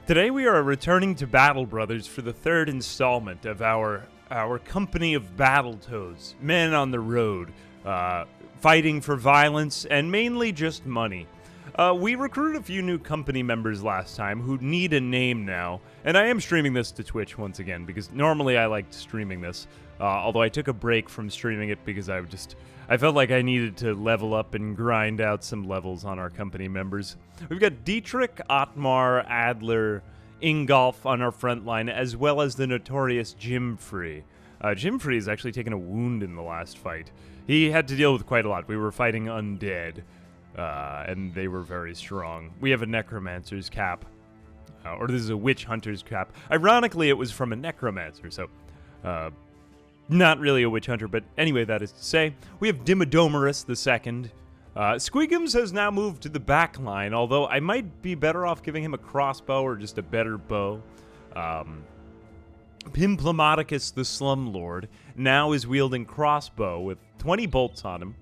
Today we are returning to Battle Brothers for the third installment of our company of Battletoads, men on the road, fighting for violence and mainly just money. We recruited a few new company members last time who need a name now, and I am streaming this to Twitch once again because normally I liked streaming this, although I took a break from streaming it because I felt like I needed to level up and grind out some levels on our company members. We've got Dietrich, Otmar, Adler, Ingolf on our front line, as well as the notorious Jimfrey. Jimfrey has actually taken a wound in the last fight. He had to deal with quite a lot. We were fighting undead, and they were very strong. We have a necromancer's cap, or this is a witch hunter's cap. Ironically, it was from a necromancer, so not really a witch hunter, but anyway, that is to say, we have Dimidomerus II. Squigums has now moved to the back line, although I might be better off giving him a crossbow or just a better bow. Pimplematicus the Slumlord now is wielding crossbow with 20 bolts on him.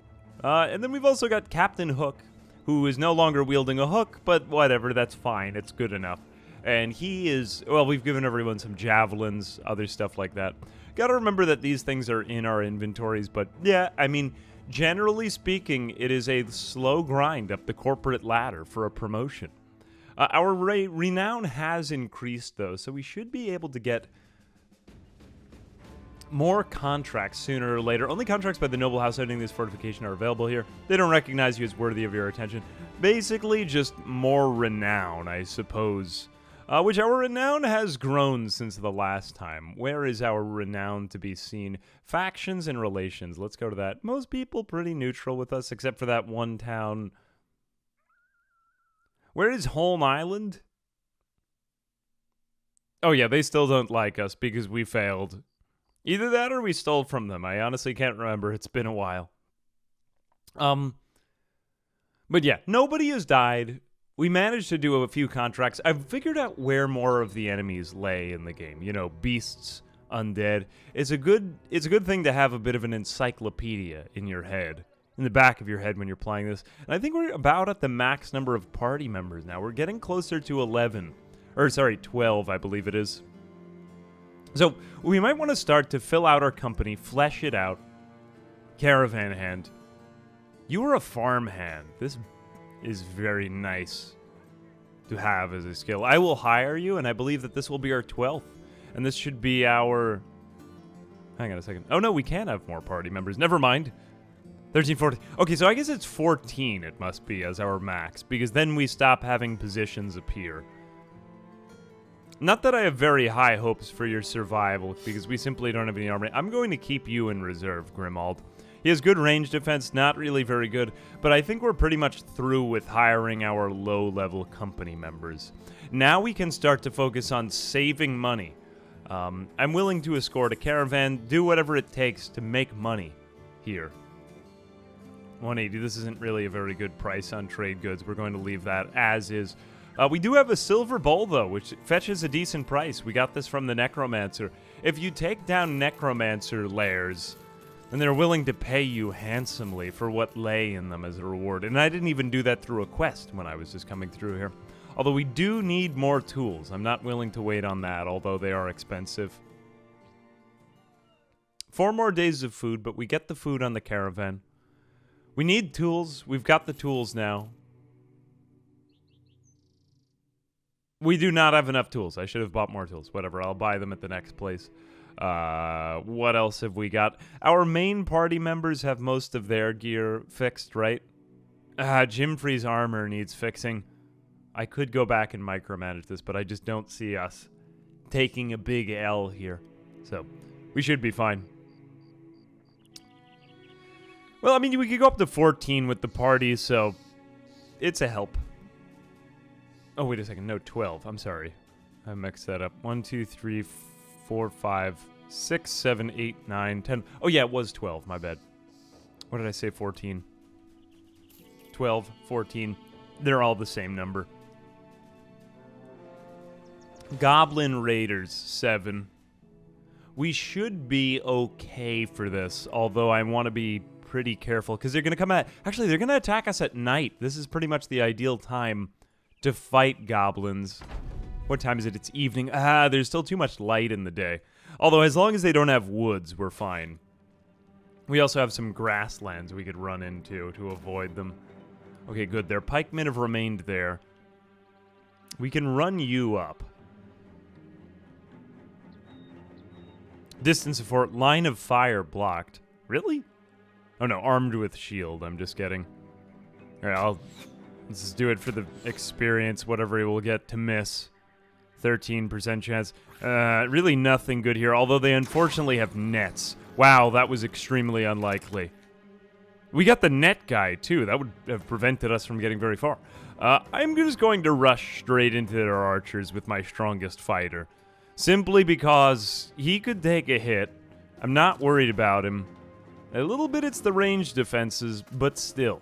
And then we've also got Captain Hook, who is no longer wielding a hook, but whatever, that's fine, it's good enough. And he is, well, we've given everyone some javelins, other stuff like that. Gotta remember that these things are in our inventories, but yeah, I mean, generally speaking, it is a slow grind up the corporate ladder for a promotion. Our renown has increased, though, so we should be able to get more contracts sooner or later. Only contracts by the noble house owning this fortification are available here. They don't recognize you as worthy of your attention. Basically, just more renown, I suppose. Which our renown has grown since the last time. Where is our renown to be seen? Factions and relations. Let's go to that. Most people pretty neutral with us, except for that one town. Where is Holm Island? Oh yeah, they still don't like us because we failed. Either that or we stole from them. I honestly can't remember. It's been a while. But yeah, nobody has died. We managed to do a few contracts. I've figured out where more of the enemies lay in the game. You know, beasts, undead. It's a good thing to have a bit of an encyclopedia in your head, in the back of your head when you're playing this. And I think we're about at the max number of party members now. We're getting closer to 11. Or sorry, 12, I believe it is. So we might want to start to fill out our company, flesh it out. Caravan hand. You are a farm hand. This is very nice to have as a skill. I will hire you, and I believe that this will be our 12th. And this should be our... Hang on a second. Oh, no, we can have more party members. Never mind. 13, 14. Okay, so I guess it's 14 it must be as our max, because then we stop having positions appear. Not that I have very high hopes for your survival, because we simply don't have any armor. I'm going to keep you in reserve, Grimald. He has good range defense, not really very good, but I think we're pretty much through with hiring our low-level company members. Now we can start to focus on saving money. I'm willing to escort a caravan, do whatever it takes to make money here. 180, this isn't really a very good price on trade goods. We're going to leave that as is. We do have a silver bowl, though, which fetches a decent price. We got this from the Necromancer. If you take down Necromancer lairs, and they're willing to pay you handsomely for what lay in them as a reward. And I didn't even do that through a quest when I was just coming through here. Although we do need more tools. I'm not willing to wait on that, although they are expensive. 4 more days of food, but we get the food on the caravan. We need tools. We've got the tools now. We do not have enough tools. I should have bought more tools. Whatever, I'll buy them at the next place. What else have we got? Our main party members have most of their gear fixed, right? Jimfrey's armor needs fixing. I could go back and micromanage this, but I just don't see us taking a big L here. So, we should be fine. Well, I mean, we could go up to 14 with the party, so it's a help. Oh, wait a second. No, 12. I'm sorry. I mixed that up. 1, 2, 3, 4, 5, 6, 7, 8, 9, 10. Oh, yeah, it was 12. My bad. What did I say? 14. 12, 14. They're all the same number. Goblin Raiders, 7. We should be okay for this, although I want to be pretty careful, because they're going to come at... Actually, they're going to attack us at night. This is pretty much the ideal time to fight goblins. What time is it? It's evening. Ah, there's still too much light in the day. Although, as long as they don't have woods, we're fine. We also have some grasslands we could run into to avoid them. Okay, good. Their pikemen have remained there. We can run you up. Distance of fort. Line of fire blocked. Really? Oh no, armed with shield. I'm just kidding. Alright, let's just do it for the experience, whatever he will get to miss. 13% chance. Really nothing good here, although they unfortunately have nets. Wow, that was extremely unlikely. We got the net guy, too. That would have prevented us from getting very far. I'm just going to rush straight into their archers with my strongest fighter. Simply because he could take a hit. I'm not worried about him. A little bit it's the range defenses, but still.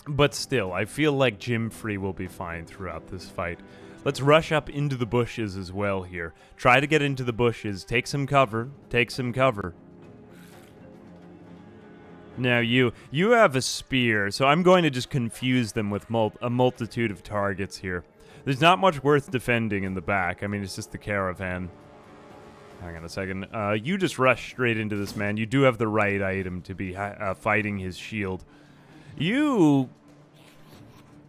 I feel like Jimfrey will be fine throughout this fight. Let's rush up into the bushes as well here. Try to get into the bushes. Take some cover. Take some cover. Now you have a spear, so I'm going to just confuse them with a multitude of targets here. There's not much worth defending in the back. I mean, it's just the caravan. Hang on a second. You just rush straight into this man. You do have the right item to be fighting his shield. You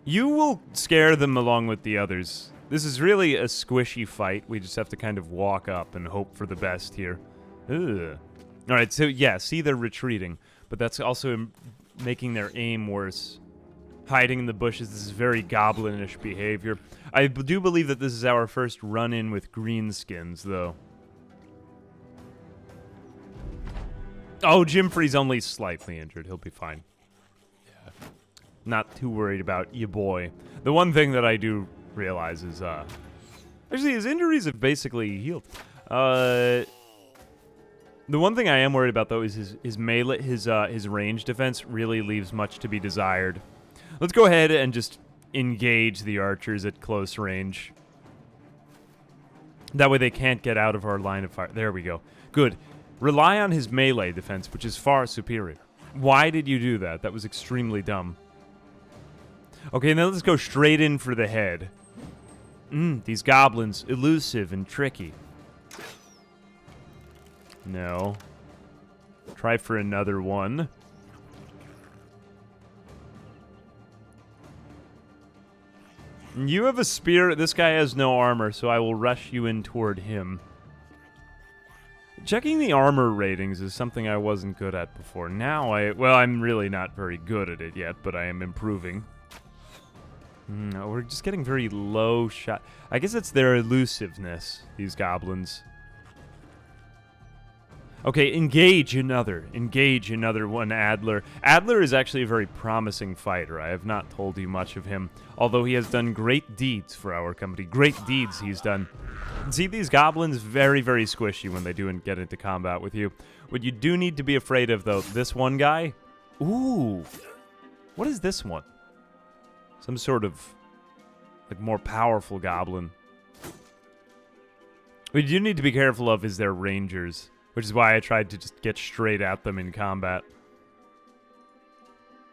will scare them along with the others. This is really a squishy fight. We just have to kind of walk up and hope for the best here. Ugh. All right, so yeah, see, they're retreating, but that's also making their aim worse. Hiding in the bushes, this is very goblinish behavior. I do believe that this is our first run-in with greenskins, though. Oh, Jimfrey's only slightly injured. He'll be fine. Yeah. Not too worried about you, boy. The one thing that I do realize is, actually, his injuries have basically healed. The one thing I am worried about, though, is his melee, his range defense really leaves much to be desired. Let's go ahead and just engage the archers at close range. That way they can't get out of our line of fire. There we go. Good. Rely on his melee defense, which is far superior. Why did you do that? That was extremely dumb. Okay, now let's go straight in for the head. These goblins, elusive and tricky. No. Try for another one. You have a spear. This guy has no armor, so I will rush you in toward him. Checking the armor ratings is something I wasn't good at before. Now I'm really not very good at it yet, but I am improving. No, we're just getting very low shot. I guess it's their elusiveness, these goblins. Okay, engage another one, Adler. Adler is actually a very promising fighter. I have not told you much of him, although he has done great deeds for our company. Great deeds he's done. See, these goblins, very, very squishy when they do get into combat with you. What you do need to be afraid of, though, this one guy. Ooh. What is this one? Some sort of, like, more powerful goblin. What you do need to be careful of is their rangers, which is why I tried to just get straight at them in combat.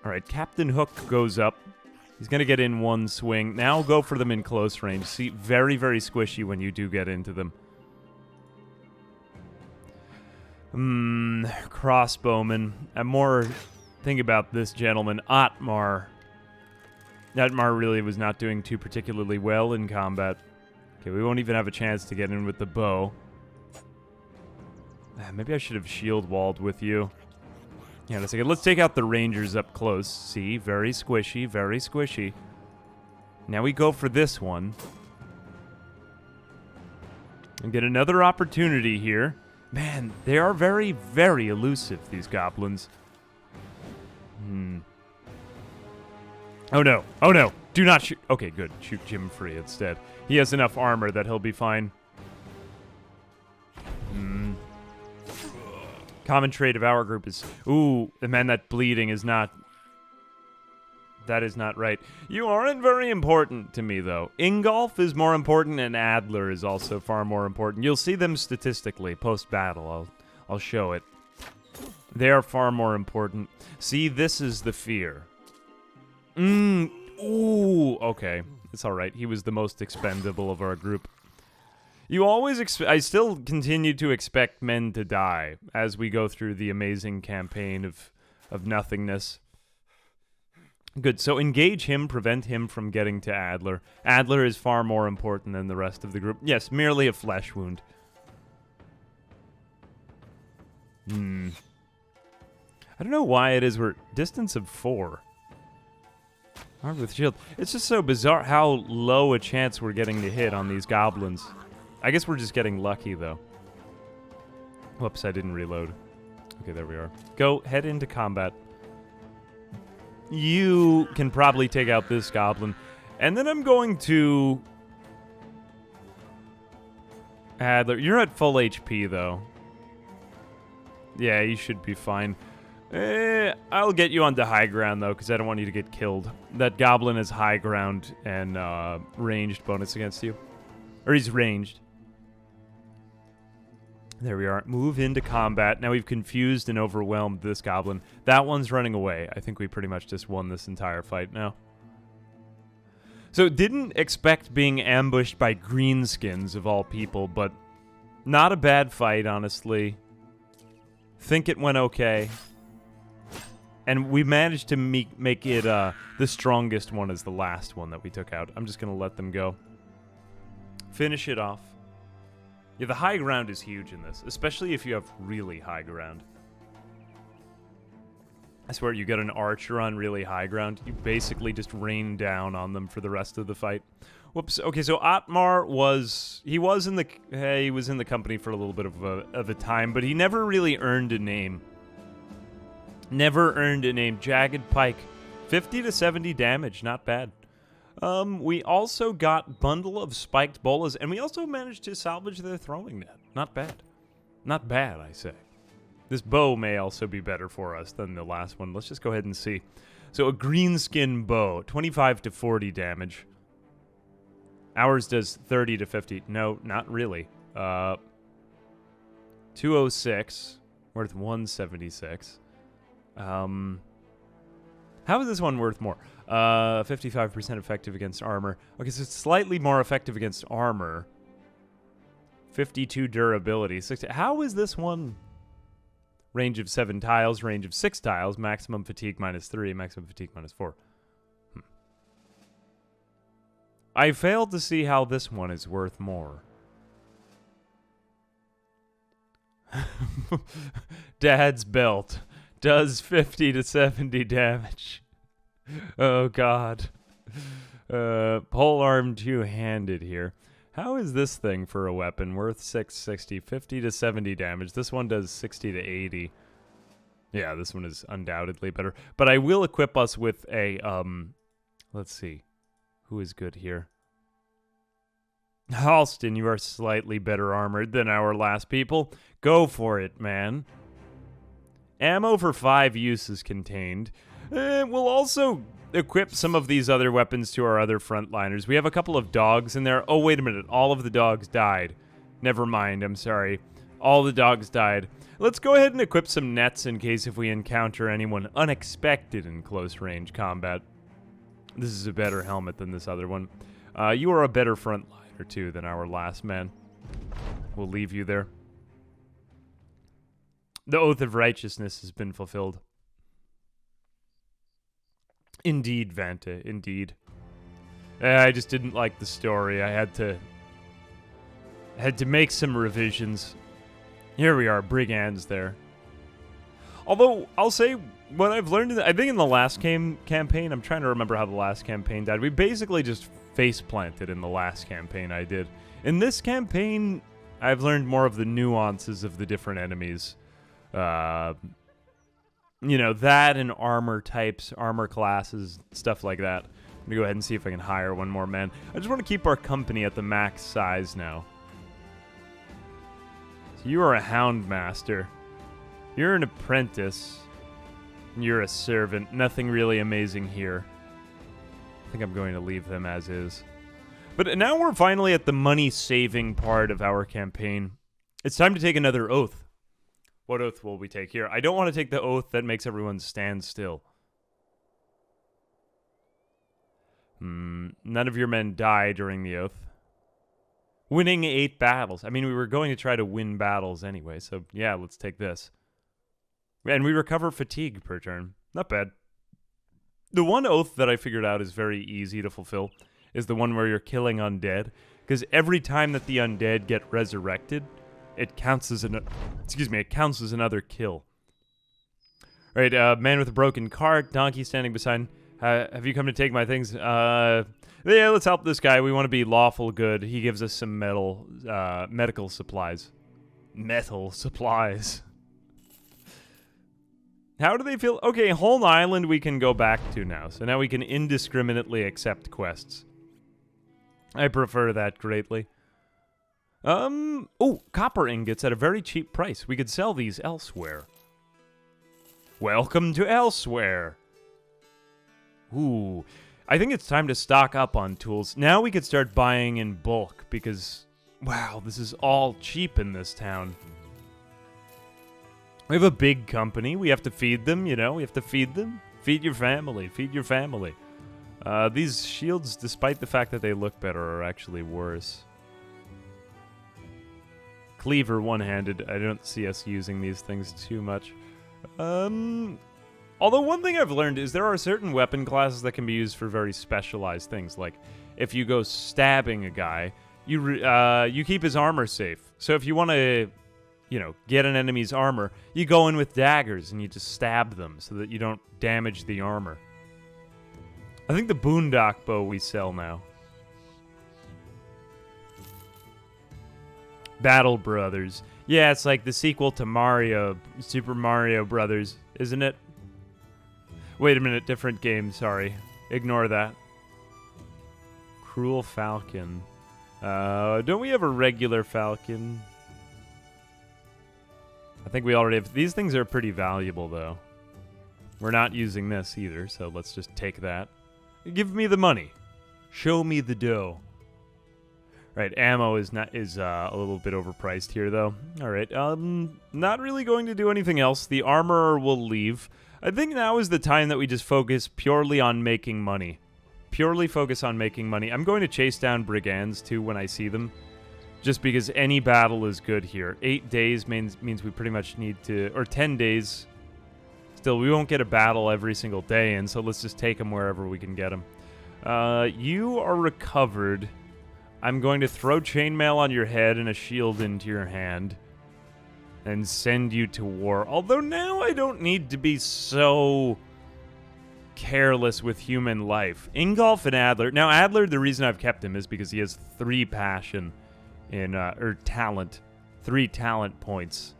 Alright, Captain Hook goes up. He's going to get in one swing. Now go for them in close range. See, very, very squishy when you do get into them. Crossbowman. I'm more thinking about this gentleman, Otmar. Otmar really was not doing too particularly well in combat. Okay, we won't even have a chance to get in with the bow. Maybe I should have shield walled with you. Yeah, let's take out the rangers up close. See, very squishy, very squishy. Now we go for this one. And get another opportunity here. Man, they are very, very elusive, these goblins. Oh no, oh no, do not shoot. Okay, good, shoot Jimfrey instead. He has enough armor that he'll be fine. Common trait of our group is... Ooh, man, that bleeding is not... That is not right. You aren't very important to me, though. Ingolf is more important, and Adler is also far more important. You'll see them statistically, post-battle. I'll show it. They are far more important. See, this is the fear. Ooh, okay. It's all right. He was the most expendable of our group. You always I still continue to expect men to die as we go through the amazing campaign of nothingness. Good. So engage him, prevent him from getting to Adler. Adler is far more important than the rest of the group. Yes, merely a flesh wound. I don't know why it is we're distance of 4. Armed with shield. It's just so bizarre how low a chance we're getting to hit on these goblins. I guess we're just getting lucky, though. Whoops, I didn't reload. Okay, there we are. Go, head into combat. You can probably take out this goblin. And then I'm going to... Adler, you're at full HP, though. Yeah, you should be fine. I'll get you onto high ground, though, because I don't want you to get killed. That goblin is high ground and ranged bonus against you. Or he's ranged. There we are. Move into combat. Now we've confused and overwhelmed this goblin. That one's running away. I think we pretty much just won this entire fight now. So didn't expect being ambushed by greenskins of all people, but not a bad fight, honestly. Think it went okay. And we managed to make it the strongest one as the last one that we took out. I'm just going to let them go. Finish it off. Yeah, the high ground is huge in this, especially if you have really high ground. I swear, you get an archer on really high ground, you basically just rain down on them for the rest of the fight. Whoops. Okay, so Otmar was he was in the company for a little bit of a time, but he never really earned a name. Never earned a name. Jagged Pike, 50 to 70 damage, not bad. We also got Bundle of Spiked Bolas, and we also managed to salvage their throwing net. Not bad. Not bad, I say. This bow may also be better for us than the last one. Let's just go ahead and see. So a greenskin bow, 25 to 40 damage. Ours does 30 to 50. No, not really. 206, worth 176. How is this one worth more? 55% effective against armor. Okay, so it's slightly more effective against armor. 52 durability. 60. How is this one? Range of 7 tiles, range of 6 tiles, maximum fatigue -3, maximum fatigue -4. I failed to see how this one is worth more. Dad's belt does 50 to 70 damage. Oh, God. Polearm two-handed here. How is this thing for a weapon? Worth 660, 50 to 70 damage. This one does 60 to 80. Yeah, this one is undoubtedly better. But I will equip us with a, let's see. Who is good here? Halston, you are slightly better armored than our last people. Go for it, man. Ammo for 5 uses contained. We'll also equip some of these other weapons to our other frontliners. We have a couple of dogs in there. Oh, wait a minute. All of the dogs died. Never mind. I'm sorry. All the dogs died. Let's go ahead and equip some nets in case if we encounter anyone unexpected in close range combat. This is a better helmet than this other one. You are a better frontliner, too, than our last man. We'll leave you there. The Oath of Righteousness has been fulfilled. Indeed, Vanta, indeed. I just didn't like the story. I had to make some revisions. Here we are, Brigand's there. Although, I'll say, what I've learned, I think in the last campaign, I'm trying to remember how the last campaign died. We basically just face-planted in the last campaign I did. In this campaign, I've learned more of the nuances of the different enemies. You know, that and armor types, armor classes, stuff like that. I'm gonna go ahead and see if I can hire one more man. I just want to keep our company at the max size now. So you are a hound master. You're an apprentice. You're a servant. Nothing really amazing here. I think I'm going to leave them as is. But now we're finally at the money-saving part of our campaign. It's time to take another oath. What oath will we take here? I don't want to take the oath that makes everyone stand still. None of your men die during the oath. Winning 8 battles. I mean, we were going to try to win battles anyway, so yeah, let's take this. And we recover fatigue per turn. Not bad. The one oath that I figured out is very easy to fulfill is the one where you're killing undead, because every time that the undead get resurrected, it counts as another kill. All right, man with a broken cart, donkey standing beside. Have you come to take my things? Yeah, let's help this guy. We want to be lawful good. He gives us some medical supplies. Metal supplies. How do they feel? Okay, Holm Island we can go back to now. So now we can indiscriminately accept quests. I prefer that greatly. Oh, copper ingots at a very cheap price. We could sell these elsewhere. Welcome to elsewhere. Ooh, I think it's time to stock up on tools. Now we could start buying in bulk because, wow, this is all cheap in this town. We have a big company. We have to feed them, you know. We have to feed them. Feed your family. Feed your family. These shields, despite the fact that they look better, are actually worse. Cleaver one-handed. I don't see us using these things too much. Although one thing I've learned is there are certain weapon classes that can be used for very specialized things. Like, if you go stabbing a guy, you keep his armor safe. So if you want to, you know, get an enemy's armor, you go in with daggers and you just stab them so that you don't damage the armor. I think the boondock bow we sell now. Battle Brothers. Yeah, it's like the sequel to Mario, Super Mario Brothers, isn't it? Wait a minute, different game, sorry. Ignore that. Cruel Falcon. Don't we have a regular Falcon? I think we already have. These things are pretty valuable, though. We're not using this either, so let's just take that. Give me the money. Show me the dough. Right, ammo is a little bit overpriced here, though. All right, not really going to do anything else. The armorer will leave. I think now is the time that we just focus purely on making money. Purely focus on making money. I'm going to chase down brigands, too, when I see them. Just because any battle is good here. 8 days means we pretty much need to... Or 10 days. Still, we won't get a battle every single day, and so let's just take them wherever we can get them. You are recovered. I'm going to throw chainmail on your head and a shield into your hand. And send you to war. Although now I don't need to be so careless with human life. Ingolf and Adler. Now, Adler, the reason I've kept him is because he has 3 passion in, or talent. 3 talent points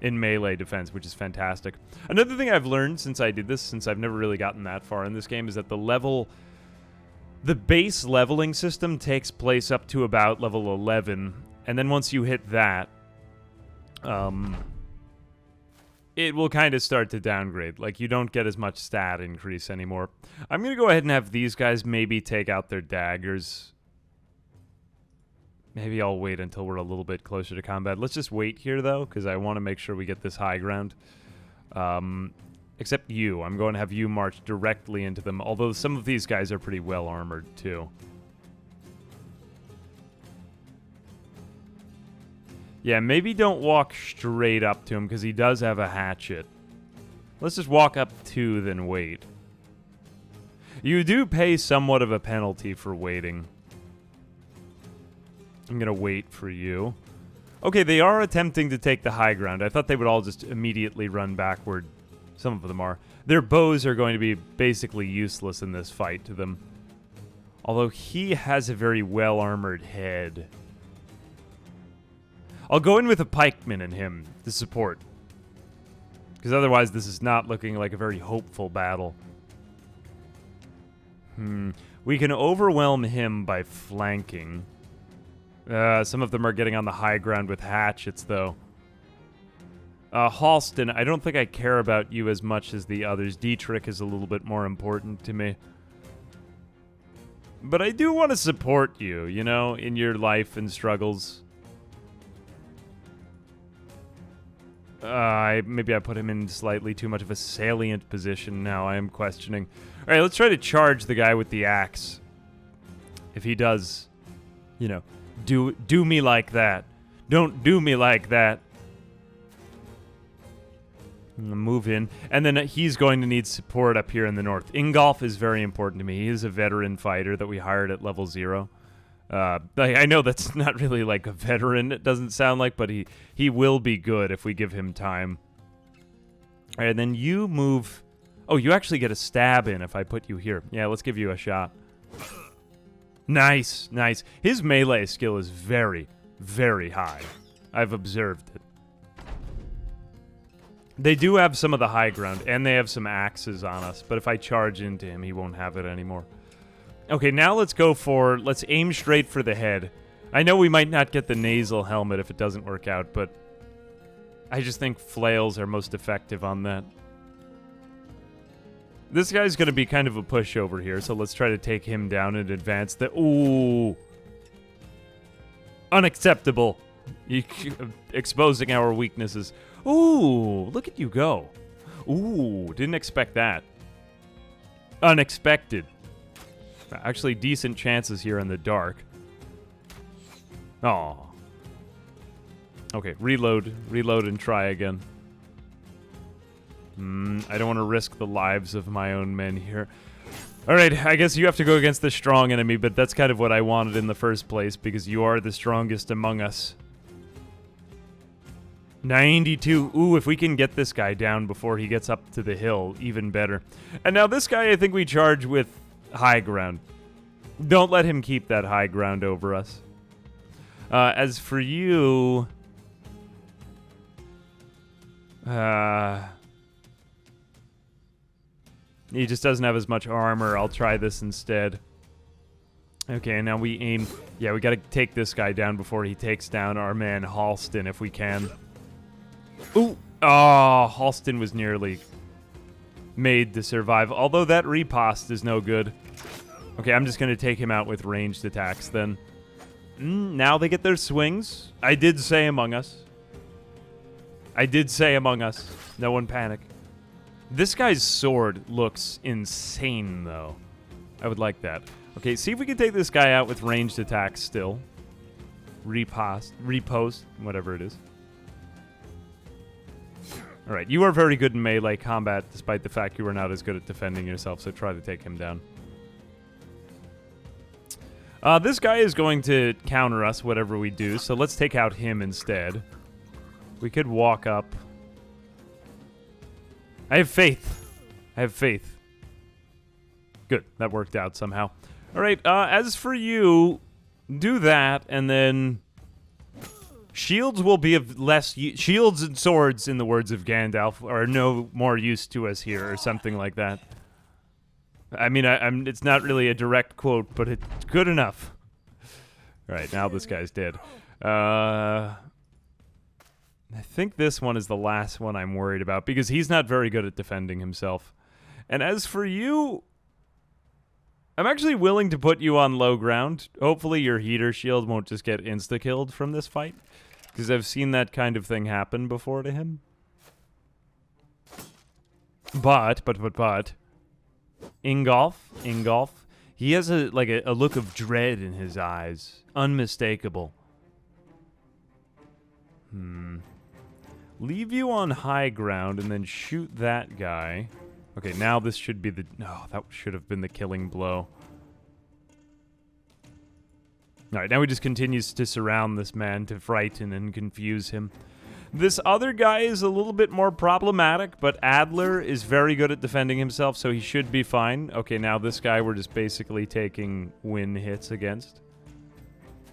in melee defense, which is fantastic. Another thing I've learned since I did this, since I've never really gotten that far in this game, is that the base leveling system takes place up to about level 11, and then once you hit that, it will kind of start to downgrade. Like, you don't get as much stat increase anymore. I'm going to go ahead and have these guys maybe take out their daggers. Maybe I'll wait until we're a little bit closer to combat. Let's just wait here, though, because I want to make sure we get this high ground. Except you. I'm going to have you march directly into them, although some of these guys are pretty well armored, too. Yeah, maybe don't walk straight up to him, because he does have a hatchet. Let's just walk up to, then wait. You do pay somewhat of a penalty for waiting. I'm going to wait for you. Okay, they are attempting to take the high ground. I thought they would all just immediately run backward. Some of them are. Their bows are going to be basically useless in this fight to them. Although he has a very well-armored head. I'll go in with a pikeman in him to support. Because otherwise this is not looking like a very hopeful battle. We can overwhelm him by flanking. Some of them are getting on the high ground with hatchets, though. Halston, I don't think I care about you as much as the others. Dietrich is a little bit more important to me. But I do want to support you, you know, in your life and struggles. Maybe I put him in slightly too much of a salient position now. I am questioning. All right, let's try to charge the guy with the axe. if he does, you know, do me like that. Don't do me like that. Move in. And then he's going to need support up here in the north. Ingolf is very important to me. He is a veteran fighter that we hired at level 0. I know that's not really like a veteran, it doesn't sound like, but he will be good if we give him time. All right, and then you move... Oh, you actually get a stab in if I put you here. Yeah, let's give you a shot. Nice, nice. His melee skill is very, very high. I've observed it. They do have some of the high ground, and they have some axes on us, but if I charge into him, he won't have it anymore. Okay, now let's aim straight for the head. I know we might not get the nasal helmet if it doesn't work out, but I just think flails are most effective on that. This guy's going to be kind of a pushover here, so let's try to take him down in advance. Ooh. Unacceptable. Exposing our weaknesses. Ooh, look at you go. Ooh, didn't expect that. Unexpected. Actually, decent chances here in the dark. Aw. Okay, reload and try again. I don't want to risk the lives of my own men here. Alright, I guess you have to go against the strong enemy, but that's kind of what I wanted in the first place, because you are the strongest among us. 92. Ooh, if we can get this guy down before he gets up to the hill, even better. And now this guy, I think we charge with high ground. Don't let him keep that high ground over us. As for you... he just doesn't have as much armor. I'll try this instead. Okay, now we aim... Yeah, we gotta take this guy down before he takes down our man Halston, if we can. Ooh! Oh, Halston was nearly made to survive. Although that riposte is no good. Okay, I'm just gonna take him out with ranged attacks, then. Now they get their swings. I did say Among Us. I did say Among Us. No one panic. This guy's sword looks insane, though. I would like that. Okay, see if we can take this guy out with ranged attacks still. Repost, whatever it is. Alright, you are very good in melee combat, despite the fact you are not as good at defending yourself, so try to take him down. This guy is going to counter us, whatever we do, so let's take out him instead. We could walk up. I have faith. I have faith. Good, that worked out somehow. Alright, as for you, do that, and then... Shields will be of less... Shields and swords, in the words of Gandalf, are no more use to us here, or something like that. I mean, it's not really a direct quote, but it's good enough. Alright, now this guy's dead. I think this one is the last one I'm worried about, because he's not very good at defending himself. And as for you... I'm actually willing to put you on low ground. Hopefully your heater shield won't just get insta-killed from this fight, because I've seen that kind of thing happen before to him. But... Ingolf, he has a look of dread in his eyes. Unmistakable. Leave you on high ground and then shoot that guy. Okay, now this should be the... Oh, that should have been the killing blow. Alright, now he just continues to surround this man to frighten and confuse him. This other guy is a little bit more problematic, but Adler is very good at defending himself, so he should be fine. Okay, now this guy we're just basically taking win hits against.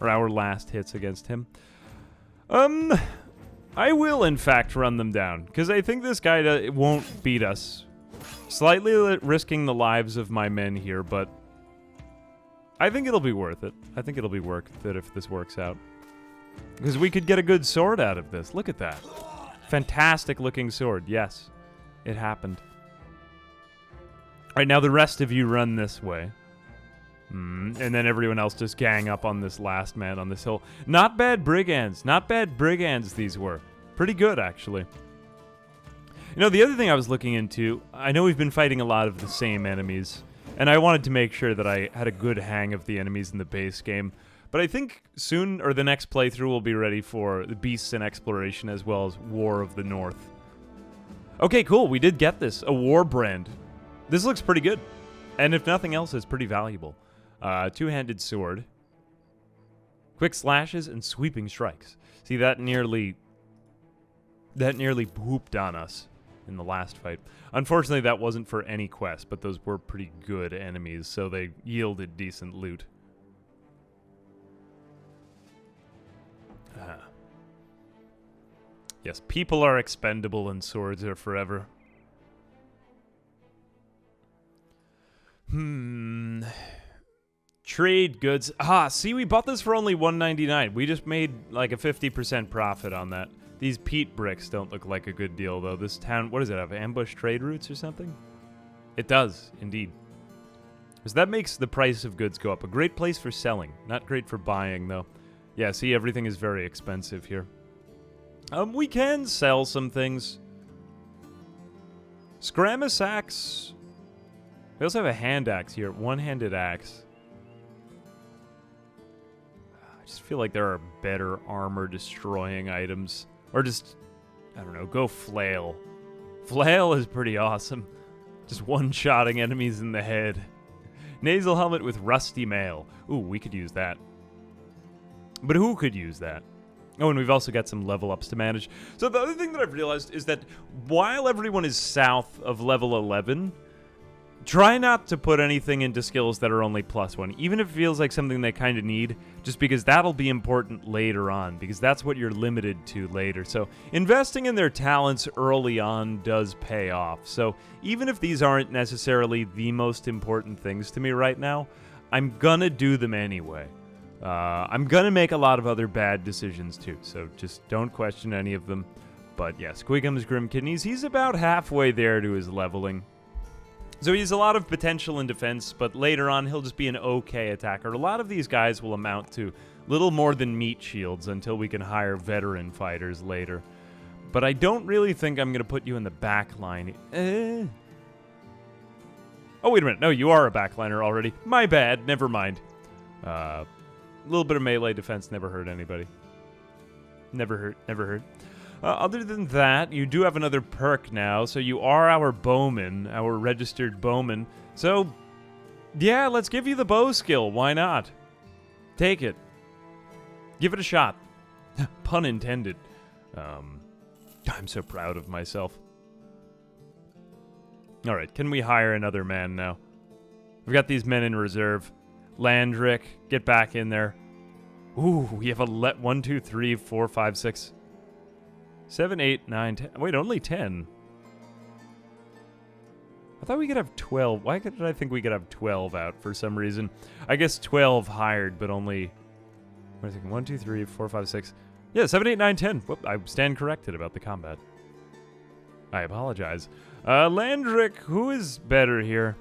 Or our last hits against him. I will, in fact, run them down, because I think this guy won't beat us. Slightly risking the lives of my men here, but I think it'll be worth it. I think it'll be worth it if this works out. Because we could get a good sword out of this. Look at that. Fantastic looking sword. Yes, it happened. Alright, now the rest of you run this way. And then everyone else just gang up on this last man on this hill. Not bad brigands. Not bad brigands these were. Pretty good, actually. You know, the other thing I was looking into, I know we've been fighting a lot of the same enemies. And I wanted to make sure that I had a good hang of the enemies in the base game. But I think soon, or the next playthrough, will be ready for the Beasts in Exploration as well as War of the North. Okay, cool. We did get this. A war brand. This looks pretty good. And if nothing else, it's pretty valuable. Two-handed sword. Quick slashes and sweeping strikes. See, that nearly pooped on us in the last fight. Unfortunately, that wasn't for any quest, but those were pretty good enemies, so they yielded decent loot. Yes, people are expendable and swords are forever. Trade goods. See, we bought this for only $1.99. We just made like a 50% profit on that. These peat bricks don't look like a good deal, though. This town, what does it have? Ambush trade routes or something? It does, indeed. So that makes the price of goods go up. A great place for selling. Not great for buying, though. Yeah, see, everything is very expensive here. We can sell some things. Skirmish axe. We also have a hand axe here. One-handed axe. I just feel like there are better armor-destroying items. Or just, I don't know, go flail. Flail is pretty awesome. Just one-shotting enemies in the head. Nasal helmet with rusty mail. Ooh, we could use that. But who could use that? Oh, and we've also got some level ups to manage. So the other thing that I've realized is that while everyone is south of level 11, try not to put anything into skills that are only +1, even if it feels like something they kind of need, just because that'll be important later on, because that's what you're limited to later. So investing in their talents early on does pay off. So even if these aren't necessarily the most important things to me right now, I'm gonna do them anyway. I'm gonna make a lot of other bad decisions too, so just don't question any of them. But yeah, Squigum's Grim Kidneys, he's about halfway there to his leveling. So he has a lot of potential in defense, but later on he'll just be an okay attacker. A lot of these guys will amount to little more than meat shields until we can hire veteran fighters later. But I don't really think I'm gonna put you in the back line. Oh, wait a minute. No, you are a backliner already. My bad. Never mind. A little bit of melee defense never hurt anybody. Never hurt. Never hurt. Other than that, you do have another perk now, so you are our bowman, our registered bowman. So, yeah, let's give you the bow skill. Why not? Take it. Give it a shot. Pun intended. I'm so proud of myself. All right, can we hire another man now? We've got these men in reserve. Landrick, get back in there. Ooh, we have 1, 2, 3, 4, 5, 6, 7, 8, 9, 10. Wait, only 10. I thought we could have 12. Why did I think we could have 12 out for some reason? I guess 12 hired, but only... What am I thinking? 1, 2, 3, 4, 5, 6. Yeah, 7, 8, 9, 10. Whoop, I stand corrected about the combat. I apologize. Landrick, who is better here?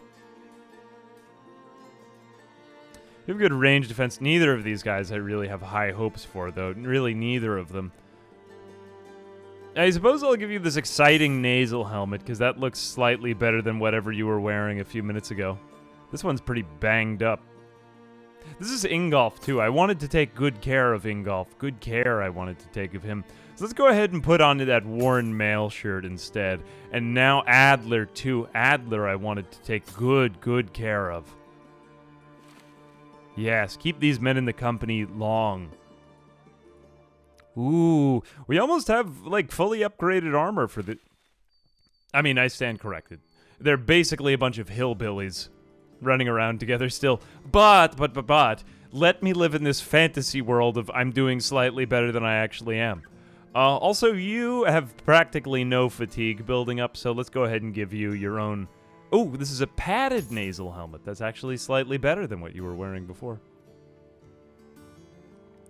You have good range defense. Neither of these guys I really have high hopes for, though. Really, neither of them. I suppose I'll give you this exciting nasal helmet, because that looks slightly better than whatever you were wearing a few minutes ago. This one's pretty banged up. This is Ingolf, too. I wanted to take good care of Ingolf. Good care I wanted to take of him. So let's go ahead and put on that worn mail shirt instead. And now Adler, too. Adler I wanted to take good care of. Yes, keep these men in the company long. Ooh, we almost have, like, fully upgraded armor for the... I mean, I stand corrected. They're basically a bunch of hillbillies running around together still. But, let me live in this fantasy world of I'm doing slightly better than I actually am. Also, you have practically no fatigue building up, so let's go ahead and give you your own... Oh, this is a padded nasal helmet. That's actually slightly better than what you were wearing before.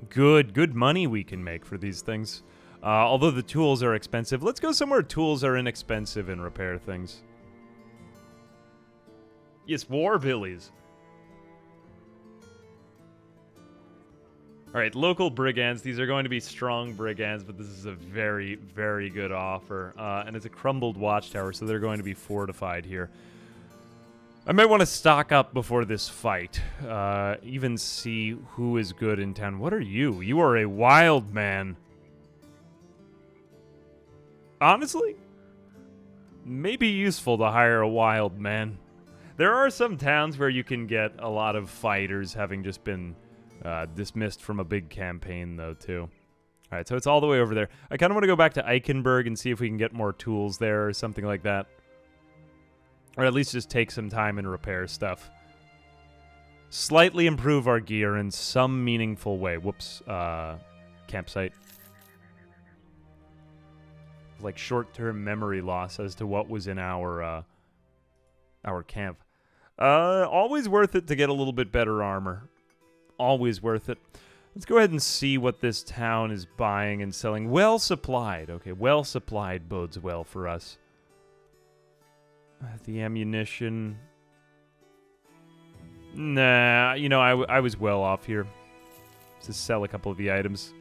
Good money we can make for these things. Although the tools are expensive. Let's go somewhere tools are inexpensive and repair things. Yes, warbillies. Alright, local brigands. These are going to be strong brigands, but this is a very, very good offer. And it's a crumbled watchtower, so they're going to be fortified here. I might want to stock up before this fight. Even see who is good in town. What are you? You are a wild man. Honestly, maybe useful to hire a wild man. There are some towns where you can get a lot of fighters having just been dismissed from a big campaign, though, too. All right, so it's all the way over there. I kind of want to go back to Eichenberg and see if we can get more tools there or something like that. Or at least just take some time and repair stuff. Slightly improve our gear in some meaningful way. Whoops. Campsite. Like short-term memory loss as to what was in our camp. Always worth it to get a little bit better armor. Always worth it. Let's go ahead and see what this town is buying and selling. Well supplied. Okay, well supplied bodes well for us. The ammunition. Nah, you know, I was well off here. Let's just sell a couple of the items.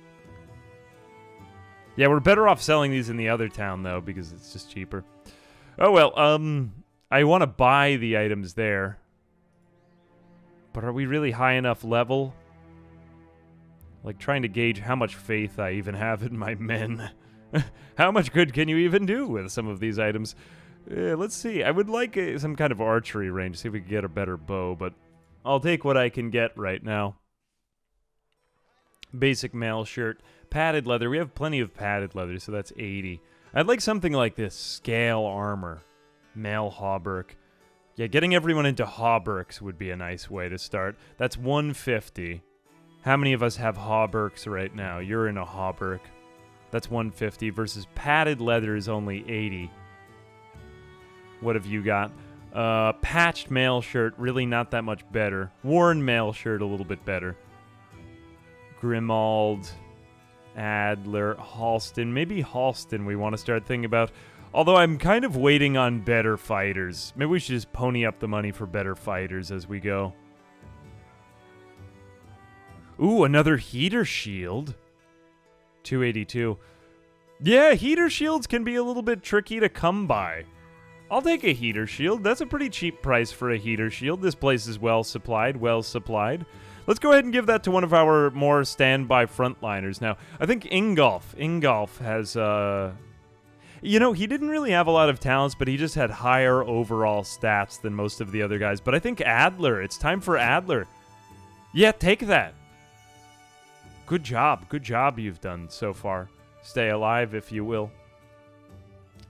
Yeah, we're better off selling these in the other town, though, because it's just cheaper. Oh, well, I want to buy the items there. But are we really high enough level? Like, trying to gauge how much faith I even have in my men. How much good can you even do with some of these items? Let's see. I would like some kind of archery range, see if we can get a better bow, but I'll take what I can get right now. Basic mail shirt. Padded leather. We have plenty of padded leather, so that's 80. I'd like something like this. Scale armor. Mail hauberk. Yeah, getting everyone into hauberks would be a nice way to start. That's 150. How many of us have hauberks right now? You're in a hauberk. That's 150 versus padded leather is only 80. What have you got? Patched mail shirt, really not that much better. Worn mail shirt, a little bit better. Grimald, Adler, Halston. Maybe Halston we want to start thinking about. Although I'm kind of waiting on better fighters. Maybe we should just pony up the money for better fighters as we go. Ooh, another heater shield. 282. Yeah, heater shields can be a little bit tricky to come by. I'll take a heater shield. That's a pretty cheap price for a heater shield. This place is well supplied, well supplied. Let's go ahead and give that to one of our more standby frontliners. Now, I think Ingolf has, you know, he didn't really have a lot of talents, but he just had higher overall stats than most of the other guys. But I think Adler, it's time for Adler. Yeah, take that. Good job you've done so far. Stay alive, if you will.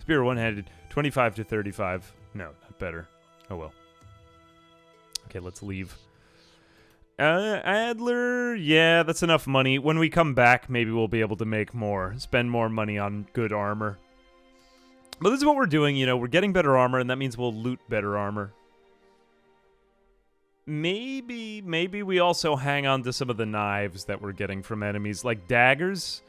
Spear one-handed. 25 to 35. No, not better. Oh, well. Okay, let's leave. Adler, yeah, that's enough money. When we come back, maybe we'll be able to make more. Spend more money on good armor. But this is what we're doing, you know. We're getting better armor, and that means we'll loot better armor. Maybe we also hang on to some of the knives that we're getting from enemies, like daggers.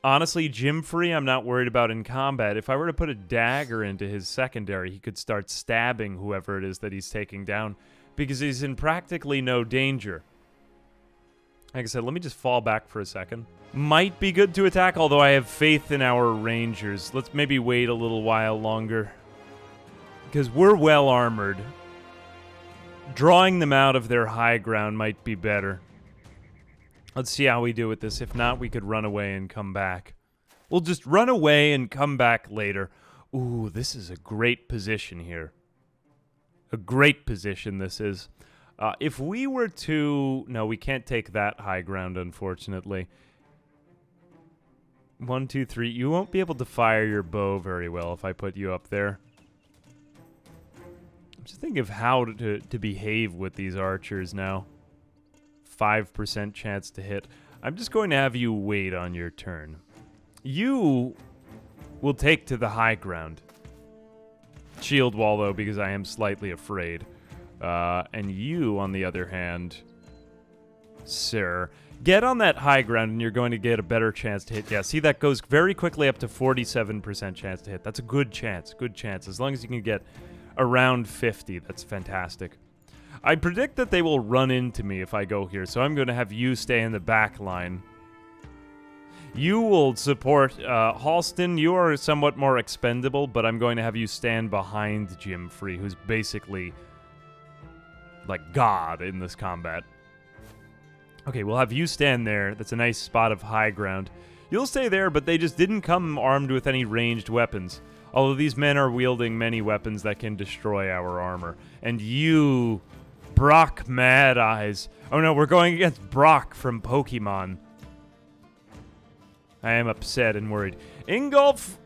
Honestly, Jimfrey, I'm not worried about in combat. If I were to put a dagger into his secondary, he could start stabbing whoever it is that he's taking down because he's in practically no danger. Like I said, let me just fall back for a second. Might be good to attack, although I have faith in our rangers. Let's maybe wait a little while longer because we're well armored. Drawing them out of their high ground might be better. Let's see how we do with this. If not, we could run away and come back. We'll just run away and come back later. Ooh, this is a great position here. A great position this is. If we were to... No, we can't take that high ground, unfortunately. 1, 2, 3. You won't be able to fire your bow very well if I put you up there. I'm just thinking of how to behave with these archers now. 5% chance to hit. I'm just going to have you wait on your turn. You will take to the high ground. Shield wall, though, because I am slightly afraid. And you, on the other hand, sir, get on that high ground and you're going to get a better chance to hit. Yeah, see, that goes very quickly up to 47% chance to hit. That's a good chance, good chance. As long as you can get around 50, that's fantastic. I predict that they will run into me if I go here, so I'm going to have you stay in the back line. You will support Halston. You are somewhat more expendable, but I'm going to have you stand behind Jimfrey, who's basically like God in this combat. Okay, we'll have you stand there. That's a nice spot of high ground. You'll stay there, but they just didn't come armed with any ranged weapons. Although these men are wielding many weapons that can destroy our armor. And you, Brock Mad Eyes. Oh no, we're going against Brock from Pokemon. I am upset and worried. Ingolf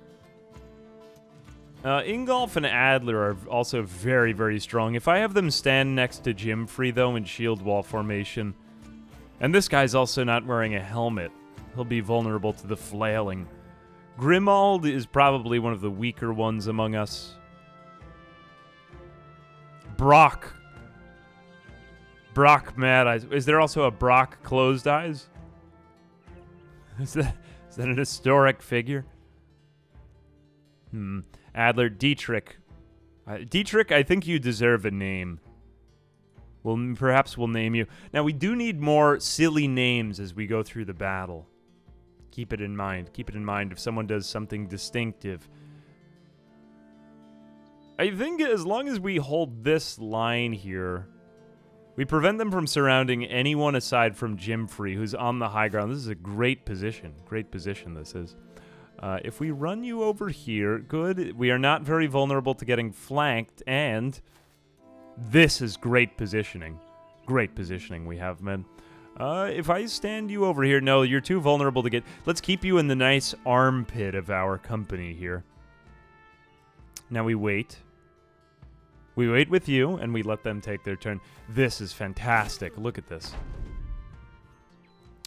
and Adler are also very, very strong. If I have them stand next to Jimfrey, though, in shield wall formation, and this guy's also not wearing a helmet, he'll be vulnerable to the flailing. Grimald is probably one of the weaker ones among us. Brock Mad Eyes. Is there also a Brock Closed Eyes? Is that an historic figure? Adler, Dietrich. Dietrich, I think you deserve a name. Perhaps we'll name you. Now, we do need more silly names as we go through the battle. Keep it in mind. Keep it in mind if someone does something distinctive. I think as long as we hold this line here, we prevent them from surrounding anyone aside from Jimfrey, who's on the high ground. This is a great position. Great position this is. If we run you over here, good. We are not very vulnerable to getting flanked, and this is great positioning. Great positioning we have, men. If I stand you over here, no, you're too vulnerable to get... Let's keep you in the nice armpit of our company here. Now we wait. We wait with you, and we let them take their turn. This is fantastic. Look at this.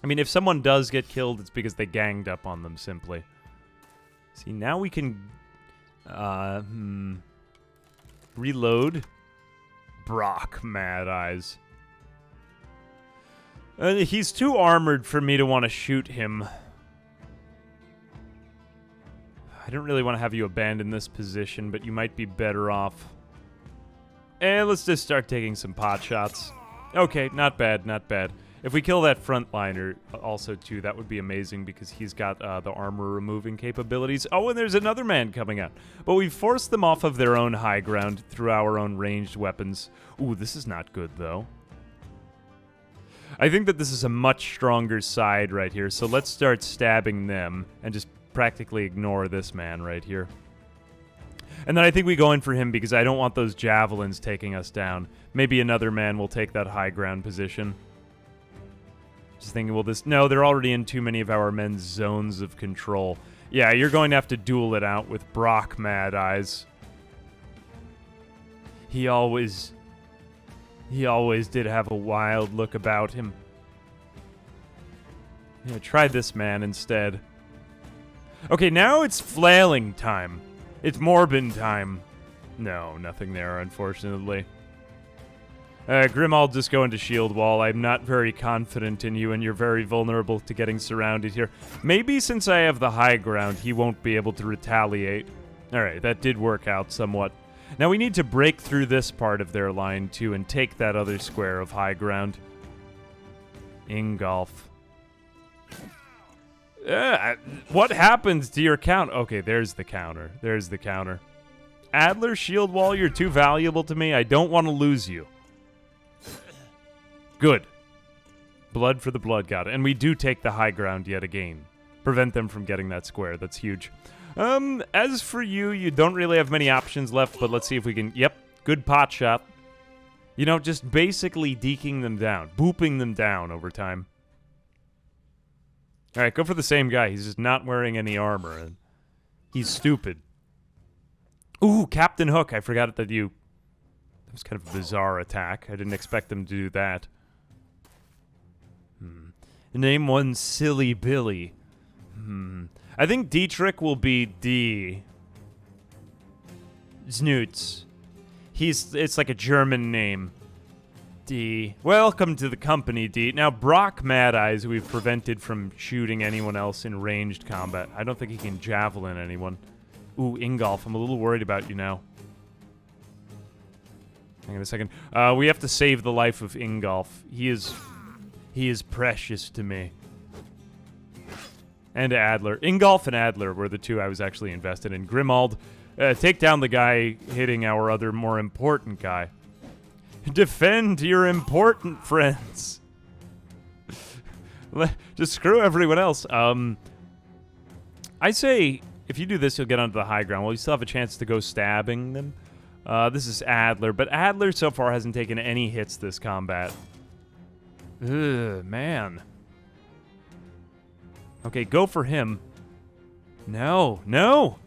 I mean, if someone does get killed, it's because they ganged up on them, simply. See, now we can... reload. Brock Mad Eyes. He's too armored for me to want to shoot him. I don't really want to have you abandon this position, but you might be better off. Let's just start taking some pot shots. Okay, not bad, not bad. If we kill that frontliner also, too, that would be amazing because he's got the armor-removing capabilities. Oh, and there's another man coming out. But we've forced them off of their own high ground through our own ranged weapons. Ooh, this is not good, though. I think that this is a much stronger side right here, so let's start stabbing them and just practically ignore this man right here. And then I think we go in for him because I don't want those javelins taking us down. Maybe another man will take that high ground position. Just thinking, well, this... No, they're already in too many of our men's zones of control. Yeah, you're going to have to duel it out with Brock Mad Eyes. He always did have a wild look about him. Yeah, try this man instead. Okay, now it's flailing time. It's Morbin time. No, nothing there, unfortunately. Grim, I'll just go into shield wall. I'm not very confident in you, and you're very vulnerable to getting surrounded here. Maybe since I have the high ground, he won't be able to retaliate. Alright, that did work out somewhat. Now we need to break through this part of their line, too, and take that other square of high ground. Ingolf. What happens to your count? Okay, there's the counter. There's the counter. Adler, shield wall, you're too valuable to me. I don't want to lose you. Good. Blood for the blood god. And we do take the high ground yet again. Prevent them from getting that square. That's huge. As for you, you don't really have many options left, but let's see if we can... Yep, good pot shot. You know, just basically deking them down. Booping them down over time. Alright, go for the same guy. He's just not wearing any armor. And he's stupid. Ooh, Captain Hook. I forgot that you... That was kind of a bizarre attack. I didn't expect them to do that. Name one Silly Billy. I think Dietrich will be D. Znutz. It's like a German name. D. Welcome to the company, D. Now, Brock Mad Eyes, we've prevented from shooting anyone else in ranged combat. I don't think he can javelin anyone. Ooh, Ingolf, I'm a little worried about you now. Hang on a second. We have to save the life of Ingolf. He is precious to me. And Adler. Ingolf and Adler were the two I was actually invested in. Grimald, take down the guy hitting our other more important guy. Defend your important friends. Just screw everyone else. I say if you do this, you'll get onto the high ground. Well, you still have a chance to go stabbing them. This is Adler, but Adler so far hasn't taken any hits this combat. Ugh, man. Okay, go for him. No, no.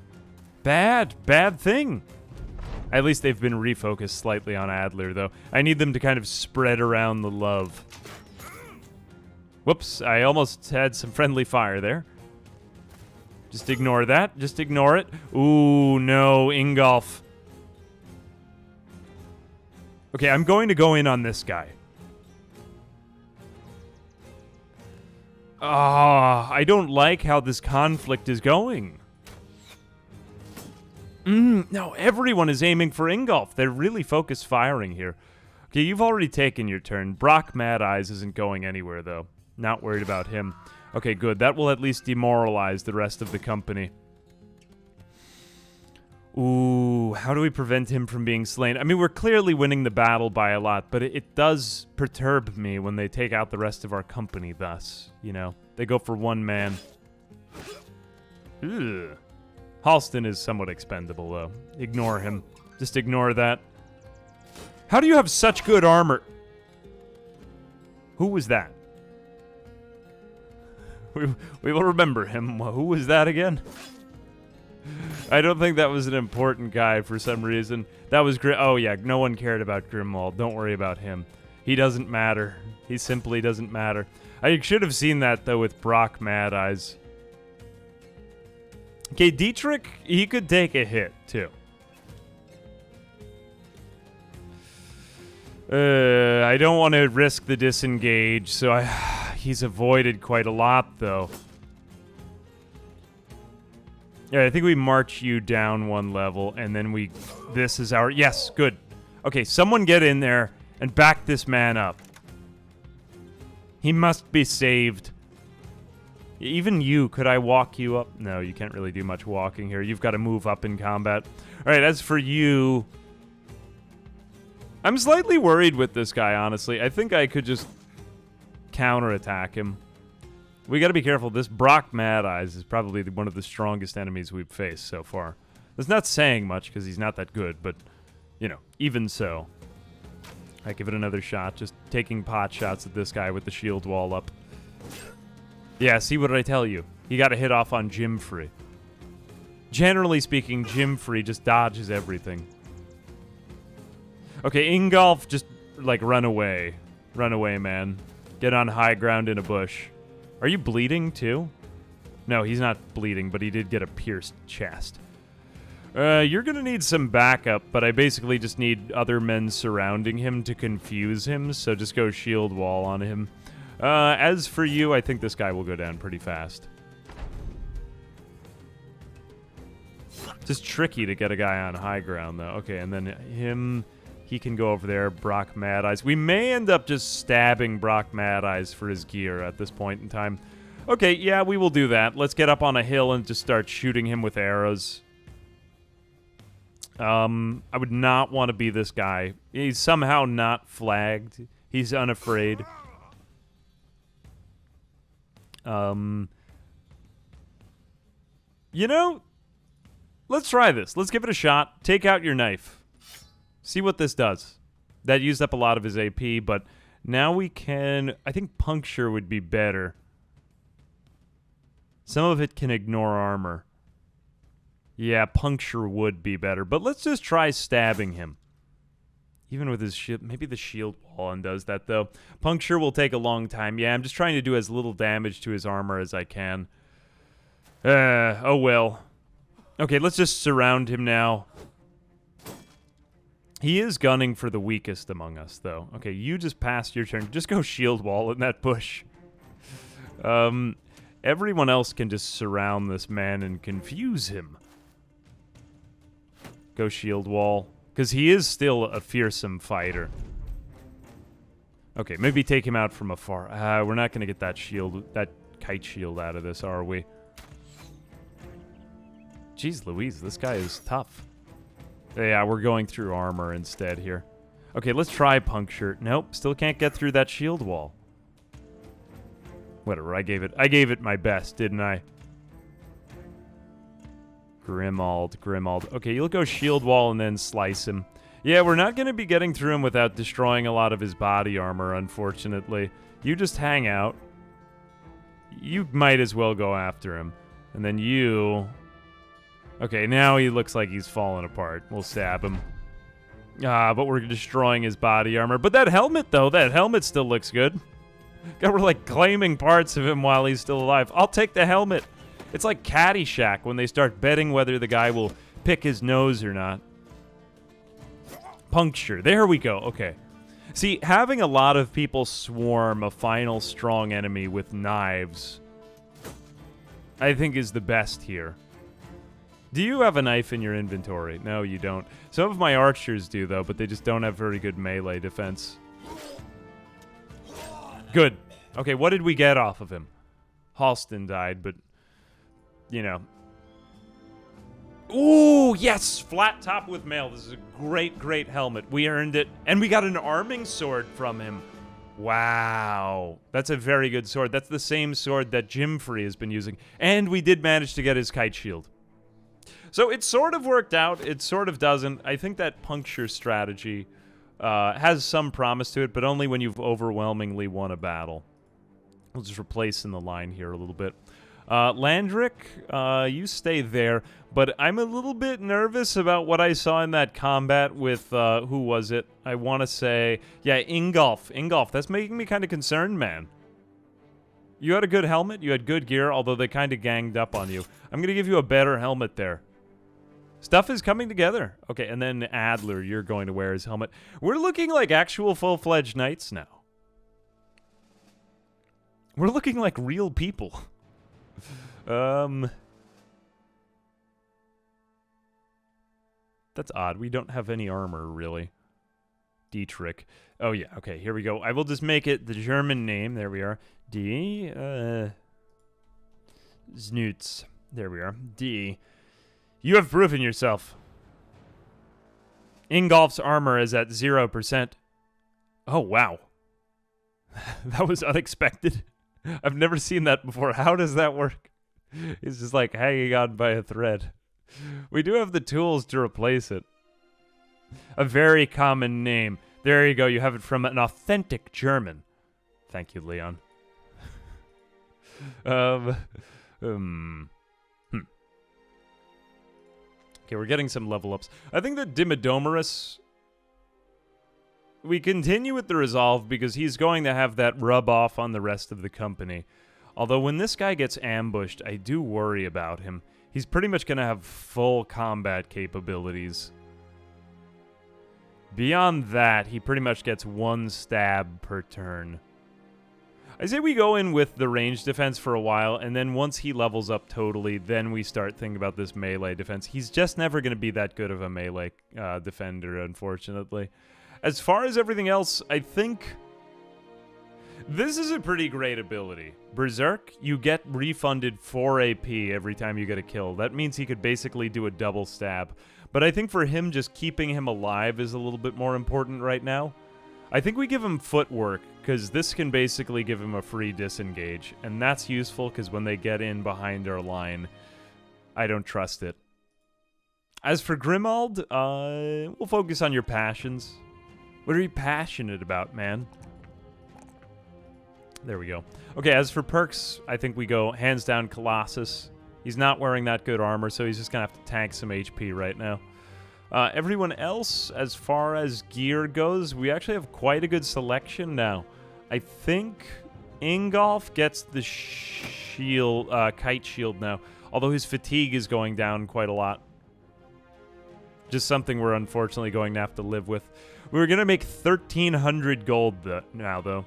Bad thing. At least they've been refocused slightly on Adler, though. I need them to kind of spread around the love. Whoops, I almost had some friendly fire there. Just ignore that. Just ignore it. Ooh, no, Ingolf. Okay, I'm going to go in on this guy. Ah, I don't like how this conflict is going. No, everyone is aiming for Ingolf. They're really focused firing here. Okay, you've already taken your turn. Brock Mad Eyes isn't going anywhere, though. Not worried about him. Okay, good. That will at least demoralize the rest of the company. Ooh, how do we prevent him from being slain? I mean, we're clearly winning the battle by a lot, but it does perturb me when they take out the rest of our company thus, you know. They go for one man. Ugh. Halston is somewhat expendable, though. Ignore him. Just ignore that. How do you have such good armor? Who was that? We will remember him. Who was that again? I don't think that was an important guy for some reason. That was oh yeah, no one cared about Grimwald. Don't worry about him. He doesn't matter. He simply doesn't matter. I should have seen that, though, with Brock Mad Eyes. Okay, Dietrich, he could take a hit, too. I don't want to risk the disengage, so he's avoided quite a lot, though. Yeah, I think we march you down one level, and then this is our... Yes, good. Okay, someone get in there and back this man up. He must be saved. Even you, could I walk you up? No, you can't really do much walking here. You've got to move up in combat. All right, as for you... I'm slightly worried with this guy, honestly. I think I could just counterattack him. We got to be careful. This Brock Mad Eyes is probably one of the strongest enemies we've faced so far. That's not saying much because he's not that good, but, you know, even so. I give it another shot, just taking pot shots at this guy with the shield wall up. Yeah, see what did I tell you? He got a hit off on Jimfrey. Generally speaking, Jimfrey just dodges everything. Okay, Ingolf, just, like, run away. Run away, man. Get on high ground in a bush. Are you bleeding, too? No, he's not bleeding, but he did get a pierced chest. You're gonna need some backup, but I basically just need other men surrounding him to confuse him, so just go shield wall on him. As for you, I think this guy will go down pretty fast. Just tricky to get a guy on high ground, though. Okay, and then him... He can go over there, Brock Mad Eyes. We may end up just stabbing Brock Mad Eyes for his gear at this point in time. Okay, yeah, we will do that. Let's get up on a hill and just start shooting him with arrows. I would not want to be this guy. He's somehow not flagged. He's unafraid. You know, let's try this. Let's give it a shot. Take out your knife. See what this does. That used up a lot of his AP, but now we can... I think puncture would be better. Some of it can ignore armor. Yeah, puncture would be better, but let's just try stabbing him. Even with his shield... Maybe the shield wall undoes that, though. Puncture will take a long time. Yeah, I'm just trying to do as little damage to his armor as I can. Oh well. Okay, let's just surround him now. He is gunning for the weakest among us, though. Okay, you just passed your turn. Just go shield wall in that bush. Everyone else can just surround this man and confuse him. Go shield wall. Because he is still a fearsome fighter. Okay, maybe take him out from afar. We're not going to get that shield, that kite shield out of this, are we? Jeez Louise, this guy is tough. Yeah, we're going through armor instead here. Okay, let's try puncture. Nope, still can't get through that shield wall. Whatever, I gave it my best, didn't I? Grimald. Okay, you'll go shield wall and then slice him. Yeah, we're not going to be getting through him without destroying a lot of his body armor, unfortunately. You just hang out. You might as well go after him. And then you... Okay, now he looks like he's falling apart. We'll stab him. But we're destroying his body armor. But that helmet, though, that helmet still looks good. God, we're like claiming parts of him while he's still alive. I'll take the helmet. It's like Caddyshack when they start betting whether the guy will pick his nose or not. Puncture. There we go. Okay. See, having a lot of people swarm a final strong enemy with knives, I think is the best here. Do you have a knife in your inventory? No, you don't. Some of my archers do, though, but they just don't have very good melee defense. Good. Okay, what did we get off of him? Halston died, but, you know. Ooh, yes! Flat top with mail. This is a great, great helmet. We earned it. And we got an arming sword from him. Wow. That's a very good sword. That's the same sword that Jimfrey has been using. And we did manage to get his kite shield. So it sort of worked out. It sort of doesn't. I think that puncture strategy has some promise to it, but only when you've overwhelmingly won a battle. We'll just replace in the line here a little bit. Landrick, you stay there, but I'm a little bit nervous about what I saw in that combat with, who was it? I want to say, yeah, Ingolf. Ingolf, that's making me kind of concerned, man. You had a good helmet, you had good gear, although they kind of ganged up on you. I'm going to give you a better helmet there. Stuff is coming together. Okay, and then Adler, you're going to wear his helmet. We're looking like actual full-fledged knights now. We're looking like real people. That's odd. We don't have any armor, really. Dietrich. Oh, yeah. Okay, here we go. I will just make it the German name. There we are. D. Znutz. There we are. D. You have proven yourself. Ingolf's armor is at 0%. Oh, wow. That was unexpected. I've never seen that before. How does that work? It's just like hanging on by a thread. We do have the tools to replace it. A very common name. There you go. You have it from an authentic German. Thank you, Leon. Okay, we're getting some level ups. I think that Dimidomerus... We continue with the resolve because he's going to have that rub off on the rest of the company. Although when this guy gets ambushed, I do worry about him. He's pretty much going to have full combat capabilities. Beyond that, he pretty much gets one stab per turn. I say we go in with the range defense for a while, and then once he levels up totally, then we start thinking about this melee defense. He's just never going to be that good of a melee defender, unfortunately. As far as everything else, I think this is a pretty great ability. Berserk, you get refunded 4 AP every time you get a kill. That means he could basically do a double stab. But I think for him, just keeping him alive is a little bit more important right now. I think we give him footwork, because this can basically give him a free disengage. And that's useful, because when they get in behind our line, I don't trust it. As for Grimald, we'll focus on your passions. What are you passionate about, man? There we go. Okay, as for perks, I think we go hands down Colossus. He's not wearing that good armor, so he's just going to have to tank some HP right now. Everyone else, as far as gear goes, we actually have quite a good selection now. I think Ingolf gets the shield, kite shield now, although his fatigue is going down quite a lot. Just something we're unfortunately going to have to live with. We were going to make 1,300 gold now, though.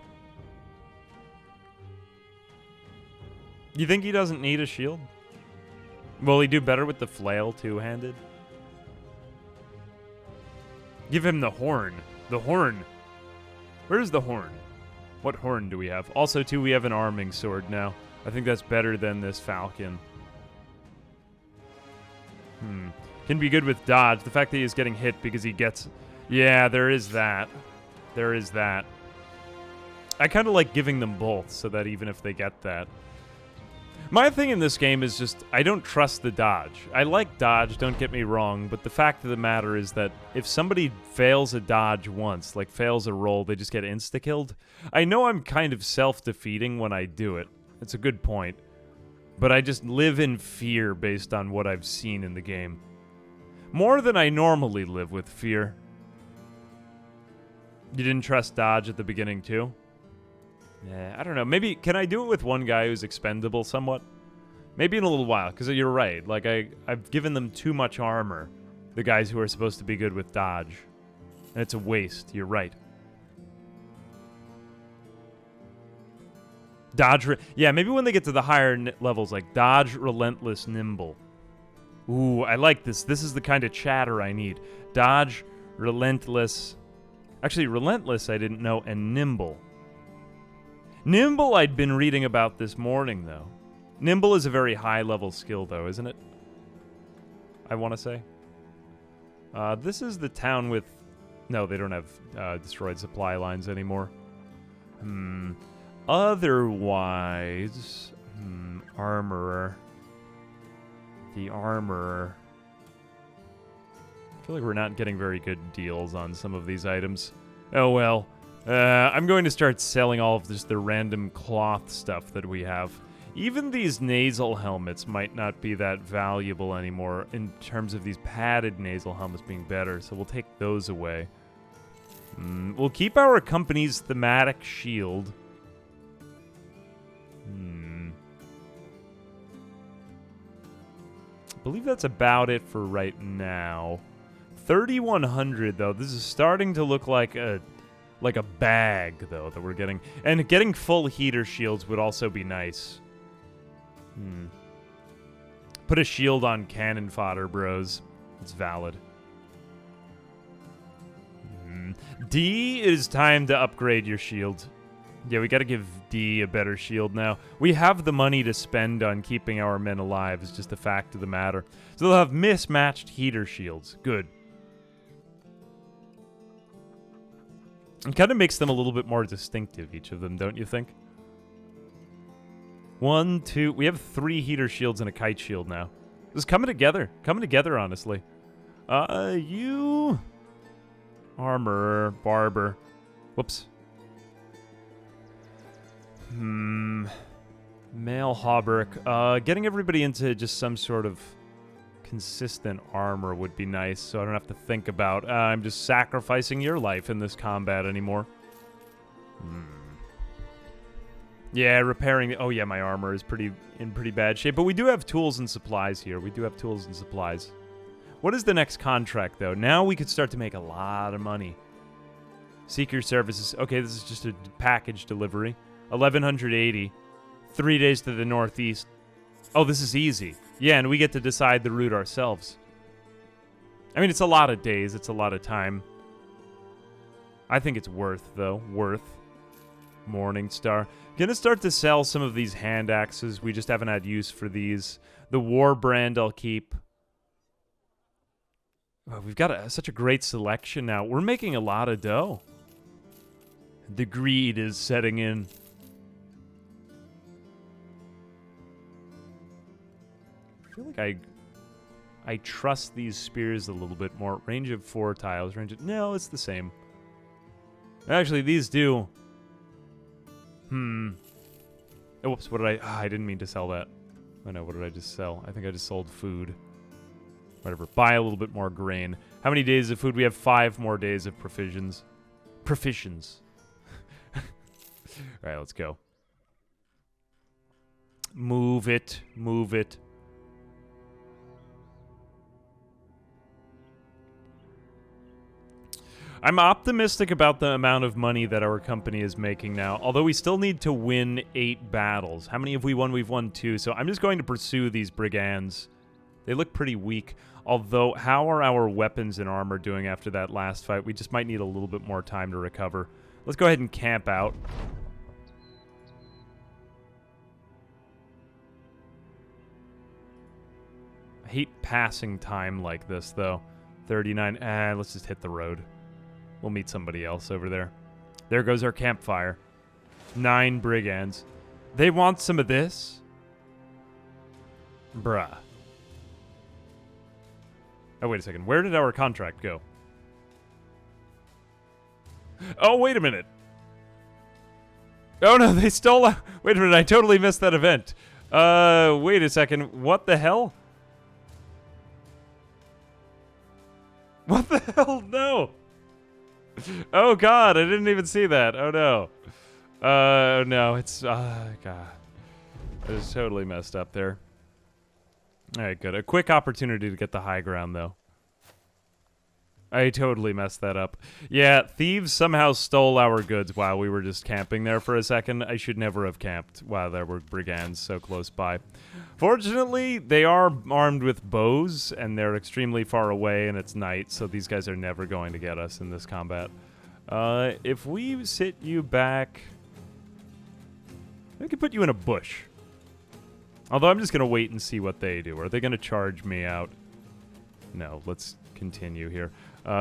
You think he doesn't need a shield? Will he do better with the flail two-handed? Give him the horn. The horn. Where's the horn? What horn do we have? Also, too, we have an arming sword now. I think that's better than this falcon. Can be good with dodge. The fact that he's getting hit because he gets Yeah, there is that. There is that. I kind of like giving them both so that even if they get that. My thing in this game is just, I don't trust the dodge. I like dodge, don't get me wrong, but the fact of the matter is that if somebody fails a dodge once, like fails a roll, they just get insta-killed. I know I'm kind of self-defeating when I do it. It's a good point. But I just live in fear based on what I've seen in the game. More than I normally live with fear. You didn't trust dodge at the beginning too? Yeah, I don't know. Maybe, can I do it with one guy who's expendable somewhat? Maybe in a little while, because you're right. Like, I've given them too much armor. The guys who are supposed to be good with dodge. And it's a waste. You're right. Dodge, yeah, maybe when they get to the higher levels, like dodge, relentless, nimble. Ooh, I like this. This is the kind of chatter I need. Dodge, relentless. Actually, relentless I didn't know, and nimble. Nimble I'd been reading about this morning, though. Nimble is a very high-level skill, though, isn't it? I want to say. This is the town with... No, they don't have destroyed supply lines anymore. Otherwise... Armorer. The armorer. I feel like we're not getting very good deals on some of these items. Oh, well. I'm going to start selling all of just the random cloth stuff that we have. Even these nasal helmets might not be that valuable anymore in terms of these padded nasal helmets being better, so we'll take those away. We'll keep our company's thematic shield. I believe that's about it for right now. 3,100 though. This is starting to look like a bag, though, that we're getting. And getting full heater shields would also be nice. Put a shield on cannon fodder, bros. It's valid. D, it is time to upgrade your shield. Yeah, we gotta give D a better shield now. We have the money to spend on keeping our men alive, is just a fact of the matter. So they'll have mismatched heater shields. Good. It kind of makes them a little bit more distinctive, each of them, don't you think? 1, 2... We have 3 heater shields and a kite shield now. This is coming together. Coming together, honestly. You... Armorer, barber. Whoops. Male hauberk. Getting everybody into just some sort of consistent armor would be nice, so I don't have to think about I'm just sacrificing your life in this combat anymore. Yeah, repairing... Oh yeah, my armor is in pretty bad shape, but we do have tools and supplies here. We do have tools and supplies. What is the next contract, though? Now we could start to make a lot of money. Seeker services. Okay, this is just a package delivery. 1,180. 3 days to the northeast. Oh, this is easy. Yeah, and we get to decide the route ourselves. I mean, it's a lot of days. It's a lot of time. I think it's worth, though. Worth. Morningstar. Gonna start to sell some of these hand axes. We just haven't had use for these. The war brand I'll keep. Oh, we've got such a great selection now. We're making a lot of dough. The greed is setting in. I feel like I trust these spears a little bit more. Range of 4 tiles. Range of... No, it's the same. Actually, these do. Oh, whoops, what did I didn't mean to sell that. Oh no, what did I just sell? I think I just sold food. Whatever. Buy a little bit more grain. How many days of food? We have 5 more days of provisions. Provisions. Alright, let's go. Move it. Move it. I'm optimistic about the amount of money that our company is making now, although we still need to win 8 battles. How many have we won? We've won 2, so I'm just going to pursue these brigands. They look pretty weak, although how are our weapons and armor doing after that last fight? We just might need a little bit more time to recover. Let's go ahead and camp out. I hate passing time like this, though. 39. Let's just hit the road. We'll meet somebody else over there. There goes our campfire. 9 brigands. They want some of this? Bruh. Oh, wait a second. Where did our contract go? Oh, wait a minute. Oh, no, they stole... Wait a minute, I totally missed that event. Wait a second. What the hell? What the hell? No. Oh, God, I didn't even see that. Oh, no. No, it's... God. I was totally messed up there. All right, good. A quick opportunity to get the high ground, though. I totally messed that up. Yeah, thieves somehow stole our goods while we were just camping there for a second. I should never have camped while there were brigands so close by. Fortunately, they are armed with bows, and they're extremely far away, and it's night, so these guys are never going to get us in this combat. If we sit you back... we could put you in a bush. Although I'm just going to wait and see what they do. Are they going to charge me out? No, let's continue here.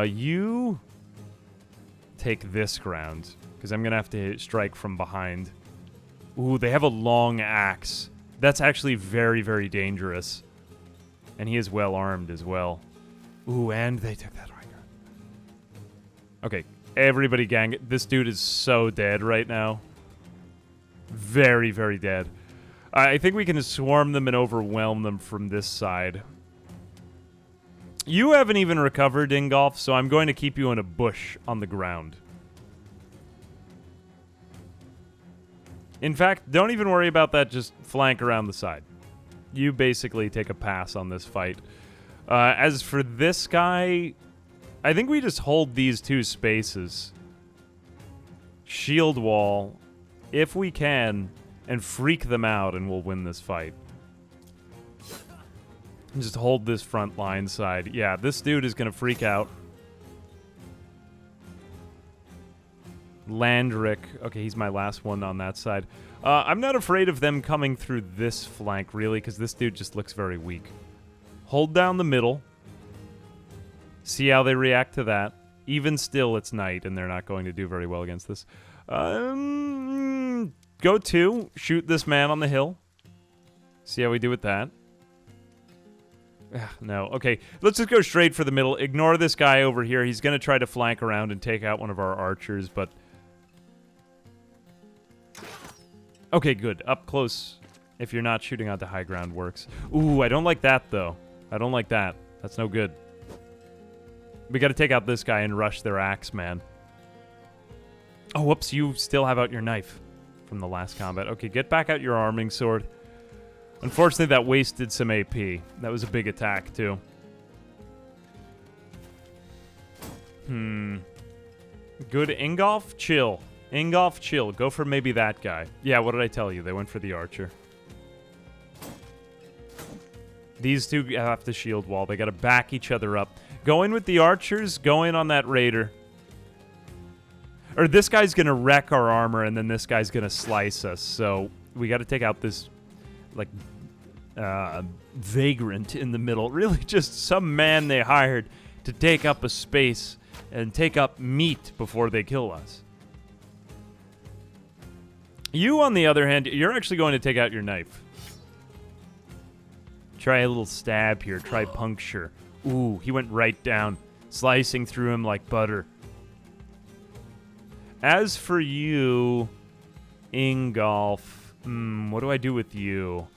You take this ground, because I'm going to have to strike from behind. Ooh, they have a long axe. That's actually very, very dangerous. And he is well armed as well. Ooh, and they took that high ground. Okay, everybody gang. This dude is so dead right now. Very, very dead. I think we can swarm them and overwhelm them from this side. You haven't even recovered, Ingolf, so I'm going to keep you in a bush on the ground. In fact, don't even worry about that. Just flank around the side. You basically take a pass on this fight. As for this guy, I think we just hold these 2 spaces. Shield wall, if we can, and freak them out, and we'll win this fight. Just hold this front line side. Yeah, this dude is going to freak out. Landrick. Okay, he's my last one on that side. I'm not afraid of them coming through this flank, really, because this dude just looks very weak. Hold down the middle. See how they react to that. Even still, it's night, and they're not going to do very well against this. Go 2. Shoot this man on the hill. See how we do with that. No. Okay, let's just go straight for the middle. Ignore this guy over here. He's going to try to flank around and take out one of our archers, but... okay, good. Up close, if you're not shooting out the high ground, works. Ooh, I don't like that, though. I don't like that. That's no good. We got to take out this guy and rush their axe, man. Oh, whoops, you still have out your knife from the last combat. Okay, get back out your arming sword. Unfortunately, that wasted some AP. That was a big attack, too. Good. Ingolf, chill. Ingolf, chill. Go for maybe that guy. Yeah, what did I tell you? They went for the archer. These 2 have to shield wall. They got to back each other up. Go in with the archers. Go in on that raider. Or this guy's going to wreck our armor, and then this guy's going to slice us. So we got to take out this... like, vagrant in the middle. Really just some man they hired to take up a space and take up meat before they kill us. You, on the other hand, you're actually going to take out your knife. Try a little stab here. Try puncture. Ooh, he went right down, slicing through him like butter. As for you, Ingolf, what do I do with you?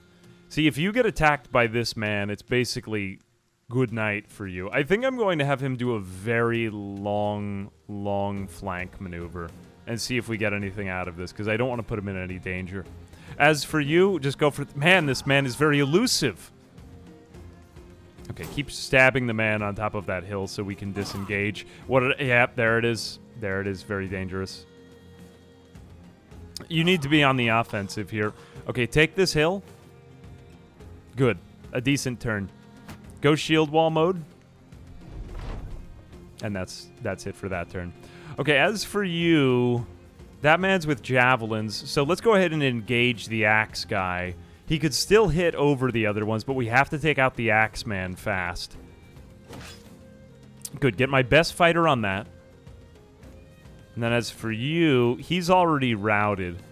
See, if you get attacked by this man, it's basically good night for you. I think I'm going to have him do a very long flank maneuver and see if we get anything out of this, because I don't want to put him in any danger. As for you, just go for... man, this man is very elusive. Okay, keep stabbing the man on top of that hill so we can disengage. Yeah, there it is. There it is. Very dangerous. You need to be on the offensive here. Okay, take this hill. Good. A decent turn. Go shield wall mode. And that's it for that turn. Okay, as for you, that man's with javelins. So let's go ahead and engage the axe guy. He could still hit over the other ones, but we have to take out the axe man fast. Good. Get my best fighter on that. And then as for you, he's already routed.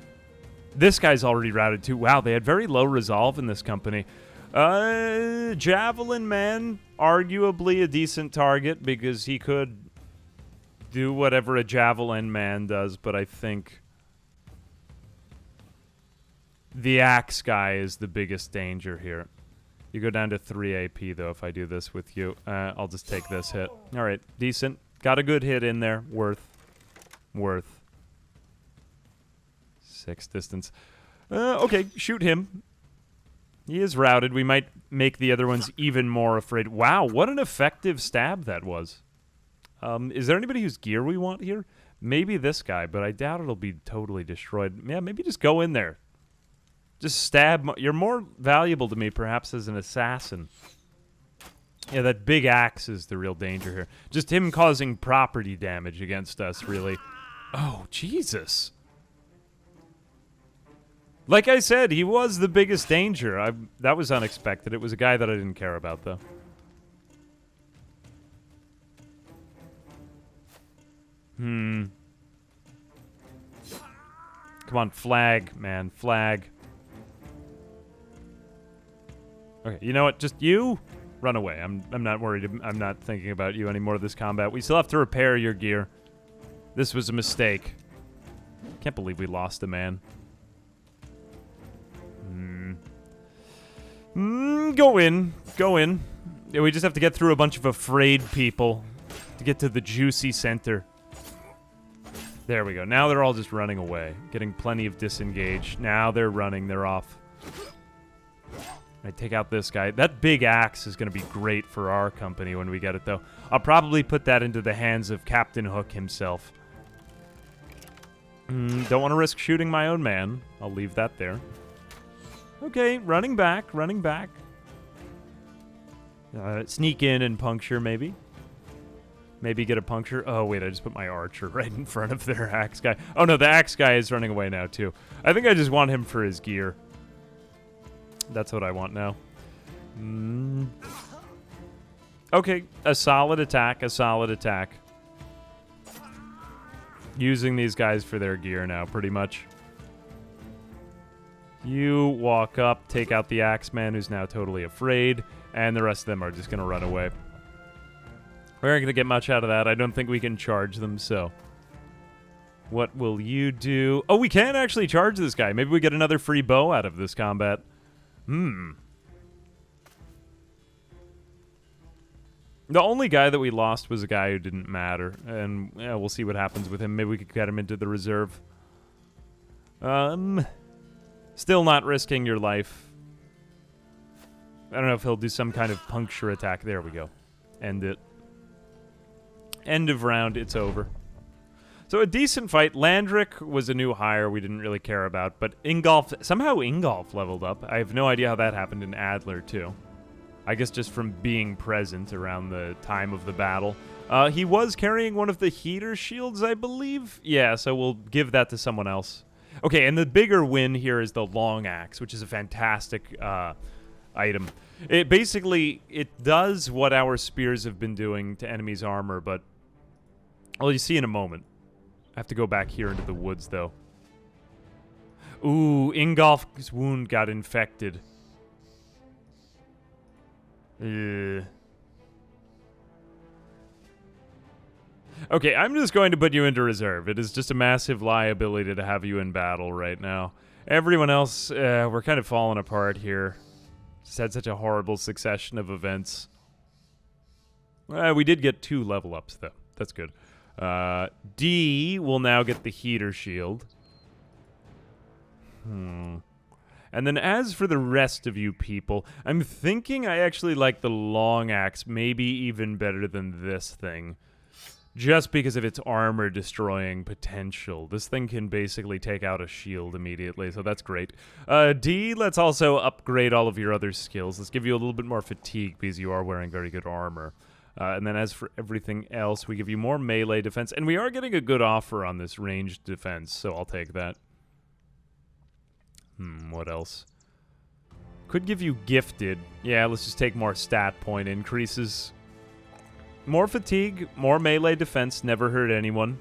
This guy's already routed too. Wow, they had very low resolve in this company. Javelin Man, arguably a decent target because he could do whatever a Javelin Man does, but I think the Axe guy is the biggest danger here. You go down to 3 AP, though, if I do this with you. I'll just take this hit. All right, decent. Got a good hit in there. Worth. 6 distance. Okay, shoot him. He is routed. We might make the other ones even more afraid. Wow, what an effective stab that was. Is there anybody whose gear we want here? Maybe this guy, but I doubt it'll be totally destroyed. Yeah, maybe just go in there. Just stab. You're more valuable to me, perhaps, as an assassin. Yeah, that big axe is the real danger here. Just him causing property damage against us, really. Oh, Jesus. Like I said, he was the biggest danger. That was unexpected. It was a guy that I didn't care about, though. Come on, flag, man. Flag. Okay, you know what? Just you run away. I'm not worried. I'm not thinking about you anymore this combat. We still have to repair your gear. This was a mistake. Can't believe we lost a man. Go in. Go in. Yeah, we just have to get through a bunch of afraid people to get to the juicy center. There we go. Now they're all just running away. Getting plenty of disengage. Now they're running. They're off. I take out this guy. That big axe is going to be great for our company when we get it, though. I'll probably put that into the hands of Captain Hook himself. Don't want to risk shooting my own man. I'll leave that there. Okay, running back, running back. Sneak in and puncture, maybe. Maybe get a puncture. Oh, wait, I just put my archer right in front of their axe guy. Oh, no, the axe guy is running away now, too. I think I just want him for his gear. That's what I want now. Okay, a solid attack, a solid attack. Using these guys for their gear now, pretty much. You walk up, take out the Axeman, who's now totally afraid, and the rest of them are just going to run away. We aren't going to get much out of that. I don't think we can charge them, so... What will you do? Oh, we can actually charge this guy. Maybe we get another free bow out of this combat. The only guy that we lost was a guy who didn't matter, and yeah, we'll see what happens with him. Maybe we could get him into the reserve. Still not risking your life. I don't know if he'll do some kind of puncture attack. There we go. End it. End of round. It's over. So a decent fight. Landrick was a new hire we didn't really care about, but somehow Ingolf leveled up. I have no idea how that happened in Adler, too. I guess just from being present around the time of the battle. He was carrying one of the heater shields, I believe. Yeah, so we'll give that to someone else. Okay, and the bigger win here is the long axe, which is a fantastic item. It basically, it does what our spears have been doing to enemies' armor, but... Well, you see in a moment. I have to go back here into the woods, though. Ooh, Ingolf's wound got infected. Okay, I'm just going to put you into reserve. It is just a massive liability to have you in battle right now. Everyone else, we're kind of falling apart here. Just had such a horrible succession of events. We did get 2 level ups, though. That's good. D will now get the heater shield. And then as for the rest of you people, I'm thinking I actually like the long axe maybe even better than this thing. Just because of its armor destroying potential. This thing can basically take out a shield immediately, so that's great. D, let's also upgrade all of your other skills. Let's give you a little bit more fatigue because you are wearing very good armor. And then as for everything else, we give you more melee defense. And we are getting a good offer on this ranged defense, so I'll take that. What else? Could give you gifted. Yeah, let's just take more stat point increases. More fatigue, more melee defense, never hurt anyone.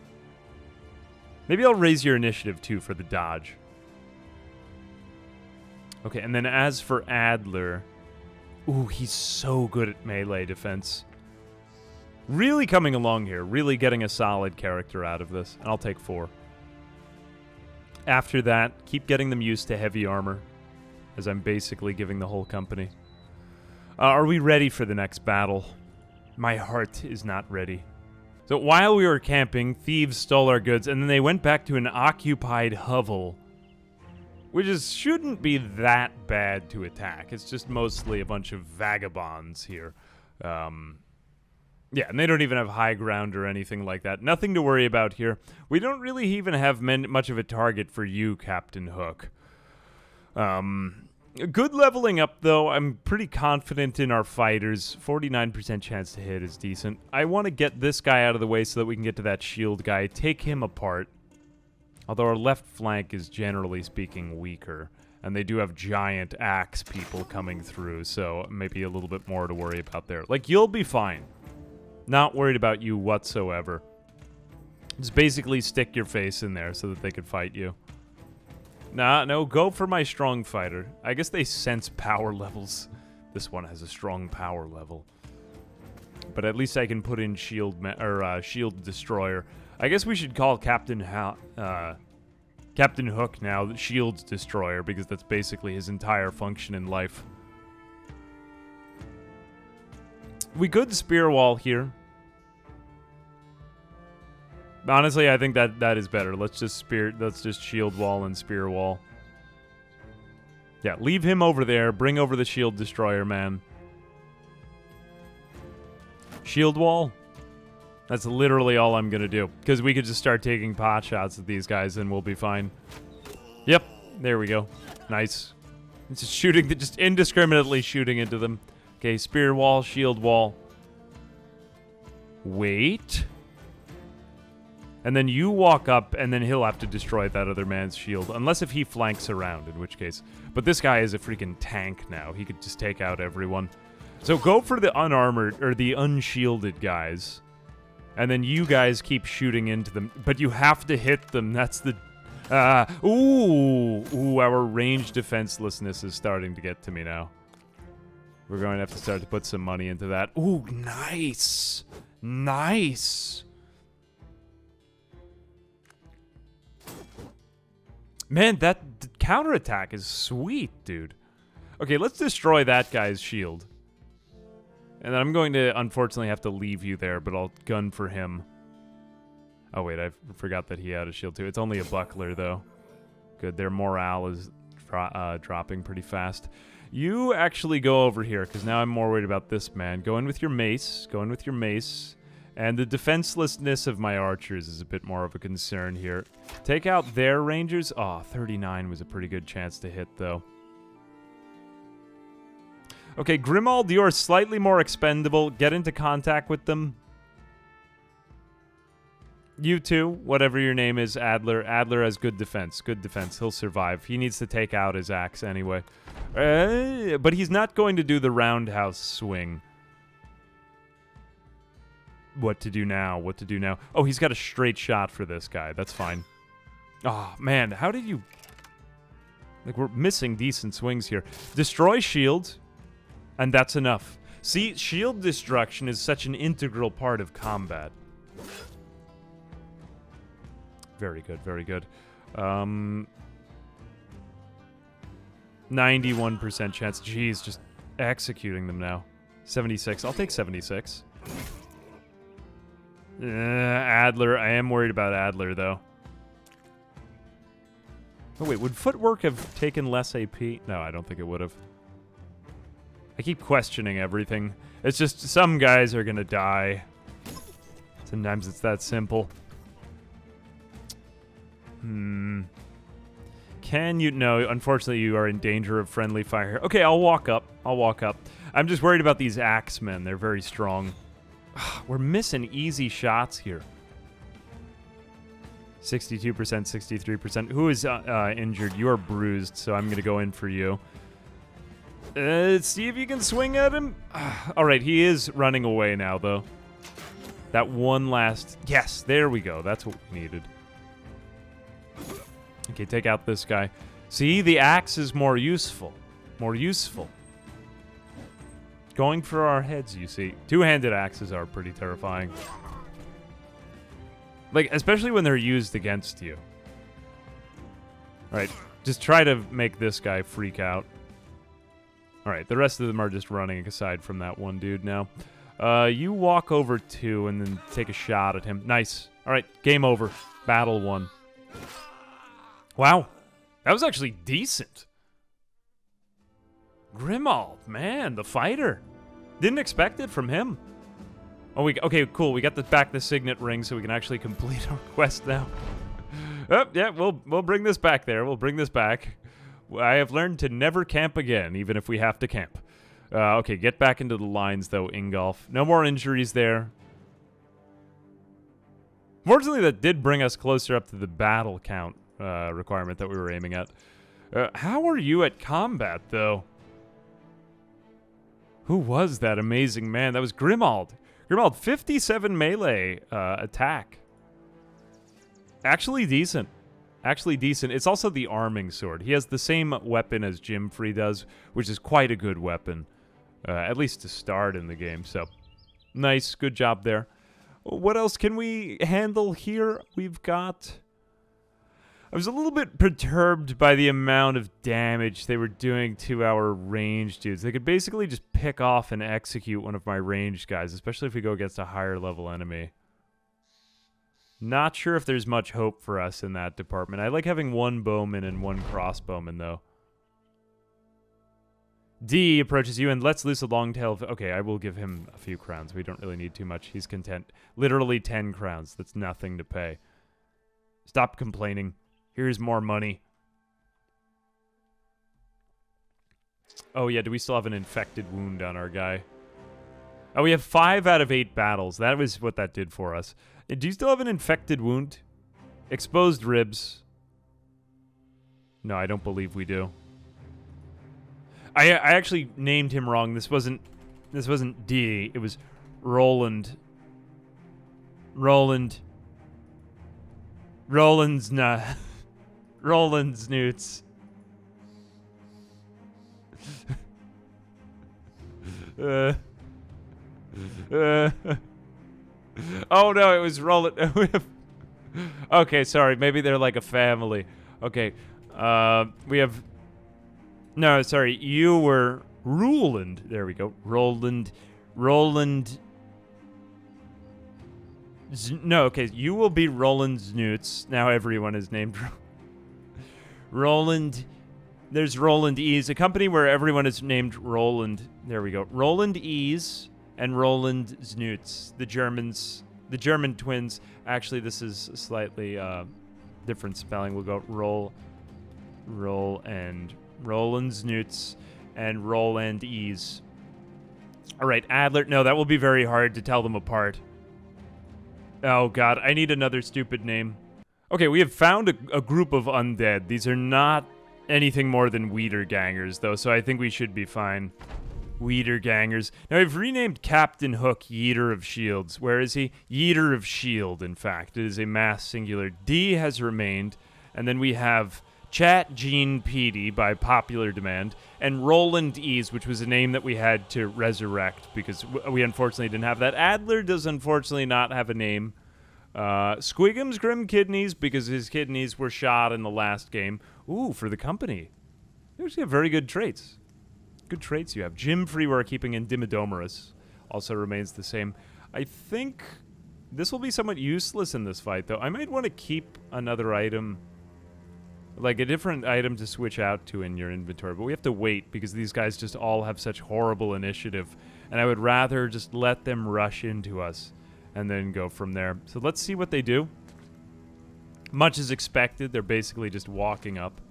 Maybe I'll raise your initiative, too, for the dodge. Okay, and then as for Adler... Ooh, he's so good at melee defense. Really coming along here. Really getting a solid character out of this. And I'll take 4. After that, keep getting them used to heavy armor, as I'm basically giving the whole company. Are we ready for the next battle? My heart is not ready. So while we were camping, thieves stole our goods, and then they went back to an occupied hovel, which shouldn't be that bad to attack. It's just mostly a bunch of vagabonds here. Yeah, and they don't even have high ground or anything like that. Nothing to worry about here. We don't really even have much of a target for you, Captain Hook. Good leveling up, though. I'm pretty confident in our fighters. 49% chance to hit is decent. I want to get this guy out of the way so that we can get to that shield guy, take him apart. Although our left flank is, generally speaking, weaker. And they do have giant axe people coming through, so maybe a little bit more to worry about there. Like, you'll be fine. Not worried about you whatsoever. Just basically stick your face in there so that they could fight you. Nah, no, go for my strong fighter. I guess they sense power levels. This one has a strong power level. But at least I can put in shield destroyer. I guess we should call Captain Hook now the shield destroyer, because that's basically his entire function in life. We could spear wall here. Honestly, I think that is better. Let's just shield wall and spear wall. Yeah, leave him over there. Bring over the shield destroyer, man. Shield wall. That's literally all I'm gonna do, because we could just start taking pot shots at these guys and we'll be fine. Yep, there we go. Nice. It's just shooting, just indiscriminately shooting into them. Okay, spear wall, shield wall. Wait. And then you walk up, and then he'll have to destroy that other man's shield. Unless if he flanks around, in which case. But this guy is a freaking tank now. He could just take out everyone. So go for the unarmored, or the unshielded guys. And then you guys keep shooting into them. But you have to hit them. That's the... Ooh, our range defenselessness is starting to get to me now. We're going to have to start to put some money into that. Ooh, nice. Nice. Man, that counterattack is sweet, dude. Okay, let's destroy that guy's shield. And then I'm going to, unfortunately, have to leave you there, but I'll gun for him. Oh, wait, I forgot that he had a shield, too. It's only a buckler, though. Good, their morale is dropping pretty fast. You actually go over here, because now I'm more worried about this man. Go in with your mace. Go in with your mace. And the defenselessness of my archers is a bit more of a concern here. Take out their rangers. Oh, 39 was a pretty good chance to hit, though. Okay, Grimald, you're slightly more expendable. Get into contact with them. You too, whatever your name is, Adler. Adler has good defense. Good defense. He'll survive. He needs to take out his axe anyway. But he's not going to do the roundhouse swing. What to do now? What to do now? Oh, he's got a straight shot for this guy. That's fine. Oh, man. How did you... Like, we're missing decent swings here. Destroy shield, and that's enough. See, shield destruction is such an integral part of combat. Very good, very good. 91% chance. Jeez, just executing them now. 76. I'll take 76. Adler. I am worried about Adler, though. Oh, wait. Would footwork have taken less AP? No, I don't think it would have. I keep questioning everything. It's just some guys are going to die. Sometimes it's that simple. Can you... No, unfortunately, you are in danger of friendly fire. Okay, I'll walk up. I'll walk up. I'm just worried about these axemen. They're very strong. We're missing easy shots here. 62%, 63%. Who is injured? You're bruised, so I'm going to go in for you. See if you can swing at him. All right, he is running away now, though. That one last... Yes, there we go. That's what we needed. Okay, take out this guy. See, the axe is more useful. More useful. Going for our heads, you see. Two-handed axes are pretty terrifying. Like, especially when they're used against you. Alright, just try to make this guy freak out. Alright, the rest of them are just running aside from that one dude now. You walk over to and then take a shot at him. Nice. Alright, game over. Battle won. Wow. That was actually decent. Grimald, man, the fighter. Didn't expect it from him. Oh, okay, cool. We got back the signet ring so we can actually complete our quest now. Oh, yeah, we'll bring this back there. We'll bring this back. I have learned to never camp again, even if we have to camp. Okay, get back into the lines, though, Ingolf. No more injuries there. Fortunately, that did bring us closer up to the battle count requirement that we were aiming at. How are you at combat, though? Who was that amazing man? That was Grimald. Grimald, 57 melee attack. Actually decent. Actually decent. It's also the arming sword. He has the same weapon as Jimfrey does, which is quite a good weapon. At least to start in the game, so nice. Good job there. What else can we handle here? We've got... I was a little bit perturbed by the amount of damage they were doing to our ranged dudes. They could basically just pick off and execute one of my ranged guys, especially if we go against a higher level enemy. Not sure if there's much hope for us in that department. I like having one bowman and one crossbowman, though. D approaches you and lets loose a long tail. Okay, I will give him a few crowns. We don't really need too much. He's content. Literally 10 crowns. That's nothing to pay. Stop complaining. Here's more money. Oh, yeah, do we still have an infected wound on our guy? Oh, we have 5 out of 8 battles. That was what that did for us. Do you still have an infected wound? Exposed ribs. No, I don't believe we do. I actually named him wrong. This wasn't D. It was Roland. Roland's not. Roland's Newts. Oh no, it was Roland. Okay, sorry. Maybe they're like a family. Okay. We have... No, sorry. You were Roland. There we go. Roland. No, okay. You will be Roland Znoots. Now everyone is named Roland. There's Roland Ease, a company where everyone is named Roland. There we go. Roland Ease and Roland Znoots. The German twins. Actually, this is slightly different spelling. We'll go Roland Znoots and Roland Ease. All right, Adler. No, that will be very hard to tell them apart. Oh, God. I need another stupid name. Okay, we have found a group of undead. These are not anything more than Wiedergangers, though, so I think we should be fine. Wiedergangers. Now, we've renamed Captain Hook Yeater of Shields. Where is he? Yeater of Shield, in fact. It is a mass singular. D has remained, and then we have Chat Gene Petey by popular demand, and Roland Ease, which was a name that we had to resurrect because we unfortunately didn't have that. Adler does unfortunately not have a name. Squigum's Grim Kidneys, because his kidneys were shot in the last game. Ooh, for the company. You actually have very good traits. Good traits you have. Jimfrey we're keeping in Dimidomerus. Also remains the same. I think this will be somewhat useless in this fight, though. I might want to keep another item, like a different item to switch out to in your inventory. But we have to wait because these guys just all have such horrible initiative. And I would rather just let them rush into us and then go from there. So let's see what they do. Much as expected, they're basically just walking up.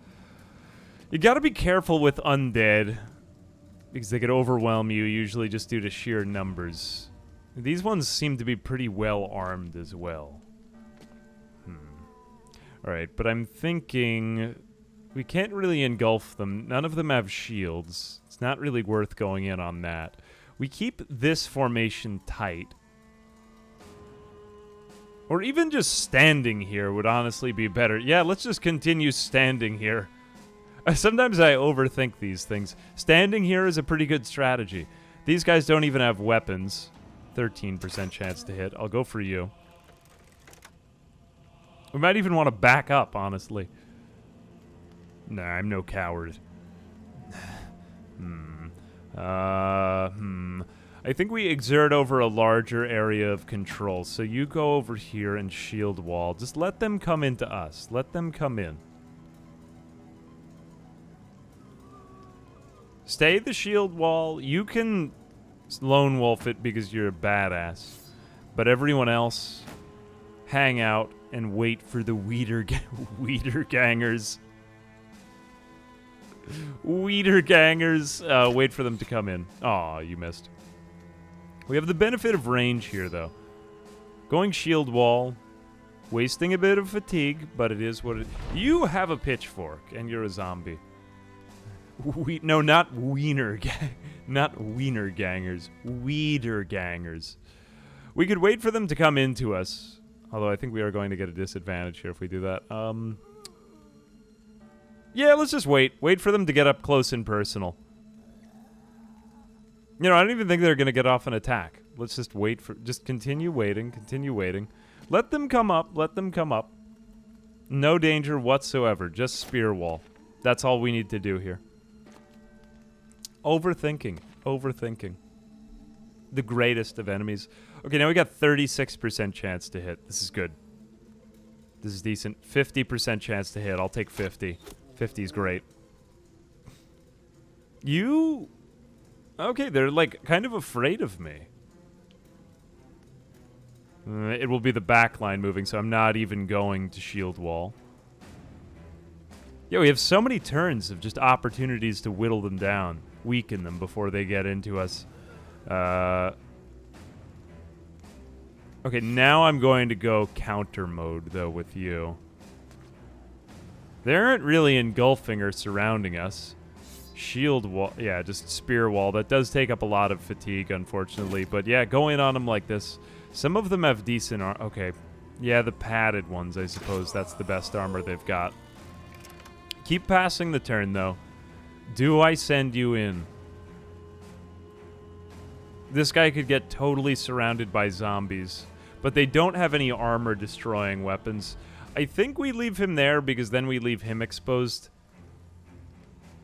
You gotta be careful with undead, because they could overwhelm you, usually just due to sheer numbers. These ones seem to be pretty well armed as well. Alright, but I'm thinking we can't really engulf them. None of them have shields. It's not really worth going in on that. We keep this formation tight. Or even just standing here would honestly be better. Yeah, let's just continue standing here. Sometimes I overthink these things. Standing here is a pretty good strategy. These guys don't even have weapons. 13% chance to hit. I'll go for you. We might even want to back up, honestly. Nah, I'm no coward. I think we exert over a larger area of control. So you go over here and shield wall. Just let them come into us. Let them come in. Stay the shield wall. You can lone wolf it because you're a badass. But everyone else, hang out and wait for the weeder gangers. Weeder gangers. Wait for them to come in. Aw, you missed. We have the benefit of range here, though. Going shield wall, wasting a bit of fatigue, but it is what it... You have a pitchfork, and you're a zombie. No, not wiener gangers. Weeder gangers. We could wait for them to come into us, although I think we are going to get a disadvantage here if we do that. Yeah, let's just wait. Wait for them to get up close and personal. You know, I don't even think they're going to get off an attack. Let's just wait for... Just continue waiting. Continue waiting. Let them come up. Let them come up. No danger whatsoever. Just spear wall. That's all we need to do here. Overthinking. Overthinking. The greatest of enemies. Okay, now we got 36% chance to hit. This is good. This is decent. 50% chance to hit. I'll take 50. 50 is great. You... Okay, they're, like, kind of afraid of me. It will be the back line moving, so I'm not even going to shield wall. Yeah, we have so many turns of just opportunities to whittle them down. Weaken them before they get into us. Okay, now I'm going to go counter mode, though, with you. They aren't really engulfing or surrounding us. Shield wall, yeah, just spear wall. That does take up a lot of fatigue, unfortunately. But yeah, go in on them like this. Some of them have decent armor. Okay, yeah, the padded ones, I suppose. That's the best armor they've got. Keep passing the turn, though. Do I send you in? This guy could get totally surrounded by zombies. But they don't have any armor-destroying weapons. I think we leave him there because then we leave him exposed.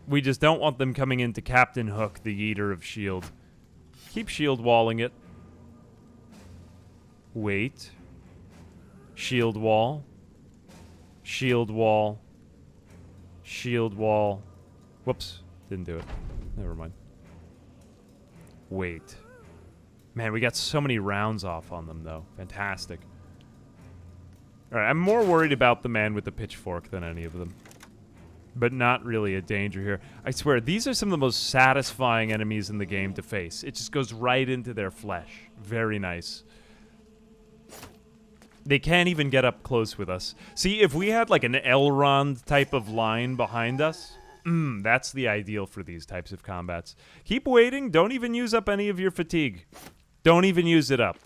We just don't want them coming into Captain Hook, the Eater of Shield. Keep shield walling it. Wait. Shield wall. Shield wall. Shield wall. Whoops. Didn't do it. Never mind. Wait. Man, we got so many rounds off on them, though. Fantastic. Alright, I'm more worried about the man with the pitchfork than any of them. But not really a danger here. I swear, these are some of the most satisfying enemies in the game to face. It just goes right into their flesh. Very nice. They can't even get up close with us. See, if we had like an Elrond type of line behind us, that's the ideal for these types of combats. Keep waiting. Don't even use up any of your fatigue. Don't even use it up.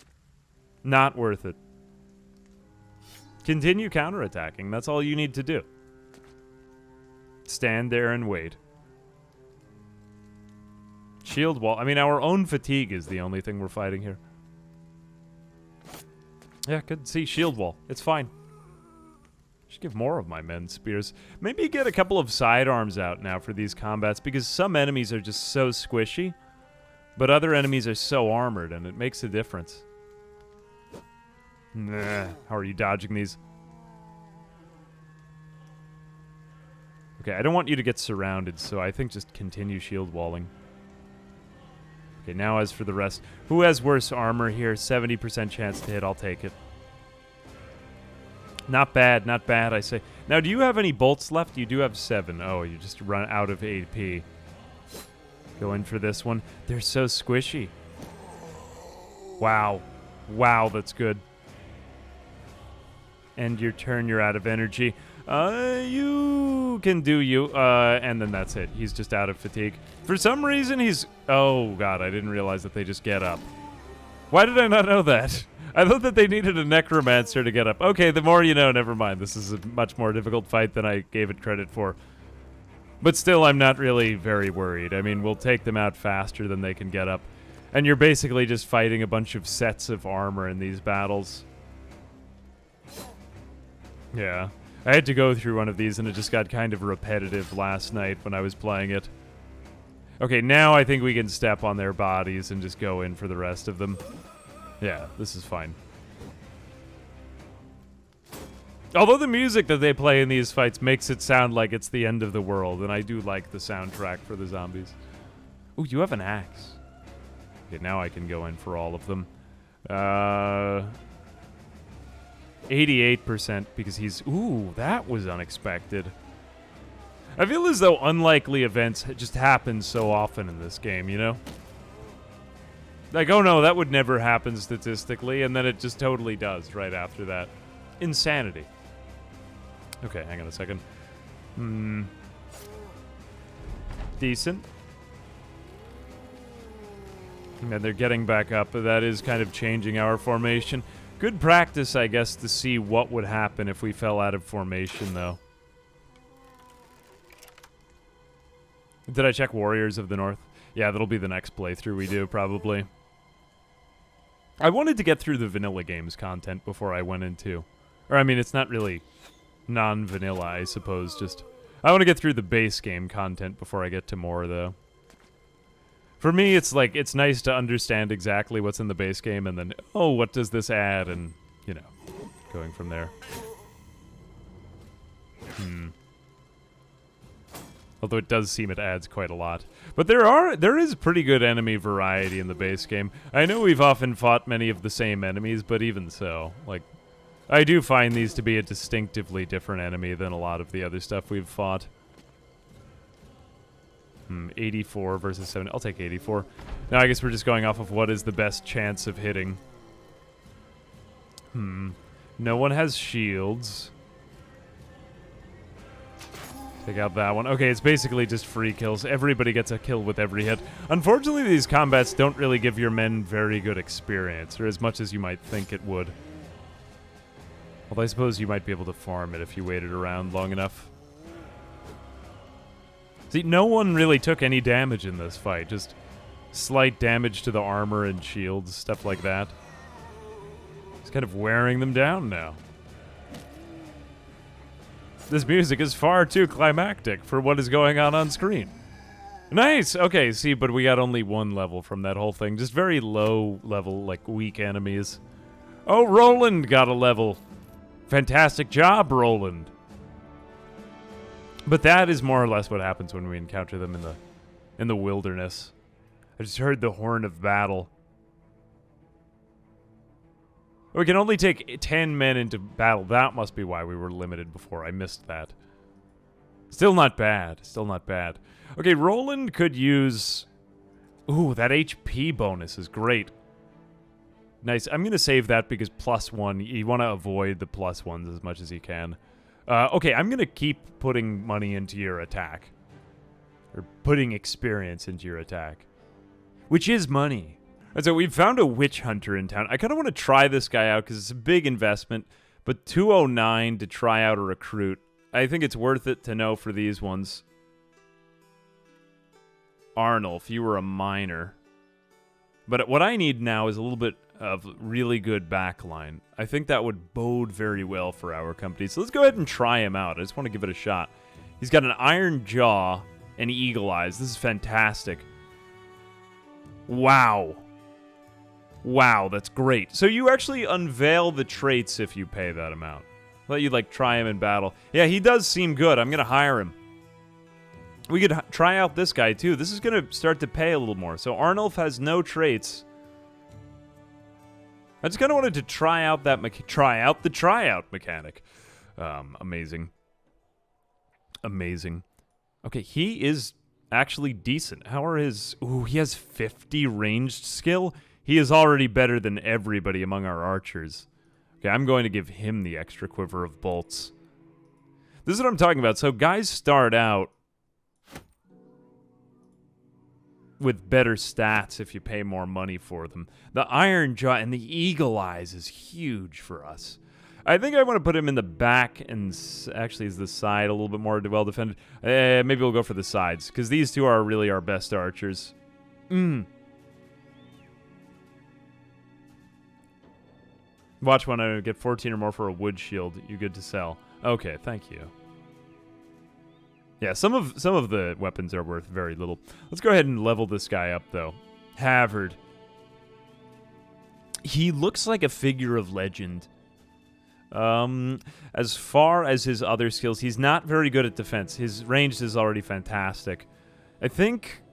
Not worth it. Continue counterattacking. That's all you need to do. Stand there and wait. Shield wall. I mean, our own fatigue is the only thing we're fighting here. Yeah, good. See, shield wall. It's fine. Should give more of my men spears. Maybe get a couple of sidearms out now for these combats, because some enemies are just so squishy, but other enemies are so armored, and it makes a difference. Nah. How are you dodging these? Okay, I don't want you to get surrounded, so I think just continue shield walling. Okay, now as for the rest. Who has worse armor here? 70% chance to hit. I'll take it. Not bad, not bad, I say. Now, do you have any bolts left? You do have 7. Oh, you just run out of AP. Go in for this one. They're so squishy. Wow. Wow, that's good. End your turn, you're out of energy. You can do you, and then that's it. He's just out of fatigue. For some reason, he's... Oh, God, I didn't realize that they just get up. Why did I not know that? I thought that they needed a necromancer to get up. Okay, the more you know, never mind. This is a much more difficult fight than I gave it credit for. But still, I'm not really very worried. I mean, we'll take them out faster than they can get up. And you're basically just fighting a bunch of sets of armor in these battles. Yeah. I had to go through one of these, and it just got kind of repetitive last night when I was playing it. Okay, now I think we can step on their bodies and just go in for the rest of them. Yeah, this is fine. Although the music that they play in these fights makes it sound like it's the end of the world, and I do like the soundtrack for the zombies. Ooh, you have an axe. Okay, now I can go in for all of them. 88% because he's... Ooh, that was unexpected. I feel as though unlikely events just happen so often in this game, you know? Like, oh no, that would never happen statistically, and then it just totally does right after that. Insanity. Okay, hang on a second. Decent. And they're getting back up, but that is kind of changing our formation. Good practice, I guess, to see what would happen if we fell out of formation, though. Did I check Warriors of the North? Yeah, that'll be the next playthrough we do, probably. I wanted to get through the vanilla games content before I went into... Or, I mean, it's not really non-vanilla, I suppose, just... I want to get through the base game content before I get to more, though. For me, it's like, it's nice to understand exactly what's in the base game, and then, oh, what does this add, and, you know, going from there. Although it does seem it adds quite a lot. But there is pretty good enemy variety in the base game. I know we've often fought many of the same enemies, but even so, like, I do find these to be a distinctively different enemy than a lot of the other stuff we've fought. 84 versus 70. I'll take 84. Now I guess we're just going off of what is the best chance of hitting. No one has shields. Take out that one. Okay, it's basically just free kills. Everybody gets a kill with every hit. Unfortunately, these combats don't really give your men very good experience, or as much as you might think it would. Although I suppose you might be able to farm it if you waited around long enough. See, no one really took any damage in this fight. Just slight damage to the armor and shields, stuff like that. It's kind of wearing them down now. This music is far too climactic for what is going on screen. Nice! Okay, see, but we got only one level from that whole thing. Just very low level, like, weak enemies. Oh, Roland got a level. Fantastic job, Roland. But that is more or less what happens when we encounter them in the wilderness. I just heard the horn of battle. We can only take 10 men into battle. That must be why we were limited before. I missed that. Still not bad. Still not bad. Okay, Roland could use... Ooh, that HP bonus is great. Nice. I'm going to save that because +1. You want to avoid the +1s as much as you can. Okay, I'm going to keep putting money into your attack. Or putting experience into your attack. Which is money. And so we've found a witch hunter in town. I kind of want to try this guy out because it's a big investment. But 209 to try out a recruit. I think it's worth it to know for these ones. Arnulf, you were a miner. But what I need now is a little bit of really good backline. I think that would bode very well for our company. So let's go ahead and try him out. I just want to give it a shot. He's got an iron jaw and eagle eyes. This is fantastic. Wow. Wow, that's great. So you actually unveil the traits if you pay that amount. Let you, like, try him in battle. Yeah, he does seem good. I'm going to hire him. We could try out this guy, too. This is going to start to pay a little more. So Arnulf has no traits. I just kind of wanted to try out that the tryout mechanic. Amazing. Amazing. Okay, he is actually decent. How are his... Ooh, he has 50 ranged skill. He is already better than everybody among our archers. Okay, I'm going to give him the extra quiver of bolts. This is what I'm talking about. So guys start out... with better stats if you pay more money for them. The Iron Jaw and the Eagle Eyes is huge for us. I think I want to put him in the back and actually is the side a little bit more well defended. Maybe we'll go for the sides because these two are really our best archers. Watch when I get 14 or more for a wood shield. You good to sell? Okay, thank you. Yeah, some of the weapons are worth very little. Let's go ahead and level this guy up, though. Havard. He looks like a figure of legend. As far as his other skills, he's not very good at defense. His range is already fantastic. I think,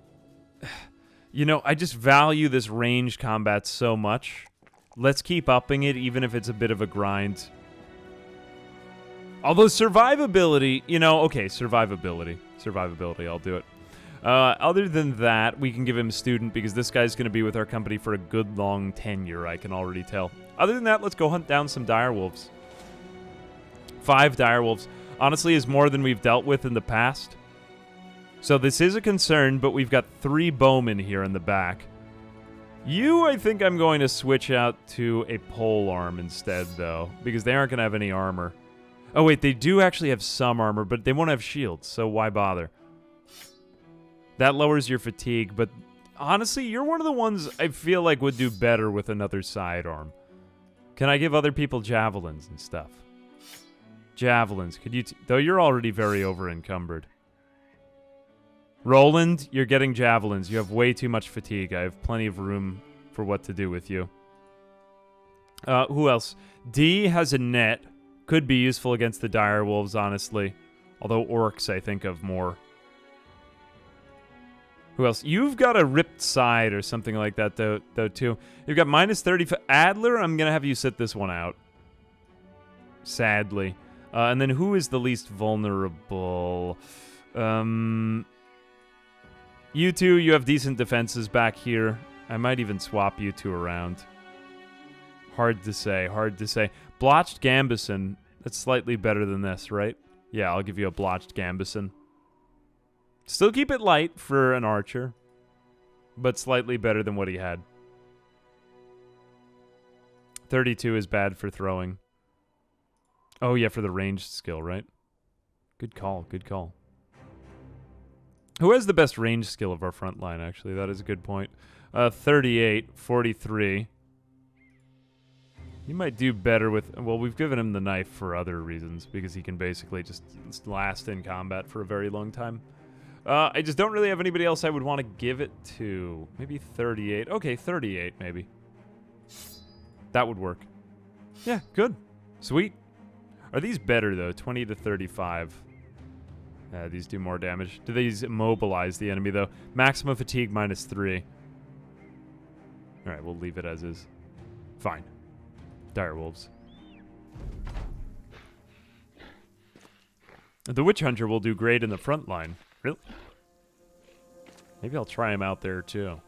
you know, I just value this ranged combat so much. Let's keep upping it, even if it's a bit of a grind. Although survivability, you know, okay, survivability, I'll do it. Other than that, we can give him student because this guy's going to be with our company for a good long tenure, I can already tell. Other than that, let's go hunt down some direwolves. 5 direwolves. Honestly, is more than we've dealt with in the past. So this is a concern, but we've got 3 bowmen here in the back. You, I think I'm going to switch out to a polearm instead, though, because they aren't going to have any armor. Oh, wait, they do actually have some armor, but they won't have shields, so why bother? That lowers your fatigue, but honestly, you're one of the ones I feel like would do better with another sidearm. Can I give other people javelins and stuff? Javelins, could you... though you're already very over-encumbered. Roland, you're getting javelins. You have way too much fatigue. I have plenty of room for what to do with you. Who else? D has a net. Could be useful against the direwolves, honestly. Although orcs, I think of more. Who else? You've got a ripped side or something like that, though too. You've got minus 30 for Adler. I'm going to have you sit this one out. Sadly. And then who is the least vulnerable? You two, you have decent defenses back here. I might even swap you two around. Hard to say, hard to say. Blotched Gambison. That's slightly better than this, right? Yeah, I'll give you a blotched Gambison. Still keep it light for an archer, but slightly better than what he had. 32 is bad for throwing. Oh, yeah, for the ranged skill, right? Good call, good call. Who has the best range skill of our front line, actually? That is a good point. 38, 43. He might do better with... well, we've given him the knife for other reasons, because he can basically just last in combat for a very long time. I just don't really have anybody else I would want to give it to. Maybe 38. Okay, 38, maybe. That would work. Yeah, good. Sweet. Are these better, though? 20 to 35. These do more damage. Do these immobilize the enemy, though? Maximum fatigue minus 3. Alright, we'll leave it as is. Fine. Direwolves. The Witch Hunter will do great in the front line. Really? Maybe I'll try him out there, too.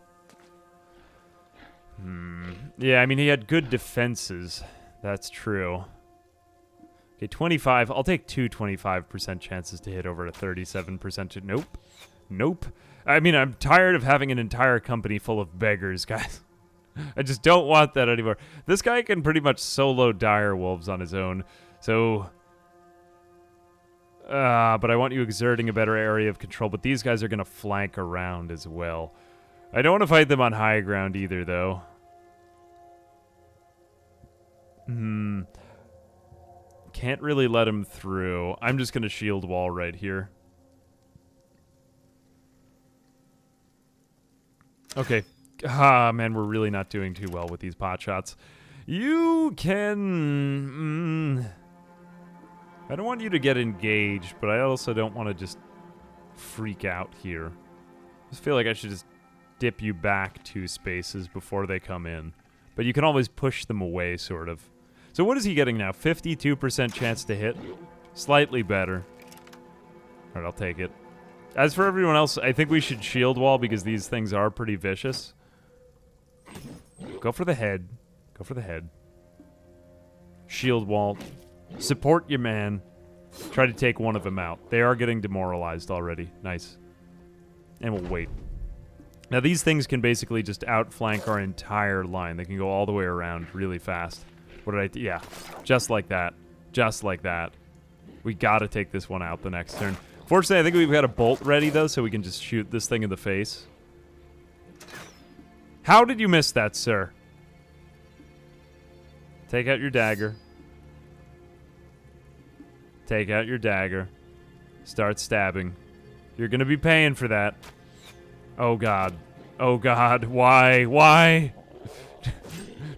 Yeah, I mean, he had good defenses. That's true. Okay, 25. I'll take 25% chances to hit over a 37%. Nope. Nope. I mean, I'm tired of having an entire company full of beggars, guys. I just don't want that anymore. This guy can pretty much solo direwolves on his own, so... but I want you exerting a better area of control, but these guys are going to flank around as well. I don't want to fight them on high ground either, though. Can't really let him through. I'm just going to shield wall right here. Okay. Ah, man, we're really not doing too well with these pot shots. You can... I don't want you to get engaged, but I also don't want to just freak out here. I just feel like I should just dip you back 2 spaces before they come in. But you can always push them away, sort of. So what is he getting now? 52% chance to hit? Slightly better. Alright, I'll take it. As for everyone else, I think we should shield wall because these things are pretty vicious. Go for the head. Go for the head. Shield wall. Support your man. Try to take one of them out. They are getting demoralized already. Nice. And we'll wait. Now, these things can basically just outflank our entire line. They can go all the way around really fast. What did I do? Yeah, just like that. Just like that. We gotta take this one out the next turn. Fortunately, I think we've got a bolt ready, though, so we can just shoot this thing in the face. How did you miss that, sir? Take out your dagger. Take out your dagger. Start stabbing. You're gonna be paying for that. Oh, God. Oh, God. Why? Why?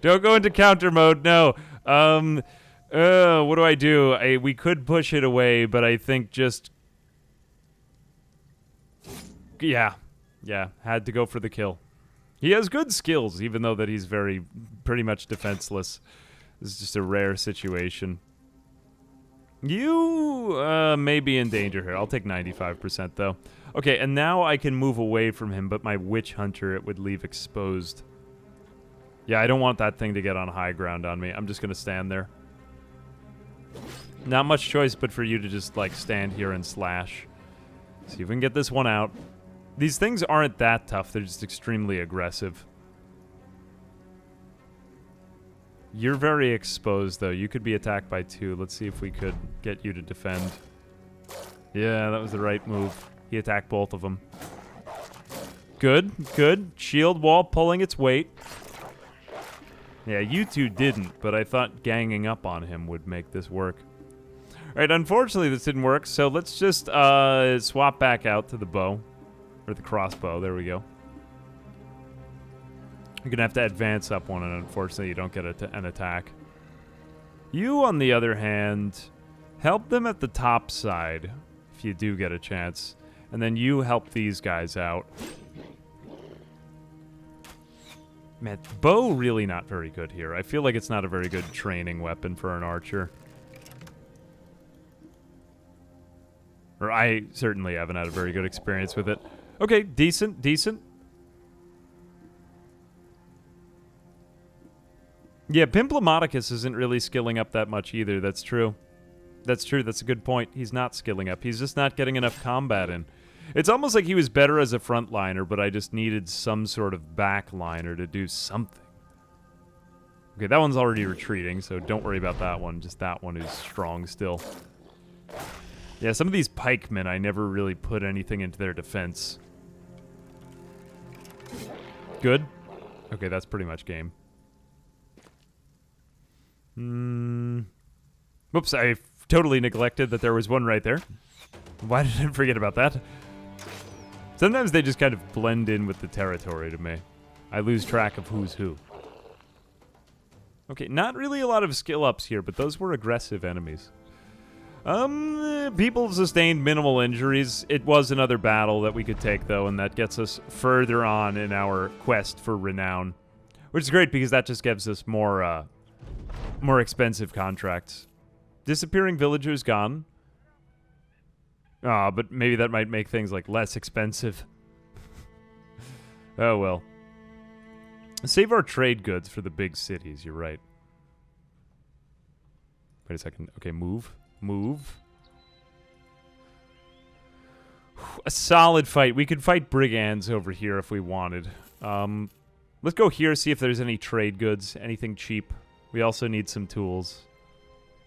Don't go into counter mode. No. What do I do? We could push it away, but I think just... Yeah. Yeah. Had to go for the kill. He has good skills, even though that he's pretty much defenseless. This is just a rare situation. You may be in danger here. I'll take 95%, though. Okay, and now I can move away from him, but my witch hunter, it would leave exposed. Yeah, I don't want that thing to get on high ground on me. I'm just going to stand there. Not much choice but for you to just, like, stand here and slash. See if we can get this one out. These things aren't that tough. They're just extremely aggressive. You're very exposed, though. You could be attacked by 2. Let's see if we could get you to defend. Yeah, that was the right move. He attacked both of them. Good, good. Shield wall pulling its weight. Yeah, you two didn't, but I thought ganging up on him would make this work. Alright, unfortunately this didn't work, so let's just swap back out to the bow. Or the crossbow, there we go. You're gonna have to advance up one, and unfortunately you don't get an attack. You, on the other hand, help them at the top side, if you do get a chance. And then you help these guys out. Man, bow really not very good here. I feel like it's not a very good training weapon for an archer. Or I certainly haven't had a very good experience with it. Okay, decent, decent. Yeah, Pimplomodicus isn't really skilling up that much either. That's true. That's true. That's a good point. He's not skilling up. He's just not getting enough combat in. It's almost like he was better as a frontliner, but I just needed some sort of backliner to do something. Okay, that one's already retreating, so don't worry about that one. Just that one is strong still. Yeah, some of these pikemen, I never really put anything into their defense. Good. Okay, that's pretty much game. Whoops, I totally neglected that there was one right there. Why did I forget about that? Sometimes they just kind of blend in with the territory to me. I lose track of who's who. Okay, not really a lot of skill ups here, but those were aggressive enemies. People sustained minimal injuries. It was another battle that we could take, though, and that gets us further on in our quest for renown. Which is great, because that just gives us more expensive contracts. Disappearing villagers gone. Ah, but maybe that might make things, like, less expensive. Oh, well. Save our trade goods for the big cities, you're right. Wait a second. Okay, move. Move. A solid fight. We could fight brigands over here if we wanted. Let's go here, see if there's any trade goods, anything cheap. We also need some tools.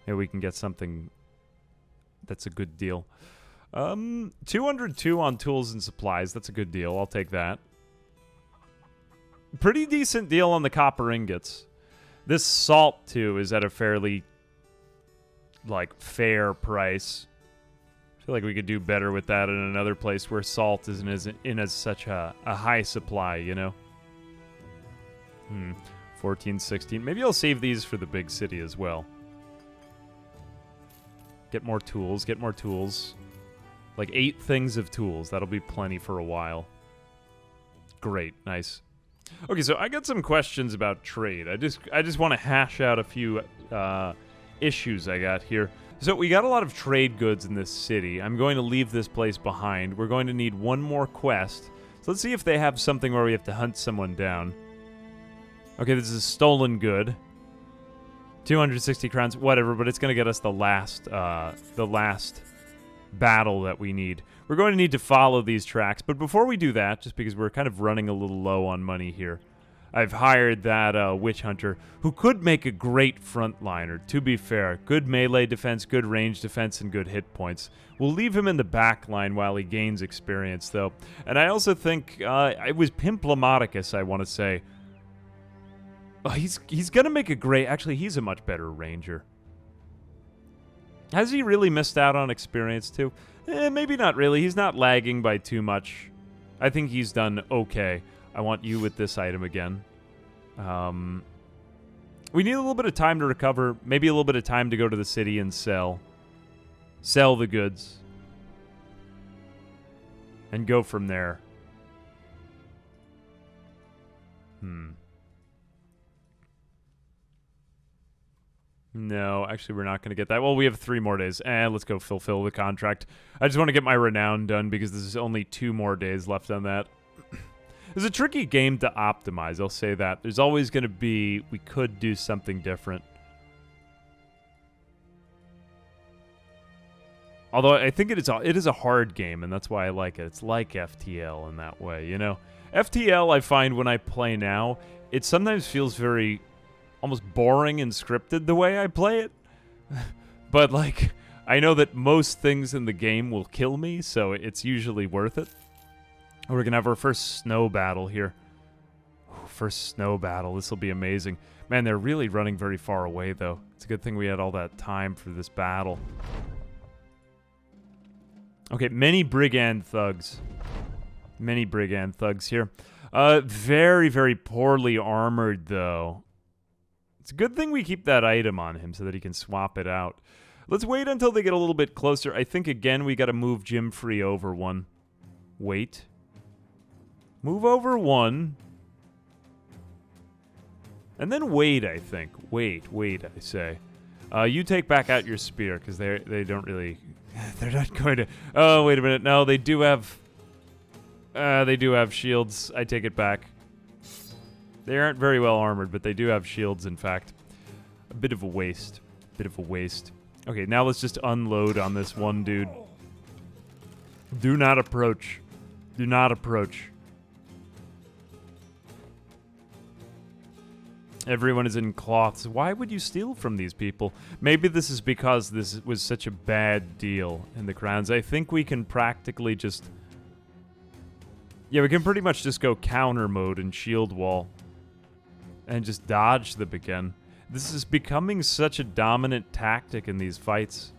Maybe we can get something that's a good deal. 202 on tools and supplies. That's a good deal. I'll take that. Pretty decent deal on the copper ingots. This salt, too, is at a fairly, like, fair price. I feel like we could do better with that in another place where salt isn't in as such a high supply, you know? 14, 16. Maybe I'll save these for the big city as well. Get more tools, get more tools. Like 8 things of tools. That'll be plenty for a while. Great, nice. Okay, so I got some questions about trade. I just want to hash out a few issues I got here. So we got a lot of trade goods in this city. I'm going to leave this place behind. We're going to need one more quest. So let's see if they have something where we have to hunt someone down. Okay, this is a stolen good. 260 crowns, whatever, but it's going to get us the last battle that we need. We're going to need to follow these tracks, but before we do that, just because we're kind of running a little low on money here, I've hired that witch hunter who could make a great frontliner, to be fair. Good melee defense, good range defense, and good hit points. We'll leave him in the back line while he gains experience, though. And I also think it was Pimplomodicus, I want to say. Oh, he's going to make a great... Actually, he's a much better ranger. Has he really missed out on experience, too? Maybe not really. He's not lagging by too much. I think he's done okay. I want you with this item again. We need a little bit of time to recover. Maybe a little bit of time to go to the city and sell. Sell the goods. And go from there. No, actually, we're not going to get that. Well, we have 3 more days. Let's go fulfill the contract. I just want to get my renown done because there's only 2 more days left on that. It's a tricky game to optimize, I'll say that. There's always going to be... We could do something different. Although I think it is a hard game, and that's why I like it. It's like FTL in that way, you know? FTL, I find when I play now, it sometimes feels very... almost boring and scripted the way I play it. But, like, I know that most things in the game will kill me, so it's usually worth it. We're going to have our first snow battle here. First snow battle. This will be amazing. Man, they're really running very far away, though. It's a good thing we had all that time for this battle. Okay, many Brigand thugs. Many Brigand thugs here. Very, very poorly armored, though. It's a good thing we keep that item on him so that he can swap it out. Let's wait until they get a little bit closer. I think, again, we got to move Jim Free over 1. Wait. Move over 1. And then wait, I think. Wait, I say. You take back out your spear, because they don't really... They're not going to... Oh, wait a minute. No, they do have... they do have shields. I take it back. They aren't very well armored, but they do have shields, in fact. A bit of a waste. Okay, now let's just unload on this one dude. Do not approach. Do not approach. Everyone is in cloths. Why would you steal from these people? Maybe this is because this was such a bad deal in the crowns. I think we can practically just... Yeah, we can pretty much just go counter mode and shield wall. And just dodge them again. This is becoming such a dominant tactic in these fights.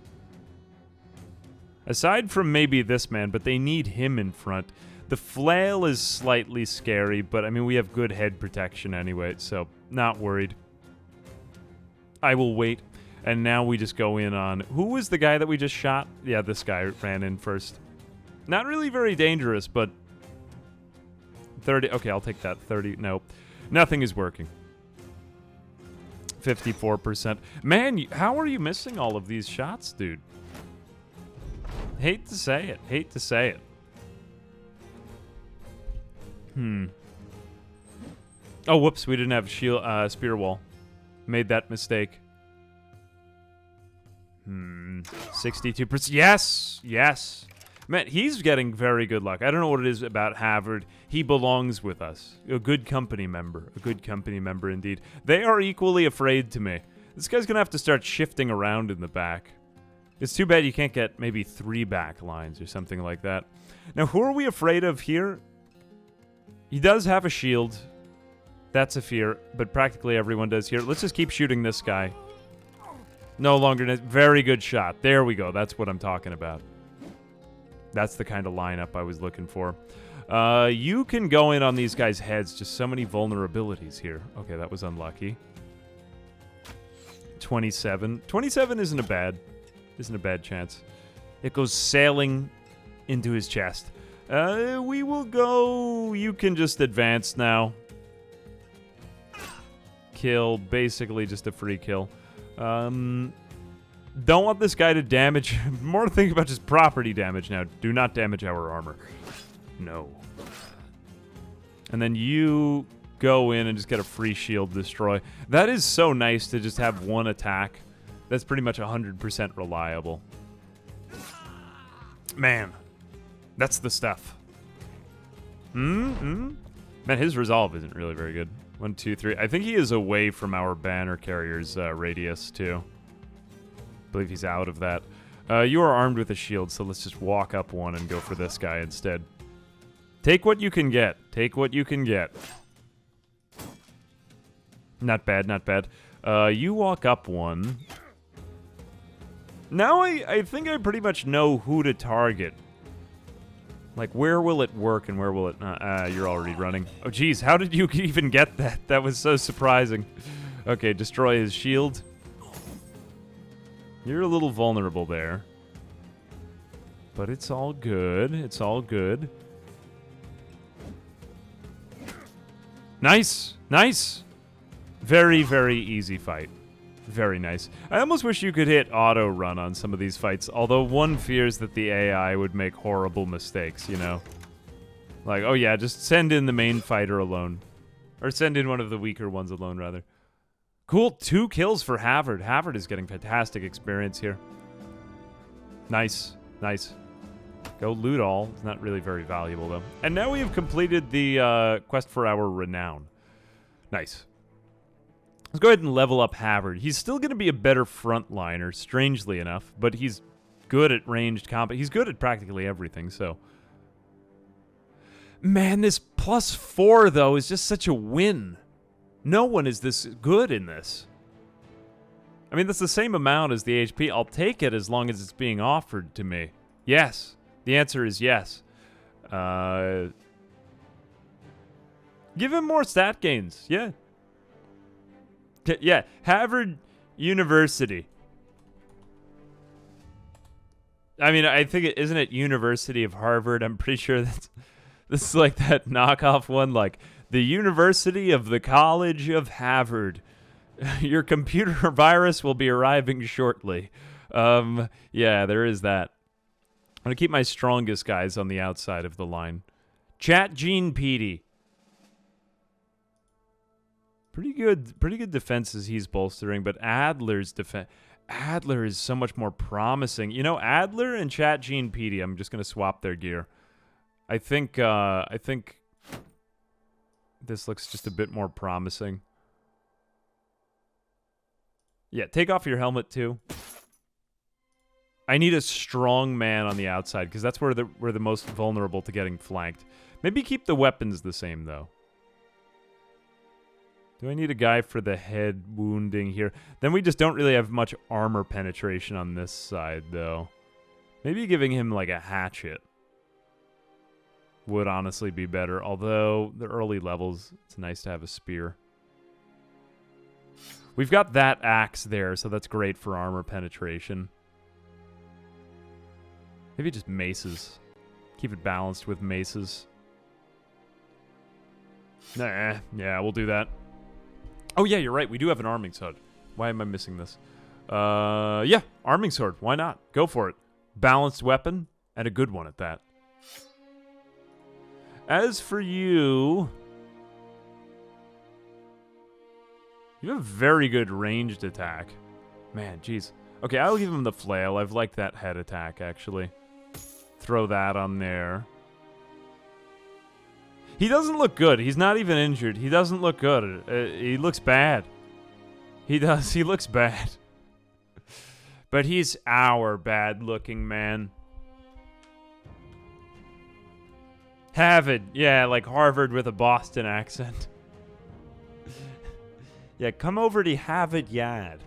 Aside from maybe this man, but they need him in front. The flail is slightly scary, but I mean, we have good head protection anyway, so not worried. I will wait. And now we just go in on... Who was the guy that we just shot? Yeah, this guy ran in first. Not really very dangerous, but... 30... Okay, I'll take that. 30... Nope. Nothing is working. 54%. Man, how are you missing all of these shots, dude? Hate to say it. Hate to say it. Oh, whoops. We didn't have shield, spear wall. Made that mistake. 62%. Yes! Yes! Man, he's getting very good luck. I don't know what it is about Havard. He belongs with us. A good company member. A good company member indeed. They are equally afraid to me. This guy's going to have to start shifting around in the back. It's too bad you can't get maybe 3 back lines or something like that. Now, who are we afraid of here? He does have a shield. That's a fear, but practically everyone does here. Let's just keep shooting this guy. No longer... Very good shot. There we go. That's what I'm talking about. That's the kind of lineup I was looking for. You can go in on these guys' heads. Just so many vulnerabilities here. Okay, that was unlucky. 27. 27 isn't a bad chance. It goes sailing into his chest. We will go... You can just advance now. Kill. Basically just a free kill. Don't want this guy to damage... More to think about just property damage now. Do not damage our armor. No. And then you go in and just get a free shield destroy. That is so nice to just have one attack. That's pretty much 100% reliable. Man, that's the stuff. Man, his resolve isn't really very good. 1, 2, 3. I think he is away from our banner carrier's radius, too. I believe he's out of that. You are armed with a shield, so let's just walk up one and go for this guy instead. Take what you can get. Take what you can get. Not bad, not bad. You walk up one. Now I think I pretty much know who to target. Like, where will it work and where will it not? You're already running. Oh, geez, how did you even get that? That was so surprising. Okay, destroy his shield. You're a little vulnerable there. But it's all good. It's all good. Nice! Nice! Very, very easy fight. Very nice. I almost wish you could hit auto run on some of these fights, although one fears that the AI would make horrible mistakes, you know? Like, oh yeah, just send in the main fighter alone. Or send in one of the weaker ones alone, rather. Cool, 2 kills for Havard. Havard is getting fantastic experience here. Nice, nice. Go loot all. It's not really very valuable, though. And now we have completed the quest for our renown. Nice. Let's go ahead and level up Havard. He's still going to be a better frontliner, strangely enough, but he's good at ranged combat. He's good at practically everything, so. Man, this +4, though, is just such a win. No one is this good in this. I mean, that's the same amount as the HP. I'll take it as long as it's being offered to me. Yes. The answer is yes. Give him more stat gains. Yeah. Yeah, Harvard University. I mean, I think isn't it University of Harvard? I'm pretty sure this is like that knockoff one, like the University of the College of Harvard. Your computer virus will be arriving shortly. Yeah, there is that. I'm gonna keep my strongest guys on the outside of the line. Chat Gene Petey. Pretty good defenses he's bolstering, but Adler's defense. Adler is so much more promising. You know, Adler and Chat Gene Petey, I'm just gonna swap their gear. I think this looks just a bit more promising. Yeah, take off your helmet too. I need a strong man on the outside because that's where we're the most vulnerable to getting flanked. Maybe keep the weapons the same though. Do I need a guy for the head wounding here? Then we just don't really have much armor penetration on this side, though. Maybe giving him, like, a hatchet would honestly be better. Although, the early levels, it's nice to have a spear. We've got that axe there, so that's great for armor penetration. Maybe just maces. Keep it balanced with maces. Nah, yeah, we'll do that. Oh, yeah, you're right. We do have an arming sword. Why am I missing this? Yeah, arming sword. Why not? Go for it. Balanced weapon, and a good one at that. As for you... You have very good ranged attack. Man, jeez. Okay, I'll give him the flail. I've liked that head attack, actually. Throw that on there. He doesn't look good. He's not even injured. He doesn't look good. He looks bad. He does. He looks bad. But he's our bad-looking man. Harvard. Yeah, like Harvard with a Boston accent. Yeah, come over to Harvard Yard.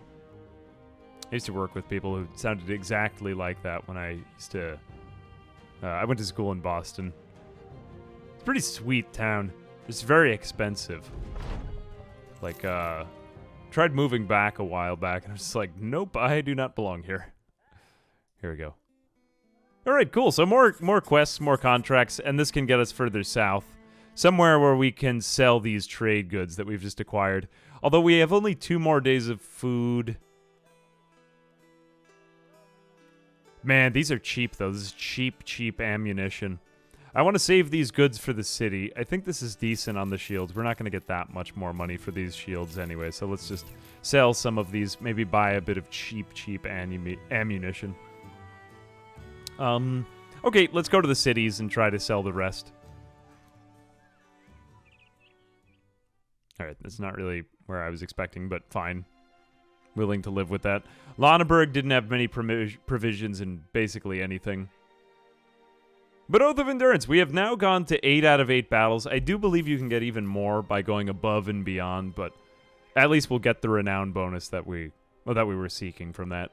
I used to work with people who sounded exactly like that when I used to... I went to school in Boston. Pretty sweet town. It's very expensive. Like, tried moving back a while back, and I was just like, nope, I do not belong here. Here we go. All right, cool. So more quests, more contracts, and this can get us further south. Somewhere where we can sell these trade goods that we've just acquired. Although we have only 2 more days of food. Man, these are cheap, though. This is cheap ammunition. I want to save these goods for the city. I think this is decent on the shields. We're not going to get that much more money for these shields anyway, so let's just sell some of these, maybe buy a bit of cheap ammunition. Okay, let's go to the cities and try to sell the rest. Alright, that's not really where I was expecting, but fine. Willing to live with that. Lonneberg didn't have many provisions in basically anything. But Oath of Endurance, we have now gone to 8 out of 8 battles. I do believe you can get even more by going above and beyond, but at least we'll get the renown bonus that we were seeking from that.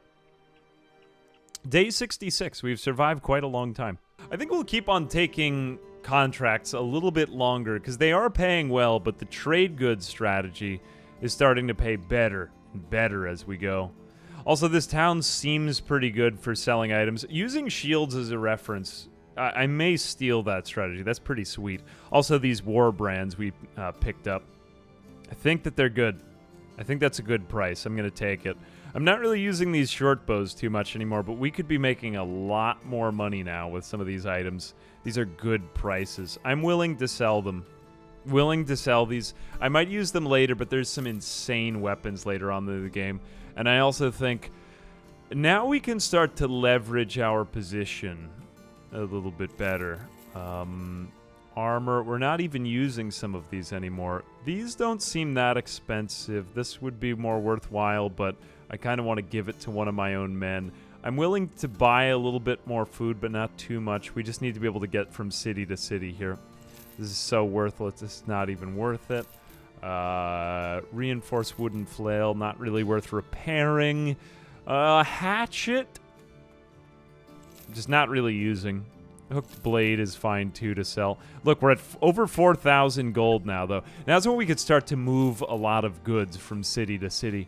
Day 66. We've survived quite a long time. I think we'll keep on taking contracts a little bit longer because they are paying well, but the trade goods strategy is starting to pay better and better as we go. Also, this town seems pretty good for selling items. Using shields as a reference, I may steal that strategy. That's pretty sweet. Also, these war brands we picked up. I think that they're good. I think that's a good price. I'm going to take it. I'm not really using these short bows too much anymore, but we could be making a lot more money now with some of these items. These are good prices. I'm willing to sell them. Willing to sell these. I might use them later, but there's some insane weapons later on in the game. And I also think now we can start to leverage our position a little bit better. Armor, we're not even using some of these anymore. These don't seem that expensive. This would be more worthwhile, but I kind of want to give it to one of my own men. I'm willing to buy a little bit more food, but not too much. We just need to be able to get from city to city here. This is so worthless. It's not even worth it. Reinforced wooden flail, not really worth repairing. Hatchet, just not really using. Hooked blade is fine too to sell. Look, we're at over 4,000 gold now, though. Now that's when we could start to move a lot of goods from city to city.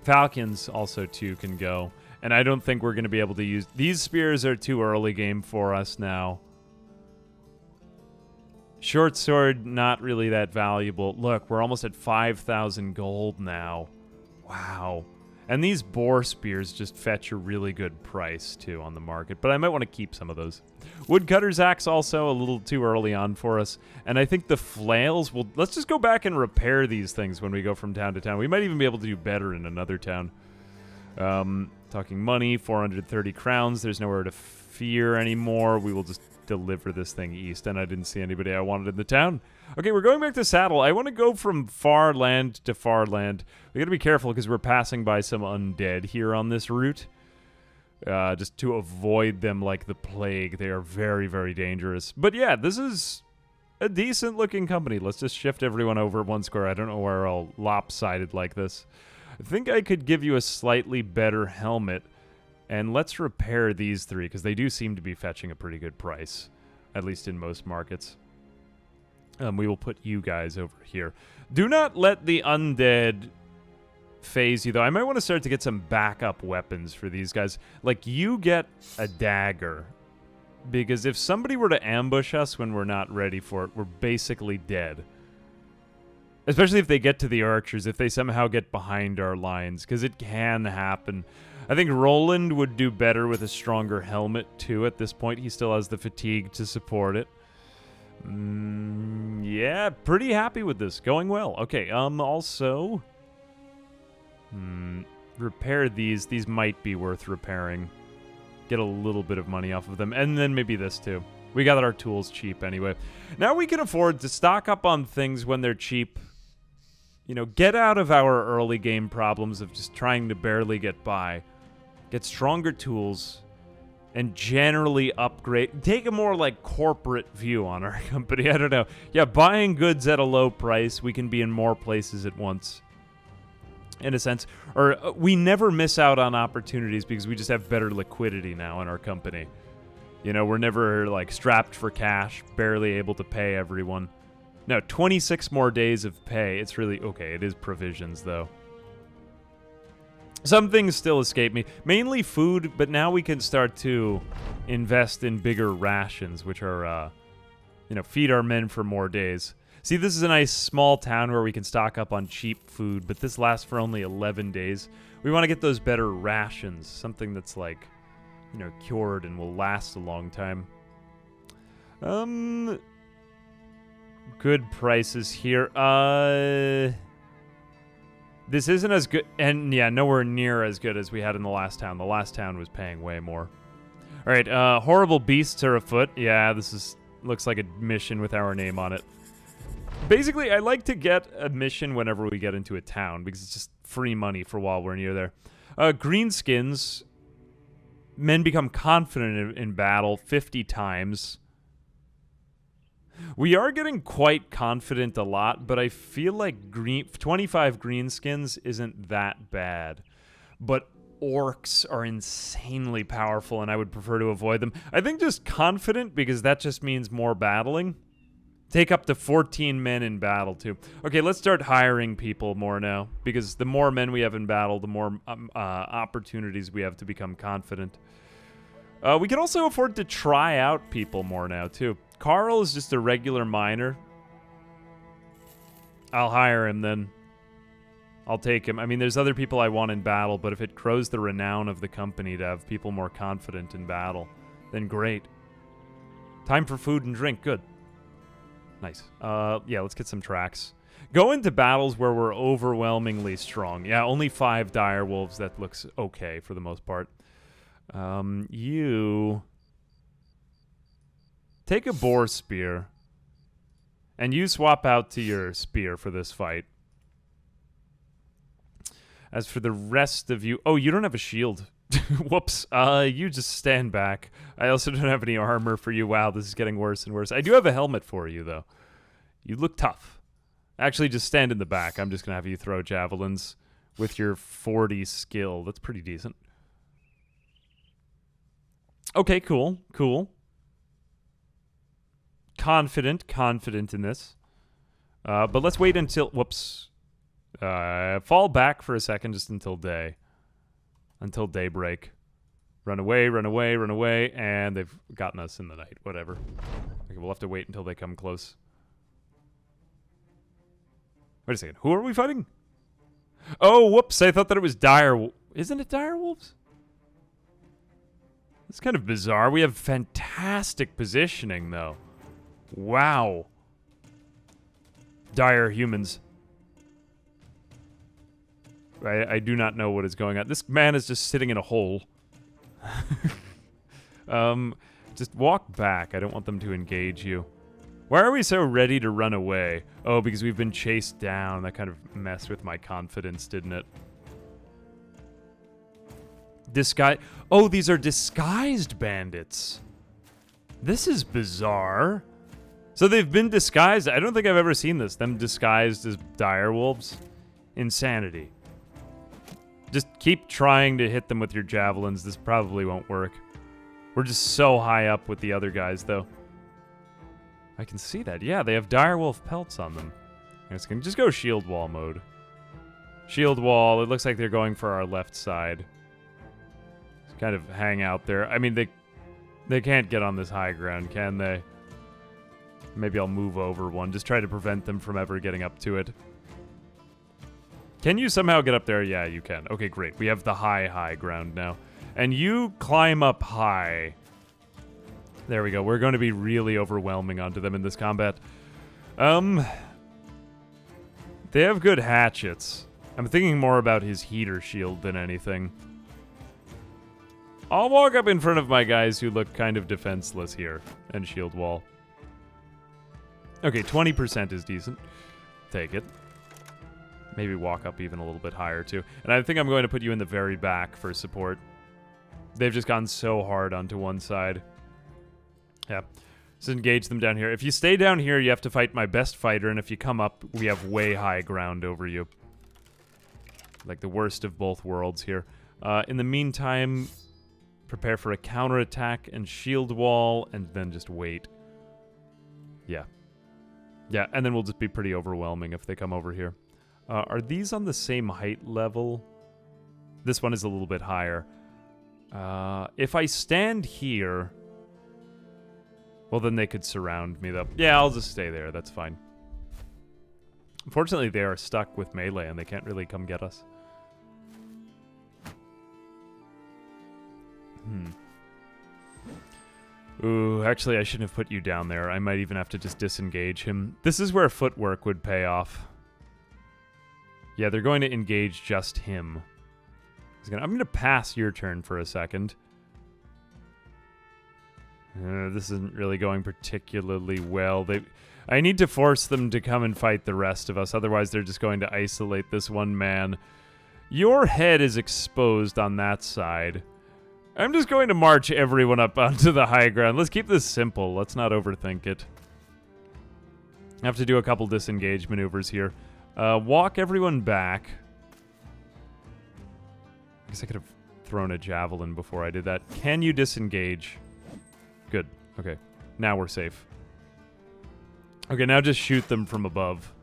Falcons also too can go, and I don't think we're going to be able to use these spears. Are too early game for us now. Short sword, not really that valuable. Look, we're almost at 5,000 gold now. Wow. And these boar spears just fetch a really good price, too, on the market. But I might want to keep some of those. Woodcutter's axe also a little too early on for us. And I think the flails will... Let's just go back and repair these things when we go from town to town. We might even be able to do better in another town. Talking money, 430 crowns. There's nowhere to fear anymore. We will just deliver this thing east. And I didn't see anybody I wanted in the town. Okay, we're going back to Saddle. I want to go from far land to far land. We got to be careful because we're passing by some undead here on this route. Just to avoid them like the plague. They are very, very dangerous. But yeah, this is a decent looking company. Let's just shift everyone over one square. I don't know why we're all lopsided like this. I think I could give you a slightly better helmet. And let's repair these three because they do seem to be fetching a pretty good price. At least in most markets. We will put you guys over here. Do not let the undead phase you, though. I might want to start to get some backup weapons for these guys. Like, you get a dagger. Because if somebody were to ambush us when we're not ready for it, we're basically dead. Especially if they get to the archers, if they somehow get behind our lines. Because it can happen. I think Roland would do better with a stronger helmet, too, at this point. He still has the fatigue to support it. Yeah, pretty happy with this. Going well. Okay, also... repair these. These might be worth repairing. Get a little bit of money off of them. And then maybe this, too. We got our tools cheap, anyway. Now we can afford to stock up on things when they're cheap. You know, get out of our early game problems of just trying to barely get by. Get stronger tools. And generally upgrade. Take a more, like, corporate view on our company. I don't know. Yeah, buying goods at a low price. We can be in more places at once. In a sense. Or we never miss out on opportunities because we just have better liquidity now in our company. You know, we're never, like, strapped for cash. Barely able to pay everyone. No, 26 more days of pay. It's really... Okay, it is provisions, though. Some things still escape me. Mainly food, but now we can start to invest in bigger rations, which are, you know, feed our men for more days. See, this is a nice small town where we can stock up on cheap food, but this lasts for only 11 days. We want to get those better rations, something that's, like, you know, cured and will last a long time. Good prices here. This isn't as good, and yeah, nowhere near as good as we had in the last town. The last town was paying way more. All right, horrible beasts are afoot. Yeah, looks like a mission with our name on it. Basically, I like to get a mission whenever we get into a town because it's just free money for while we're near there. Greenskins. Men become confident in battle 50 times. We are getting quite confident a lot, but I feel like 25 greenskins isn't that bad. But orcs are insanely powerful, and I would prefer to avoid them. I think just confident, because that just means more battling. Take up to 14 men in battle, too. Okay, let's start hiring people more now, because the more men we have in battle, the more opportunities we have to become confident. We can also afford to try out people more now, too. Carl is just a regular miner. I'll hire him, then. I'll take him. I mean, there's other people I want in battle, but if it grows the renown of the company to have people more confident in battle, then great. Time for food and drink. Good. Nice. Yeah, let's get some tracks. Go into battles where we're overwhelmingly strong. Yeah, only 5 direwolves. That looks okay for the most part. You take a boar spear, and you swap out to your spear for this fight. As for the rest of you... Oh, you don't have a shield. Whoops. You just stand back. I also don't have any armor for you. Wow, this is getting worse and worse. I do have a helmet for you, though. You look tough. Actually, just stand in the back. I'm just going to have you throw javelins with your 40 skill. That's pretty decent. Okay, cool. Cool. Confident in this. But let's wait until... Whoops. Fall back for a second just until day. Until daybreak. Run away, run away, run away, and they've gotten us in the night. Whatever. Okay, we'll have to wait until they come close. Wait a second. Who are we fighting? Oh, whoops. I thought that it was Direwolf. Isn't it Direwolves? It's kind of bizarre. We have fantastic positioning, though. Wow. Dire humans. I do not know what is going on. This man is just sitting in a hole. Just walk back. I don't want them to engage you. Why are we so ready to run away? Oh, because we've been chased down. That kind of messed with my confidence, didn't it? Oh, these are disguised bandits. This is bizarre. So they've been disguised. I don't think I've ever seen this. Them disguised as direwolves. Insanity. Just keep trying to hit them with your javelins. This probably won't work. We're just so high up with the other guys, though. I can see that. Yeah, they have direwolf pelts on them. I can just go shield wall mode. Shield wall. It looks like they're going for our left side. Just kind of hang out there. I mean, they can't get on this high ground, can they? Maybe I'll move over one. Just try to prevent them from ever getting up to it. Can you somehow get up there? Yeah, you can. Okay, great. We have the high ground now. And you climb up high. There we go. We're going to be really overwhelming onto them in this combat. They have good hatchets. I'm thinking more about his heater shield than anything. I'll walk up in front of my guys who look kind of defenseless here. And shield wall. Okay, 20% is decent. Take it. Maybe walk up even a little bit higher, too. And I think I'm going to put you in the very back for support. They've just gone so hard onto one side. Yeah. Let's engage them down here. If you stay down here, you have to fight my best fighter, and if you come up, we have way high ground over you. Like the worst of both worlds here. In the meantime, prepare for a counterattack and shield wall, and then just wait. Yeah. Yeah, and then we'll just be pretty overwhelming if they come over here. Are these on the same height level? This one is a little bit higher. If I stand here... Well, then they could surround me, though. Yeah, I'll just stay there. That's fine. Unfortunately, they are stuck with melee, and they can't really come get us. Ooh, actually, I shouldn't have put you down there. I might even have to just disengage him. This is where footwork would pay off. Yeah, they're going to engage just him. I'm going to pass your turn for a second. This isn't really going particularly well. I need to force them to come and fight the rest of us, otherwise they're just going to isolate this one man. Your head is exposed on that side. I'm just going to march everyone up onto the high ground. Let's keep this simple. Let's not overthink it. I have to do a couple disengage maneuvers here. Walk everyone back. I guess I could have thrown a javelin before I did that. Can you disengage? Good. Okay. Now we're safe. Okay, now just shoot them from above.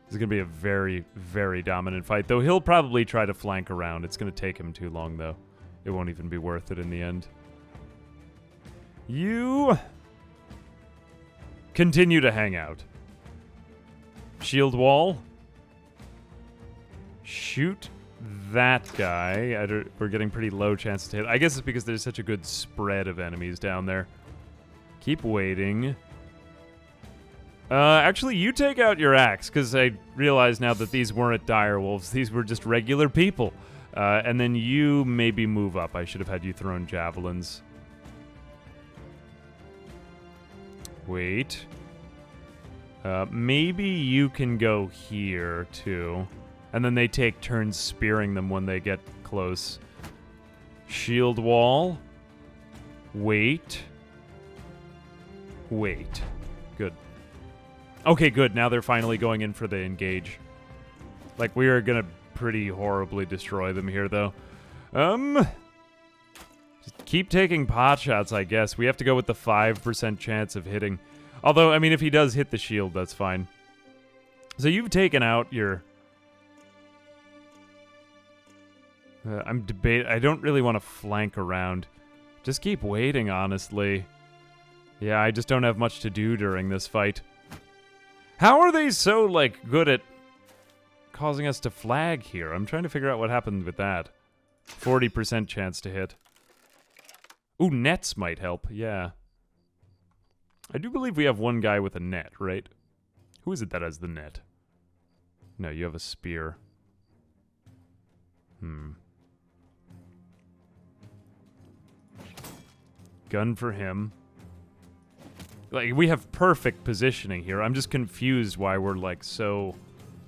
This is going to be a very, very dominant fight. Though he'll probably try to flank around. It's going to take him too long, though. It won't even be worth it in the end. You continue to hang out. Shield wall. Shoot that guy. We're getting pretty low chances to hit. I guess it's because there's such a good spread of enemies down there. Keep waiting. Actually, you take out your axe, because I realize now that these weren't direwolves. These were just regular people. And then you maybe move up. I should have had you thrown javelins. Wait. Maybe you can go here, too. And then they take turns spearing them when they get close. Shield wall. Wait. Wait. Good. Okay, good. Now they're finally going in for the engage. Like, we are gonna pretty horribly destroy them here, though. Just keep taking pot shots, I guess. We have to go with the 5% chance of hitting. Although, I mean, if he does hit the shield, that's fine. So you've taken out your... I don't really want to flank around. Just keep waiting, honestly. Yeah, I just don't have much to do during this fight. How are they so, like, good at causing us to flag here? I'm trying to figure out what happened with that. 40% chance to hit. Ooh, nets might help, yeah. I do believe we have one guy with a net, right? Who is it that has the net? No, you have a spear. Gun for him. Like, we have perfect positioning here. I'm just confused why we're, like, so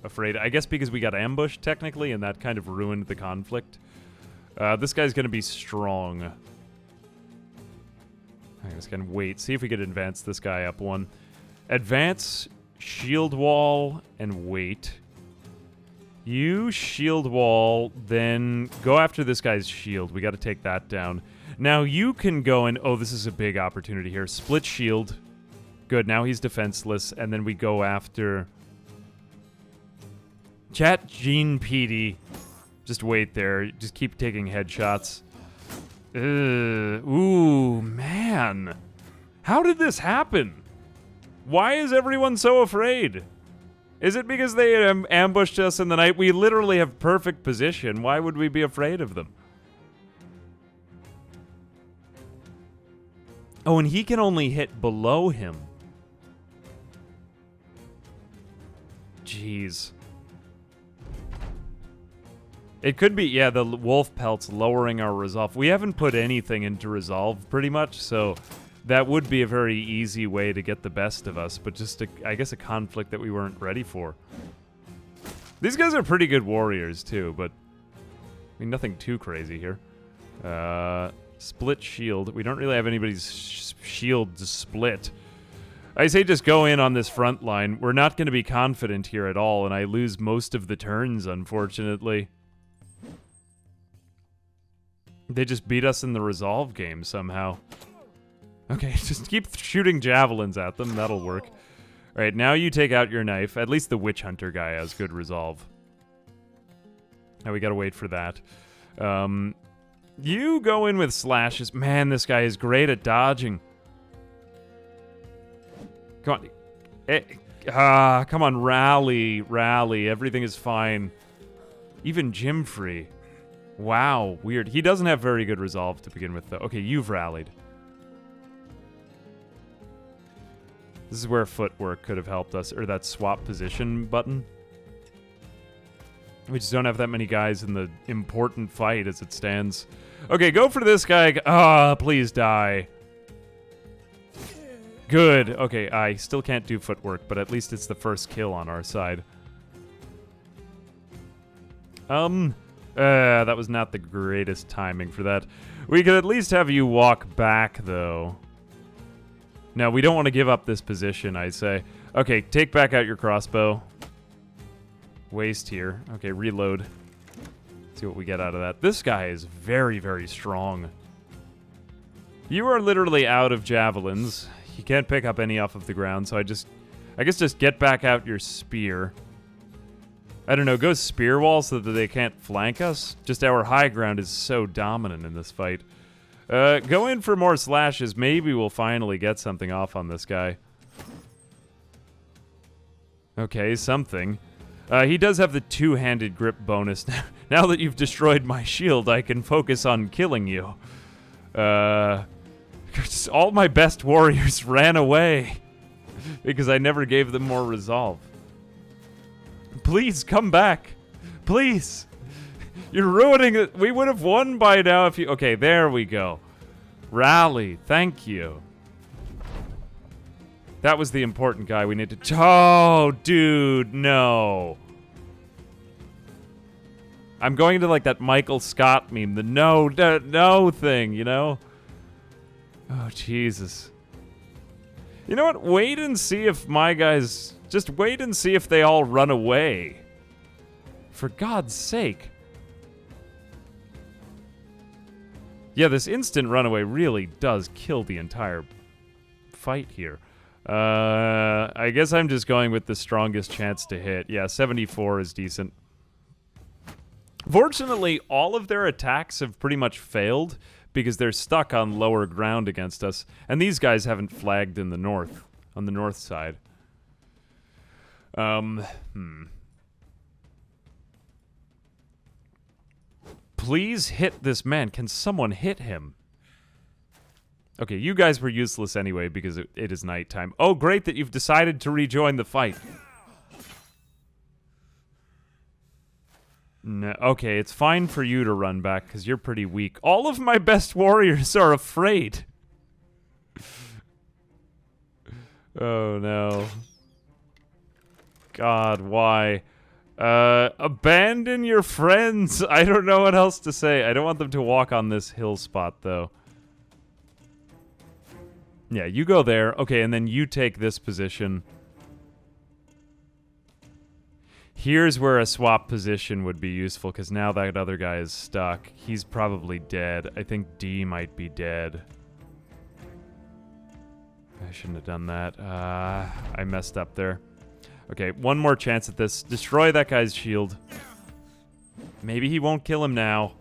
afraid. I guess because we got ambushed, technically, and that kind of ruined the conflict. This guy's gonna be strong. I'm just gonna wait. See if we could advance this guy up one. Advance, shield wall, and wait. You shield wall, then go after this guy's shield. We gotta take that down. Now you can go and... Oh, this is a big opportunity here. Split shield. Good, now he's defenseless, and then we go after... Chat Gene PD. Just wait there. Just keep taking headshots. Ooh, man. How did this happen? Why is everyone so afraid? Is it because they ambushed us in the night? We literally have perfect position. Why would we be afraid of them? Oh, and he can only hit below him. Jeez. It could be, yeah, the wolf pelts lowering our resolve. We haven't put anything into resolve, pretty much, so that would be a very easy way to get the best of us, but just, I guess, a conflict that we weren't ready for. These guys are pretty good warriors, too, but, I mean, nothing too crazy here. Split shield. We don't really have anybody's shield to split. I say just go in on this front line. We're not going to be confident here at all, and I lose most of the turns, unfortunately. They just beat us in the resolve game somehow. Okay, just keep shooting javelins at them. That'll work. Alright, now you take out your knife. At least the witch hunter guy has good resolve. Now we gotta wait for that. You go in with slashes. Man, this guy is great at dodging. Come on. Come on, rally, rally. Everything is fine. Even Jimfrey. Wow, weird. He doesn't have very good resolve to begin with, though. Okay, you've rallied. This is where footwork could have helped us, or that swap position button. We just don't have that many guys in the important fight as it stands. Okay, go for this guy. Ah, please die. Good. Okay, I still can't do footwork, but at least it's the first kill on our side. That was not the greatest timing for that. We could at least have you walk back, though. No, we don't want to give up this position, I say. Okay, take back out your crossbow. Waste here. Okay, reload. See what we get out of that. This guy is very, very strong. You are literally out of javelins. You can't pick up any off of the ground, so I guess just get back out your spear. I don't know, go spear wall so that they can't flank us. Just our high ground is so dominant in this fight. Go in for more slashes. Maybe we'll finally get something off on this guy. Okay, something. He does have the two-handed grip bonus. Now that you've destroyed my shield, I can focus on killing you. All my best warriors ran away because I never gave them more resolve. Please, come back. Please. You're ruining it. We would have won by now if you... Okay, there we go. Rally. Thank you. That was the important guy we need to... Oh, dude, no. I'm going to like that Michael Scott meme, the no thing, you know? Oh, Jesus. You know what? Wait and see if my guys... Just wait and see if they all run away. For God's sake. Yeah, this instant runaway really does kill the entire fight here. I guess I'm just going with the strongest chance to hit. Yeah, 74 is decent. Fortunately, all of their attacks have pretty much failed because they're stuck on lower ground against us. And these guys haven't flagged in the north, on the north side. Please hit this man. Can someone hit him? Okay, you guys were useless anyway because it is nighttime. Oh, great that you've decided to rejoin the fight. No, okay, it's fine for you to run back because you're pretty weak. All of my best warriors are afraid. Oh, no. God, why? Abandon your friends. I don't know what else to say. I don't want them to walk on this hill spot, though. Yeah, you go there. Okay, and then you take this position. Here's where a swap position would be useful, because now that other guy is stuck. He's probably dead. I think D might be dead. I shouldn't have done that. I messed up there. Okay, one more chance at this. Destroy that guy's shield. Maybe he won't kill him now.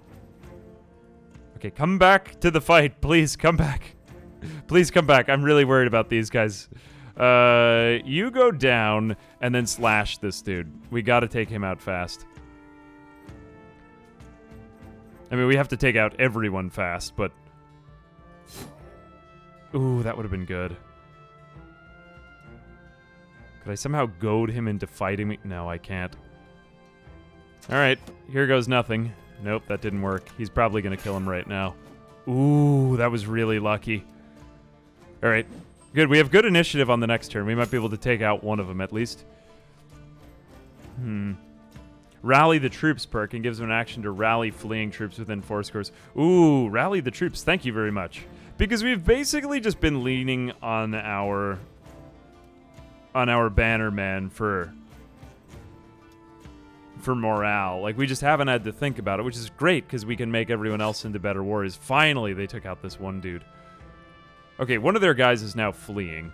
Okay, come back to the fight. Please, come back. Please come back. I'm really worried about these guys. You go down and then slash this dude. We gotta take him out fast. I mean, we have to take out everyone fast, but... Ooh, that would have been good. Could I somehow goad him into fighting me? No, I can't. Alright, here goes nothing. Nope, that didn't work. He's probably gonna kill him right now. Ooh, that was really lucky. Alright, good. We have good initiative on the next turn. We might be able to take out one of them at least. Rally the troops perk and gives them an action to rally fleeing troops within 4 scores. Ooh, rally the troops. Thank you very much. Because we've basically just been leaning on our bannerman for morale. Like, we just haven't had to think about it, which is great because we can make everyone else into better warriors. Finally, they took out this one dude. Okay, one of their guys is now fleeing.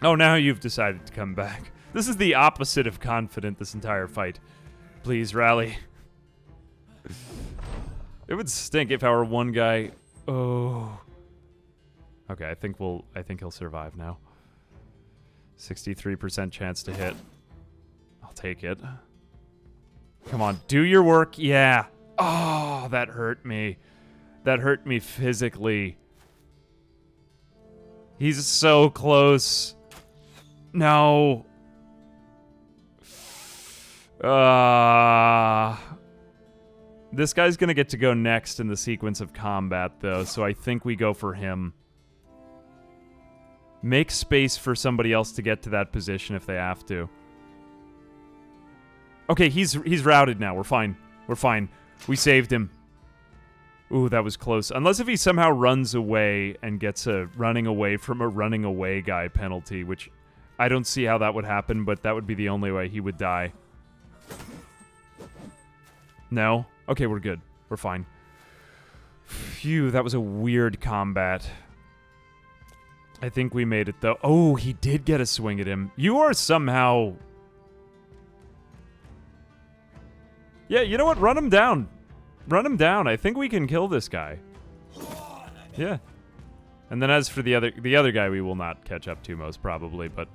Oh, now you've decided to come back. This is the opposite of confident this entire fight. Please, rally. It would stink if our one guy... Oh. Okay, I think he'll survive now. 63% chance to hit. I'll take it. Come on, do your work. Yeah. Oh, that hurt me. That hurt me physically. He's so close. No. This guy's going to get to go next in the sequence of combat, though, so I think we go for him. Make space for somebody else to get to that position if they have to. Okay, he's routed now. We're fine. We're fine. We saved him. Ooh, that was close. Unless if he somehow runs away and gets a running away from a running away guy penalty, which I don't see how that would happen, but that would be the only way he would die. No? Okay, we're good. We're fine. Phew, that was a weird combat. I think we made it, though. Oh, he did get a swing at him. You are somehow... Yeah, you know what? Run him down. Run him down. I think we can kill this guy. Yeah. And then as for the other guy, we will not catch up to most probably, but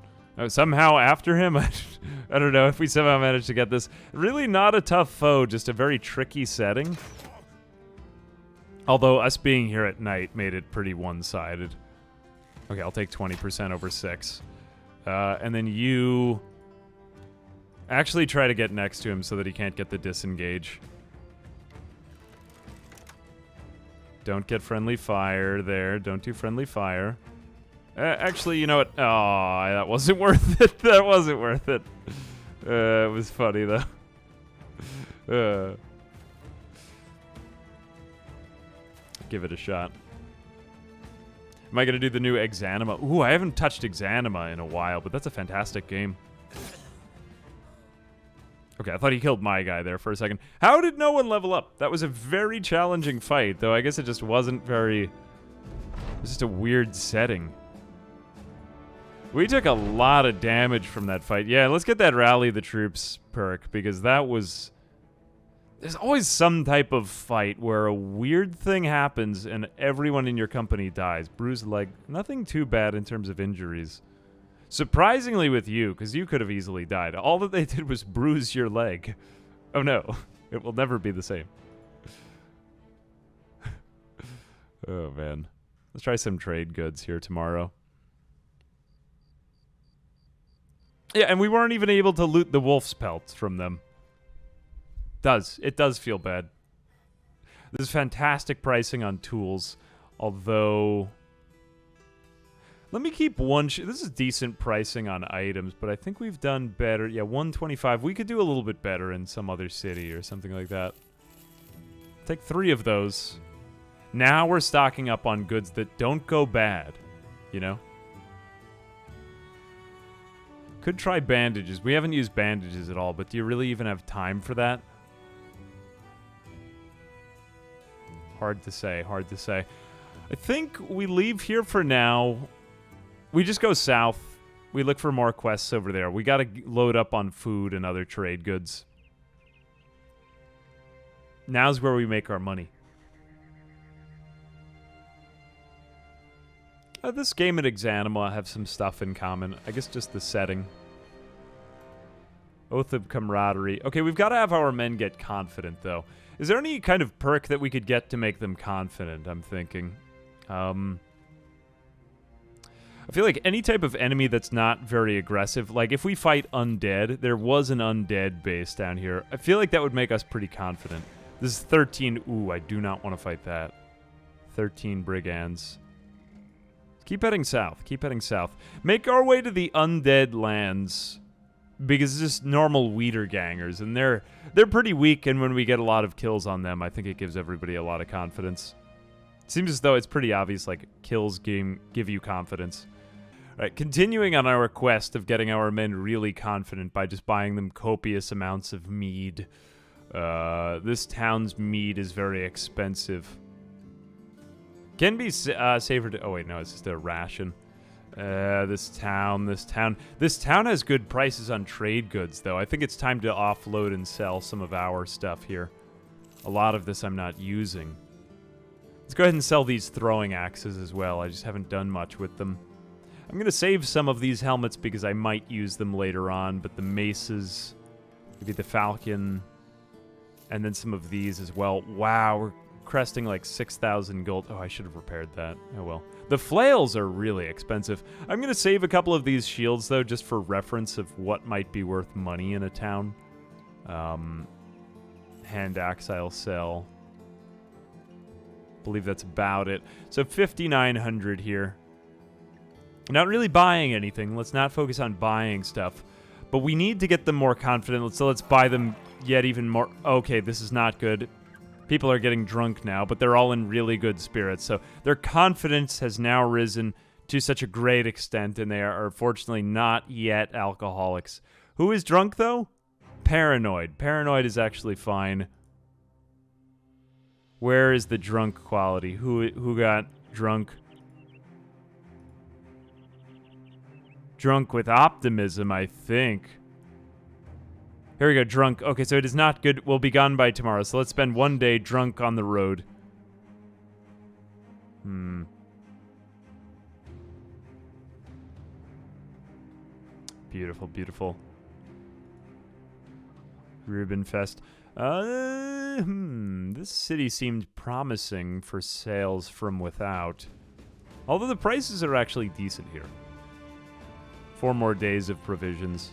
somehow after him, I don't know if we somehow managed to get this. Really not a tough foe, just a very tricky setting. Although us being here at night made it pretty one-sided. Okay, I'll take 20% over 6. And then you actually try to get next to him so that he can't get the disengage. Don't get friendly fire there. Don't do friendly fire. Actually, you know what? Oh, that wasn't worth it. That wasn't worth it. It was funny, though. Give it a shot. Am I going to do the new Exanima? Ooh, I haven't touched Exanima in a while, but that's a fantastic game. Okay, I thought he killed my guy there for a second. How did no one level up? That was a very challenging fight, though I guess it just wasn't very... It was just a weird setting. We took a lot of damage from that fight. Yeah, let's get that Rally the Troops perk, because that was... There's always some type of fight where a weird thing happens and everyone in your company dies. Bruised leg. Nothing too bad in terms of injuries. Surprisingly with you, because you could have easily died. All that they did was bruise your leg. Oh no. It will never be the same. Oh man. Let's try some trade goods here tomorrow. Yeah, and we weren't even able to loot the wolf's pelts from them. It does feel bad. This is fantastic pricing on tools, although... Let me keep one... This is decent pricing on items, but I think we've done better. Yeah, 125. We could do a little bit better in some other city or something like that. Take 3 of those. Now we're stocking up on goods that don't go bad, you know? Could try bandages. We haven't used bandages at all, but do you really even have time for that? Hard to say, hard to say. I think we leave here for now. We just go south. We look for more quests over there. We gotta load up on food and other trade goods. Now's where we make our money. This game and Exanima have some stuff in common. I guess just the setting. Oath of Camaraderie. Okay, we've got to have our men get confident, though. Is there any kind of perk that we could get to make them confident, I'm thinking? I feel like any type of enemy that's not very aggressive, like if we fight undead, there was an undead base down here. I feel like that would make us pretty confident. This is 13. Ooh, I do not want to fight that. 13 brigands. Keep heading south. Keep heading south. Make our way to the undead lands. Because it's just normal weeder gangers, and they're pretty weak, and when we get a lot of kills on them, I think it gives everybody a lot of confidence. It seems as though it's pretty obvious, like, kills give you confidence. All right, continuing on our quest of getting our men really confident by just buying them copious amounts of mead. This town's mead is very expensive. Can be safer to... Oh, wait, no, it's just a ration. This town has good prices on trade goods, though. I think it's time to offload and sell some of our stuff here. A lot of this I'm not using. Let's go ahead and sell these throwing axes as well. I just haven't done much with them. I'm going to save some of these helmets because I might use them later on, but the maces, maybe the falcon, and then some of these as well. Wow, we're cresting like 6,000 gold. Oh, I should have repaired that. Oh well. The flails are really expensive. I'm going to save a couple of these shields, though, just for reference of what might be worth money in a town. Hand axe I'll sell. Believe that's about it. So 5,900 here. Not really buying anything. Let's not focus on buying stuff. But we need to get them more confident, so let's buy them yet even more. Okay, this is not good. People are getting drunk now, but they're all in really good spirits. So their confidence has now risen to such a great extent, and they are fortunately not yet alcoholics. Who is drunk, though? Paranoid. Paranoid is actually fine. Where is the drunk quality? Who got drunk? Drunk with optimism, I think. Here we go, drunk. Okay, so it is not good. We'll be gone by tomorrow, so let's spend one day drunk on the road. Beautiful, beautiful. Ribbon Fest. This city seemed promising for sales from without. Although the prices are actually decent here. 4 more days of provisions.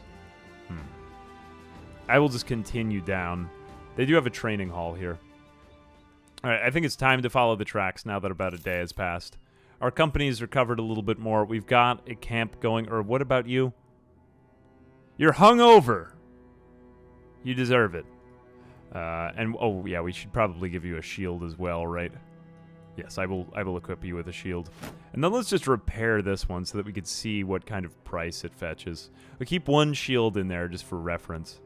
I will just continue down. They do have a training hall here. Alright, I think it's time to follow the tracks now that about a day has passed. Our company's recovered a little bit more. We've got a camp going. Or what about you? You're hungover! You deserve it. And oh yeah, we should probably give you a shield as well, right? Yes, I will equip you with a shield. And then let's just repair this one so that we can see what kind of price it fetches. We'll keep one shield in there just for reference.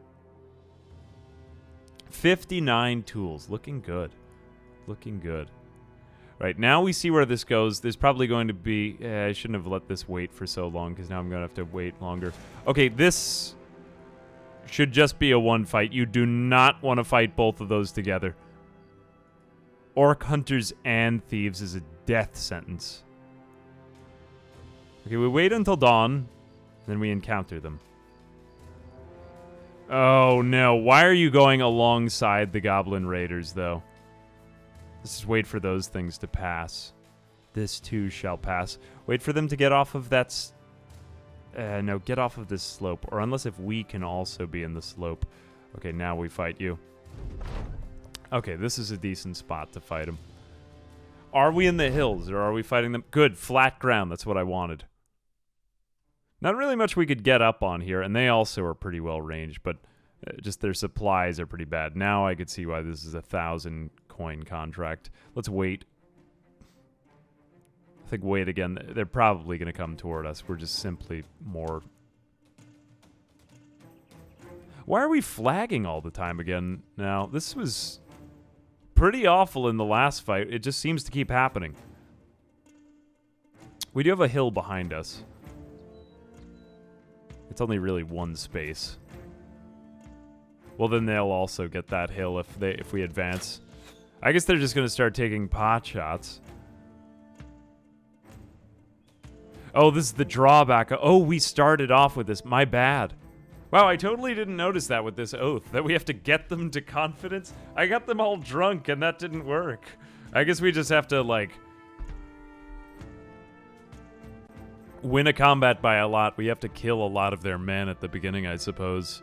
59 tools. Looking good. Looking good. Right, now we see where this goes. There's probably going to be... I shouldn't have let this wait for so long, because now I'm going to have to wait longer. Okay, this should just be a one fight. You do not want to fight both of those together. Orc hunters and thieves is a death sentence. Okay, we wait until dawn, then we encounter them. Oh no, why are you going alongside the goblin raiders, though? Let's just wait for those things to pass. This too shall pass. Wait for them to get off of that... no, get off of this slope. Or unless if we can also be in the slope. Okay, now we fight you. Okay, this is a decent spot to fight them. Are we in the hills, or are we fighting them? Good, flat ground. That's what I wanted. Not really much we could get up on here, and they also are pretty well ranged, but just their supplies are pretty bad. Now I could see why this is a 1,000 coin contract. Let's wait. I think wait again. They're probably going to come toward us. We're just simply more... Why are we flagging all the time again now? This was pretty awful in the last fight. It just seems to keep happening. We do have a hill behind us. It's only really one space. Well, then they'll also get that hill if we advance. I guess they're just going to start taking pot shots. Oh, this is the drawback. Oh, we started off with this. My bad. Wow, I totally didn't notice that with this oath, that we have to get them to confidence. I got them all drunk, and that didn't work. I guess we just have to, like... win a combat by a lot. We have to kill a lot of their men at the beginning, I suppose.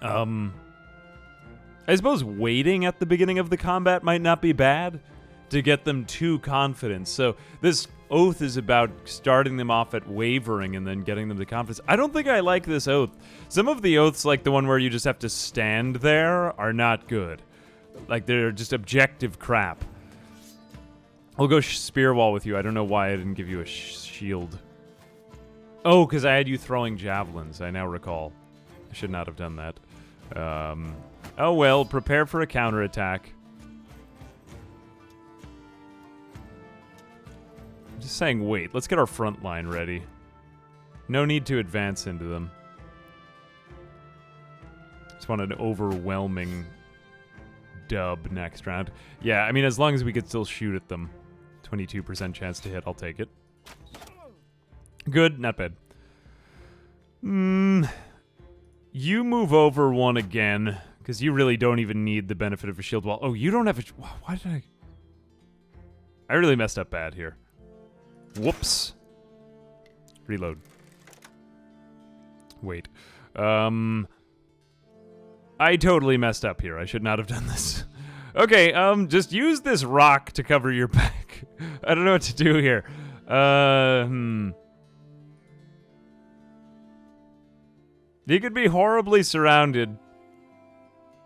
I suppose waiting at the beginning of the combat might not be bad to get them to confidence. So this oath is about starting them off at wavering and then getting them to confidence. I don't think I like this oath. Some of the oaths, like the one where you just have to stand there, are not good. Like, they're just objective crap. I'll go spear wall with you. I don't know why I didn't give you a shield. Oh, because I had you throwing javelins. I now recall. I should not have done that. Oh well, prepare for a counterattack. I'm just saying wait. Let's get our front line ready. No need to advance into them. Just want an overwhelming dub next round. Yeah, I mean, as long as we could still shoot at them. 22% chance to hit, I'll take it. Good, not bad. You move over one again, because you really don't even need the benefit of a shield wall. Oh, you don't have a... Why did I really messed up bad here. Whoops. Reload. Wait. I totally messed up here. I should not have done this. Okay, just use this rock to cover your back. I don't know what to do here. You could be horribly surrounded.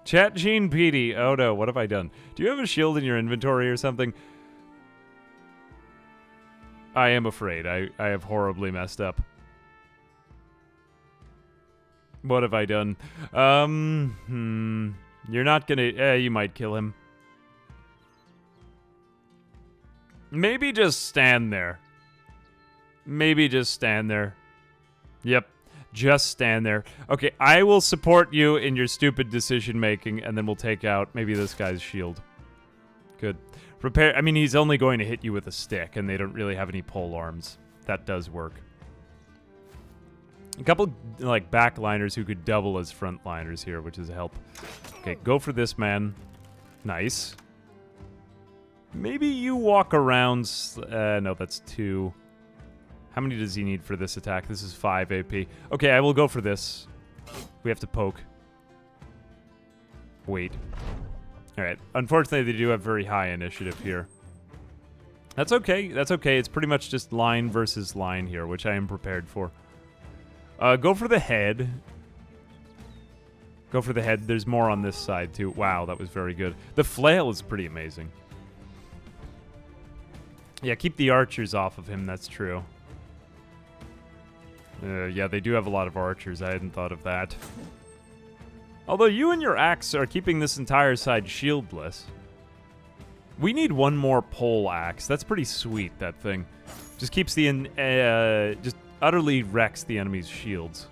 Chat Gene Petey. Oh no, what have I done? Do you have a shield in your inventory or something? I am afraid. I have horribly messed up. What have I done? You're not gonna... you might kill him. Maybe just stand there. Maybe just stand there. Yep. Just stand there. Okay, I will support you in your stupid decision-making, and then we'll take out maybe this guy's shield. Good. Prepare... I mean, he's only going to hit you with a stick, and they don't really have any pole arms. That does work. A couple, like, backliners who could double as frontliners here, which is a help. Okay, go for this man. Nice. Maybe you walk around... no, that's 2. How many does he need for this attack? This is 5 AP. Okay, I will go for this. We have to poke. Wait. Alright. Unfortunately, they do have very high initiative here. That's okay. That's okay. It's pretty much just line versus line here, which I am prepared for. Go for the head. Go for the head. There's more on this side, too. Wow, that was very good. The flail is pretty amazing. Yeah, keep the archers off of him. That's true. Yeah, they do have a lot of archers. I hadn't thought of that. Although you and your axe are keeping this entire side shieldless. We need one more pole axe. That's pretty sweet, that thing. Just keeps the... just utterly wrecks the enemy's shields.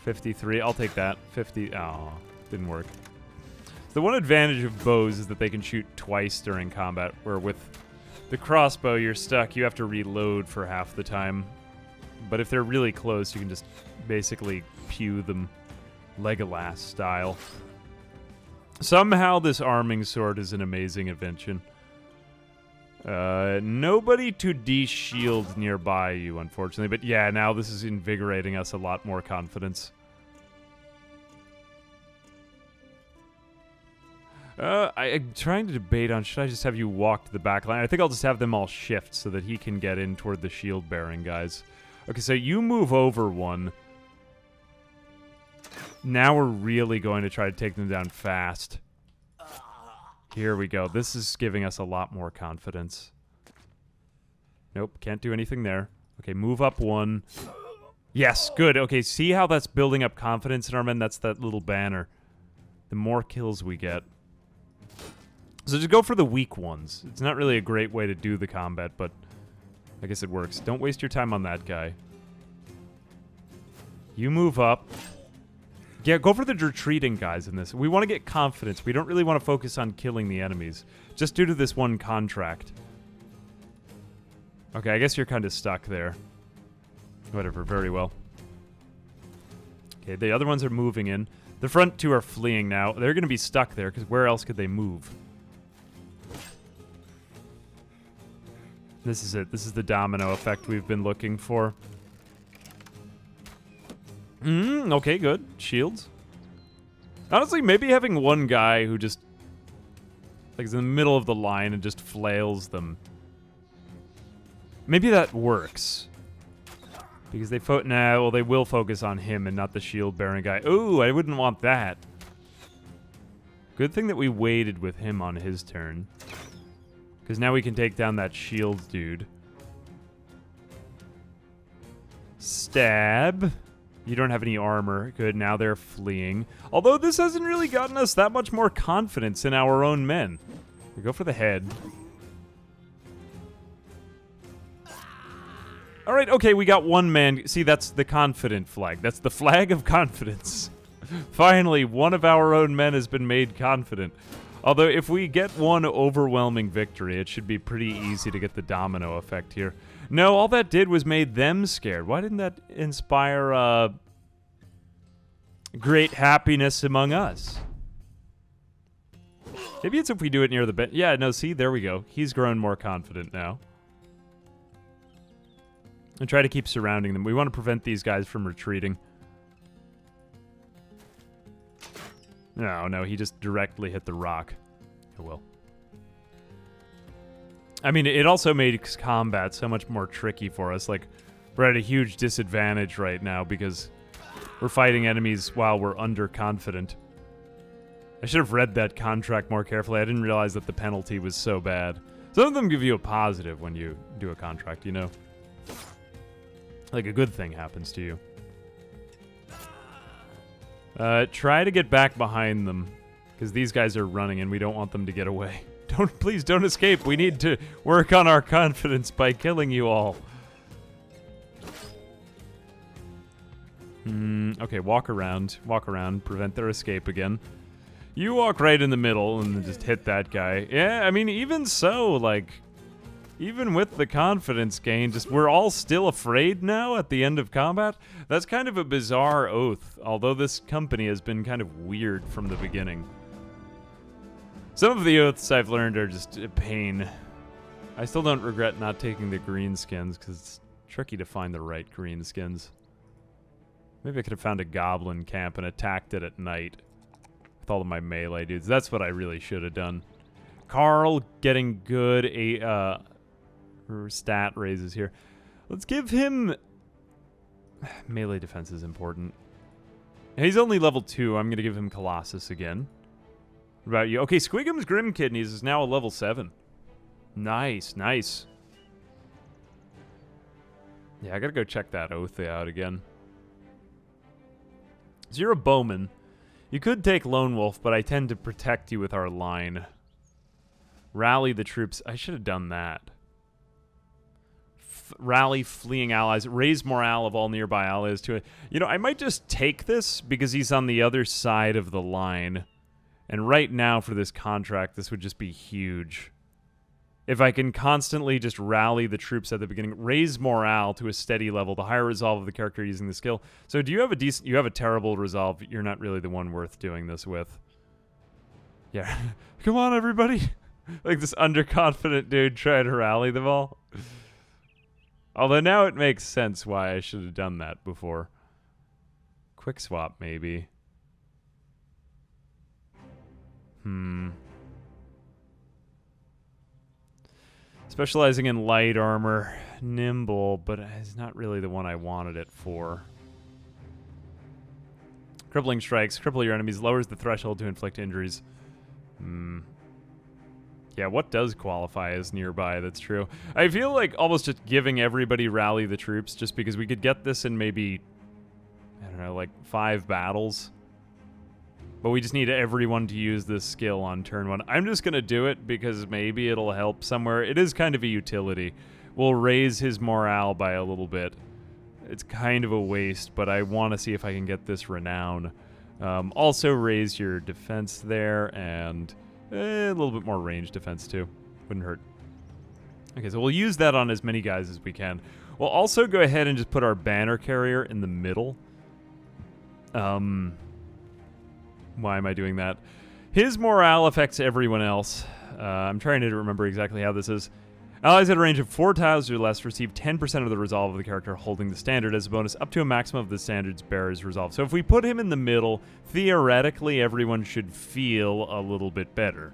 53. I'll take that. 50. Oh, didn't work. The one advantage of bows is that they can shoot twice during combat, where with the crossbow, you're stuck. You have to reload for half the time. But if they're really close, you can just basically pew them Legolas style. Somehow this arming sword is an amazing invention. Nobody to de-shield nearby you, unfortunately. But yeah, now this is invigorating us a lot more confidence. I'm trying to debate on, should I just have you walk to the back line? I think I'll just have them all shift so that he can get in toward the shield-bearing guys. Okay, so you move over one. Now we're really going to try to take them down fast. Here we go. This is giving us a lot more confidence. Nope, can't do anything there. Okay, move up one. Yes, good. Okay, see how that's building up confidence in our men? That's that little banner. The more kills we get. So just go for the weak ones. It's not really a great way to do the combat, but I guess it works. Don't waste your time on that guy. You move up. Yeah, go for the retreating guys in this. We want to get confidence. We don't really want to focus on killing the enemies. Just due to this one contract. Okay, I guess you're kind of stuck there. Whatever, very well. Okay, the other ones are moving in. The front two are fleeing now. They're going to be stuck there, because where else could they move? This is it. This is the domino effect we've been looking for. Okay, good. Shields. Honestly, maybe having one guy who just like is in the middle of the line and just flails them. Maybe that works. Because they they will focus on him and not the shield-bearing guy. Ooh, I wouldn't want that. Good thing that we waited with him on his turn. Because now we can take down that shield dude. Stab. You don't have any armor. Good, now they're fleeing. Although this hasn't really gotten us that much more confidence in our own men. We go for the head. Alright, okay, we got one man. See, that's the confident flag. That's the flag of confidence. Finally, one of our own men has been made confident. Although, if we get one overwhelming victory, it should be pretty easy to get the domino effect here. No, all that did was made them scared. Why didn't that inspire, great happiness among us? Maybe it's if we do it near the bed. Yeah, no, see, there we go. He's grown more confident now. And try to keep surrounding them. We want to prevent these guys from retreating. No, he just directly hit the rock. Oh well. I mean, it also makes combat so much more tricky for us. Like, we're at a huge disadvantage right now because we're fighting enemies while we're underconfident. I should have read that contract more carefully. I didn't realize that the penalty was so bad. Some of them give you a positive when you do a contract, you know? Like a good thing happens to you. Try to get back behind them, because these guys are running and we don't want them to get away. Please don't escape. We need to work on our confidence by killing you all. Okay, walk around, prevent their escape again. You walk right in the middle and then just hit that guy. Yeah, I mean, even so, like, even with the confidence gain, just we're all still afraid now at the end of combat. That's kind of a bizarre oath, although this company has been kind of weird from the beginning. Some of the oaths I've learned are just a pain. I still don't regret not taking the green skins, because it's tricky to find the right green skins. Maybe I could have found a goblin camp and attacked it at night with all of my melee dudes. That's what I really should have done. Carl getting good stat raises here. Let's give him... melee defense is important. He's only level 2. I'm going to give him Colossus again. What about you? Okay, Squigum's Grim Kidneys is now a level 7. Nice, nice. Yeah, I gotta go check that oath out again. So you're a bowman. You could take Lone Wolf, but I tend to protect you with our line. Rally the troops. I should have done that. Rally fleeing allies. Raise morale of all nearby allies to it. You know, I might just take this because he's on the other side of the line. And right now for this contract, this would just be huge. If I can constantly just rally the troops at the beginning, raise morale to a steady level, the higher resolve of the character using the skill. So do you have a decent... You have a terrible resolve. You're not really the one worth doing this with. Yeah. Come on, everybody. Like this underconfident dude trying to rally them all. Although now it makes sense why I should have done that before. Quick swap, maybe. Specializing in light armor. Nimble, but it's not really the one I wanted it for. Crippling strikes. Cripple your enemies. Lowers the threshold to inflict injuries. Yeah, what does qualify as nearby? That's true. I feel like almost just giving everybody rally the troops just because we could get this in maybe, I don't know, like 5 battles. But we just need everyone to use this skill on turn 1. I'm just going to do it because maybe it'll help somewhere. It is kind of a utility. We'll raise his morale by a little bit. It's kind of a waste, but I want to see if I can get this renown. Also raise your defense there and a little bit more range defense too. Wouldn't hurt. Okay, so we'll use that on as many guys as we can. We'll also go ahead and just put our banner carrier in the middle. Why am I doing that? His morale affects everyone else. I'm trying to remember exactly how this is. Allies at a range of 4 tiles or less receive 10% of the resolve of the character holding the standard as a bonus up to a maximum of the standard's bearer's resolve. So if we put him in the middle, theoretically everyone should feel a little bit better.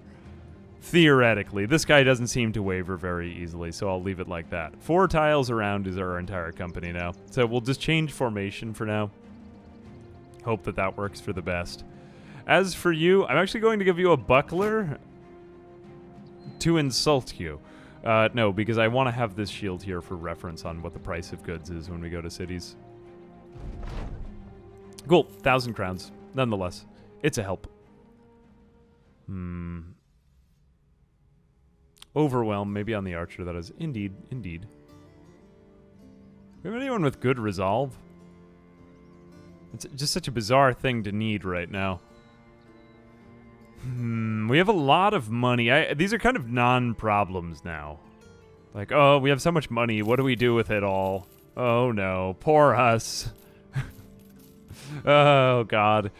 Theoretically. This guy doesn't seem to waver very easily, so I'll leave it like that. 4 tiles around is our entire company now. So we'll just change formation for now. Hope that that works for the best. As for you, I'm actually going to give you a buckler to insult you. No, because I want to have this shield here for reference on what the price of goods is when we go to cities. Cool. 1,000 crowns. Nonetheless, it's a help. Overwhelm, maybe on the archer, that is. Indeed, indeed. Do we have anyone with good resolve? It's just such a bizarre thing to need right now. We have a lot of money. These are kind of non-problems now. Like, oh, we have so much money. What do we do with it all? Oh, no. Poor us. Oh, God.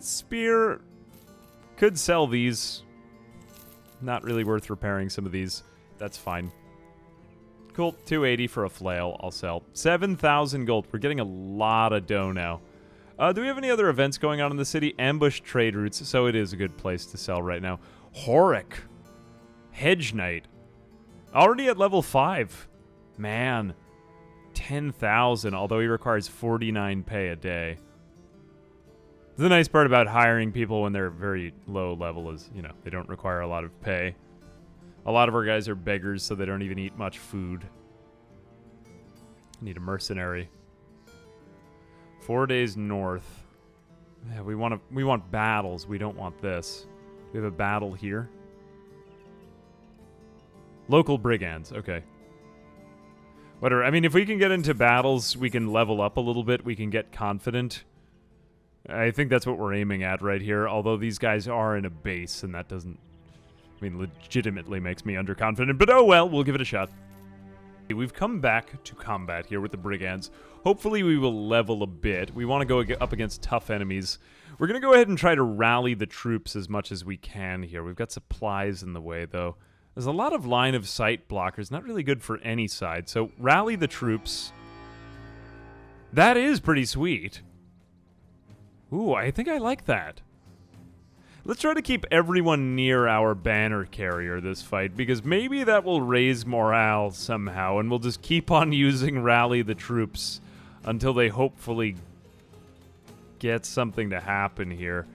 Spear. Could sell these. Not really worth repairing some of these. That's fine. Cool. 280 for a flail. I'll sell. 7,000 gold. We're getting a lot of dough now. Do we have any other events going on in the city? Ambush trade routes, so it is a good place to sell right now. Horic. Hedge Knight. Already at level 5. Man. 10,000, although he requires 49 pay a day. The nice part about hiring people when they're very low level is, you know, they don't require a lot of pay. A lot of our guys are beggars, so they don't even eat much food. Need a mercenary. 4 days north. Yeah, we want battles. We don't want this. We have a battle here. Local brigands. Okay. Whatever. I mean, if we can get into battles, we can level up a little bit. We can get confident. I think that's what we're aiming at right here, although these guys are in a base, and that doesn't, I mean, legitimately makes me underconfident, but oh well, we'll give it a shot. We've come back to combat here with the brigands. Hopefully we will level a bit. We want to go up against tough enemies. We're going to go ahead and try to rally the troops as much as we can here. We've got supplies in the way, though. There's a lot of line of sight blockers, not really good for any side, so rally the troops. That is pretty sweet. Ooh, I think I like that. Let's try to keep everyone near our banner carrier this fight, because maybe that will raise morale somehow, and we'll just keep on using rally the troops until they hopefully get something to happen here.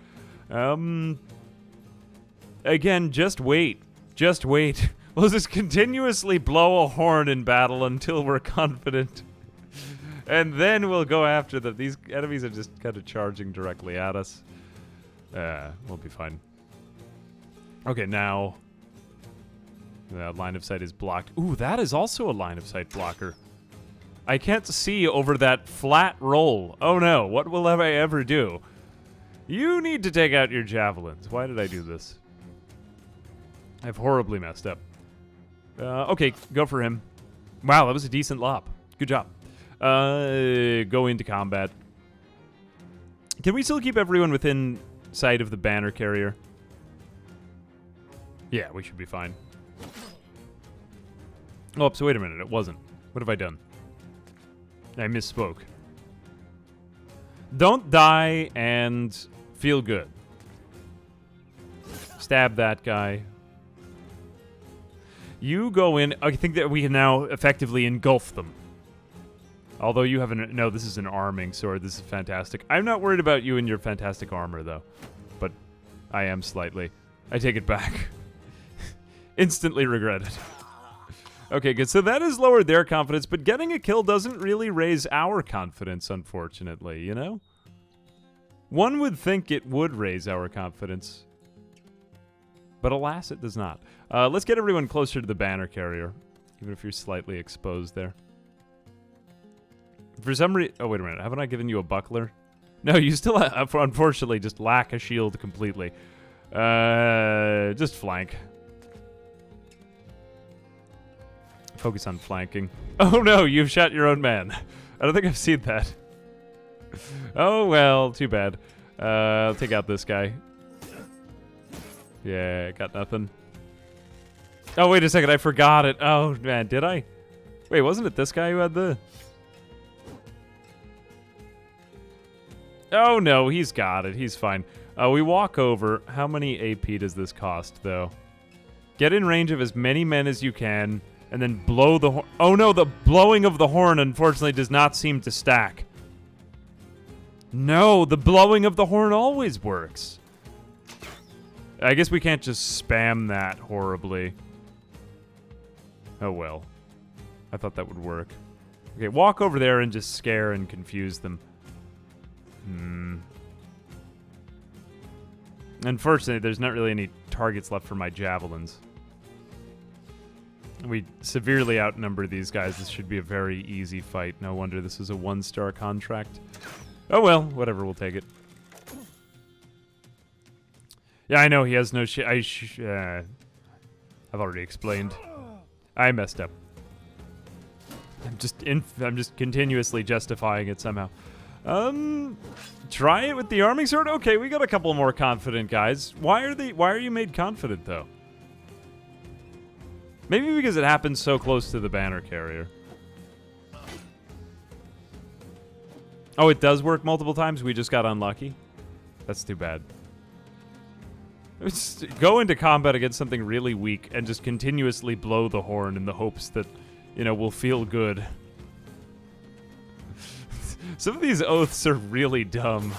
Again, just wait. Just wait. We'll just continuously blow a horn in battle until we're confident. And then we'll go after them. These enemies are just kind of charging directly at us. We'll be fine. Okay, now the line of sight is blocked. Ooh, that is also a line of sight blocker. I can't see over that flat roll. Oh no, what will I ever do? You need to take out your javelins. Why did I do this? I've horribly messed up. Okay, go for him. Wow, that was a decent lop. Good job. Go into combat. Can we still keep everyone within sight of the banner carrier? Yeah, we should be fine. Oh, so wait a minute, it wasn't. What have I done? I misspoke. Don't die and feel good. Stab that guy. You go in. I think that we can now effectively engulf them. Although you have an... No, this is an arming sword. This is fantastic. I'm not worried about you and your fantastic armor, though. But I am slightly. I take it back. Instantly regret it. Okay, good. So that has lowered their confidence, but getting a kill doesn't really raise our confidence, unfortunately, you know? One would think it would raise our confidence. But alas, it does not. Let's get everyone closer to the banner carrier, even if you're slightly exposed there. For some reason... Oh, wait a minute. Haven't I given you a buckler? No, you still, unfortunately, just lack a shield completely. Just flank. Focus on flanking. Oh, no, you've shot your own man. I don't think I've seen that. Oh, well, too bad. I'll take out this guy. Yeah, got nothing. Oh, wait a second, I forgot it. Oh, man, did I? Wait, wasn't it this guy who had the... Oh, no, he's got it. He's fine. We walk over. How many AP does this cost, though? Get in range of as many men as you can, and then blow the horn. Oh, no, the blowing of the horn, unfortunately, does not seem to stack. No, the blowing of the horn always works. I guess we can't just spam that horribly. Oh, well. I thought that would work. Okay, walk over there and just scare and confuse them. Unfortunately, there's not really any targets left for my javelins. We severely outnumber these guys. This should be a very easy fight. No wonder this is a 1-star contract. Oh well, whatever, we'll take it. Yeah, I know, he has no shit. I've already explained. I messed up. I'm just continuously justifying it somehow. Try it with the arming sword? Okay, we got a couple more confident guys. Why are you made confident, though? Maybe because it happens so close to the banner carrier. Oh, it does work multiple times? We just got unlucky? That's too bad. Just go into combat against something really weak and just continuously blow the horn in the hopes that, you know, we'll feel good. Some of these oaths are really dumb.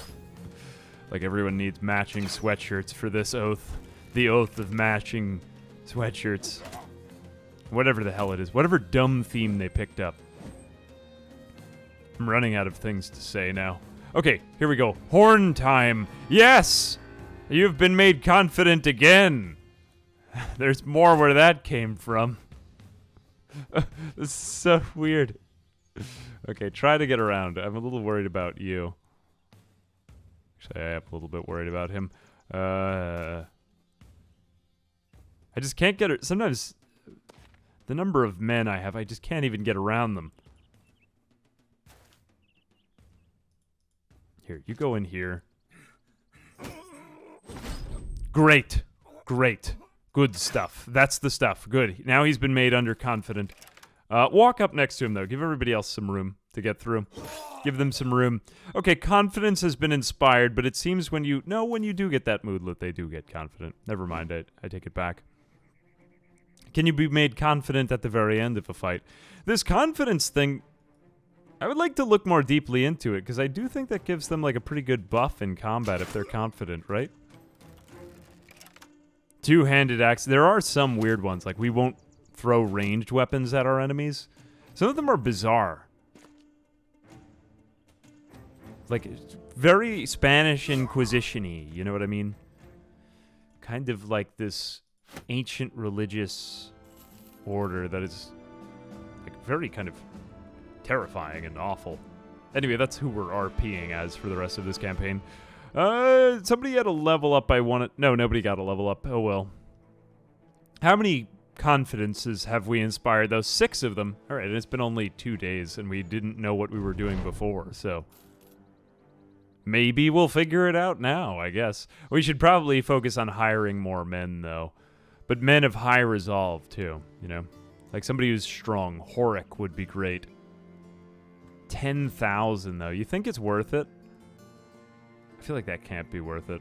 Like, everyone needs matching sweatshirts for this oath. The oath of matching sweatshirts. Whatever the hell it is. Whatever dumb theme they picked up. I'm running out of things to say now. Okay, here we go. Horn time. Yes! You've been made confident again. There's more where that came from. This is so weird. Okay, try to get around. I'm a little worried about you. Actually, I am a little bit worried about him. I just can't get it. Sometimes the number of men I have, I just can't even get around them. Here, you go in here. Great. Great. Good stuff. That's the stuff. Good. Now he's been made underconfident. Walk up next to him, though. Give everybody else some room to get through. Give them some room. Okay, confidence has been inspired, but it seems when you do get that moodlet, they do get confident. Never mind, I take it back. Can you be made confident at the very end of a fight? This confidence thing, I would like to look more deeply into it, because I do think that gives them like a pretty good buff in combat if they're confident, right? Two-handed axe. There are some weird ones, like we won't throw ranged weapons at our enemies. Some of them are bizarre. Like, very Spanish Inquisition-y, you know what I mean? Kind of like this ancient religious order that is like very kind of terrifying and awful. Anyway, that's who we're RPing as for the rest of this campaign. Somebody had a level up I wanted. No, nobody got a level up. Oh well. How many confidences have we inspired, though? 6 of them. Alright, and it's been only 2 days, and we didn't know what we were doing before, so maybe we'll figure it out now, I guess. We should probably focus on hiring more men, though. But men of high resolve, too, you know? Like somebody who's strong. Horik would be great. 10,000, though. You think it's worth it? I feel like that can't be worth it.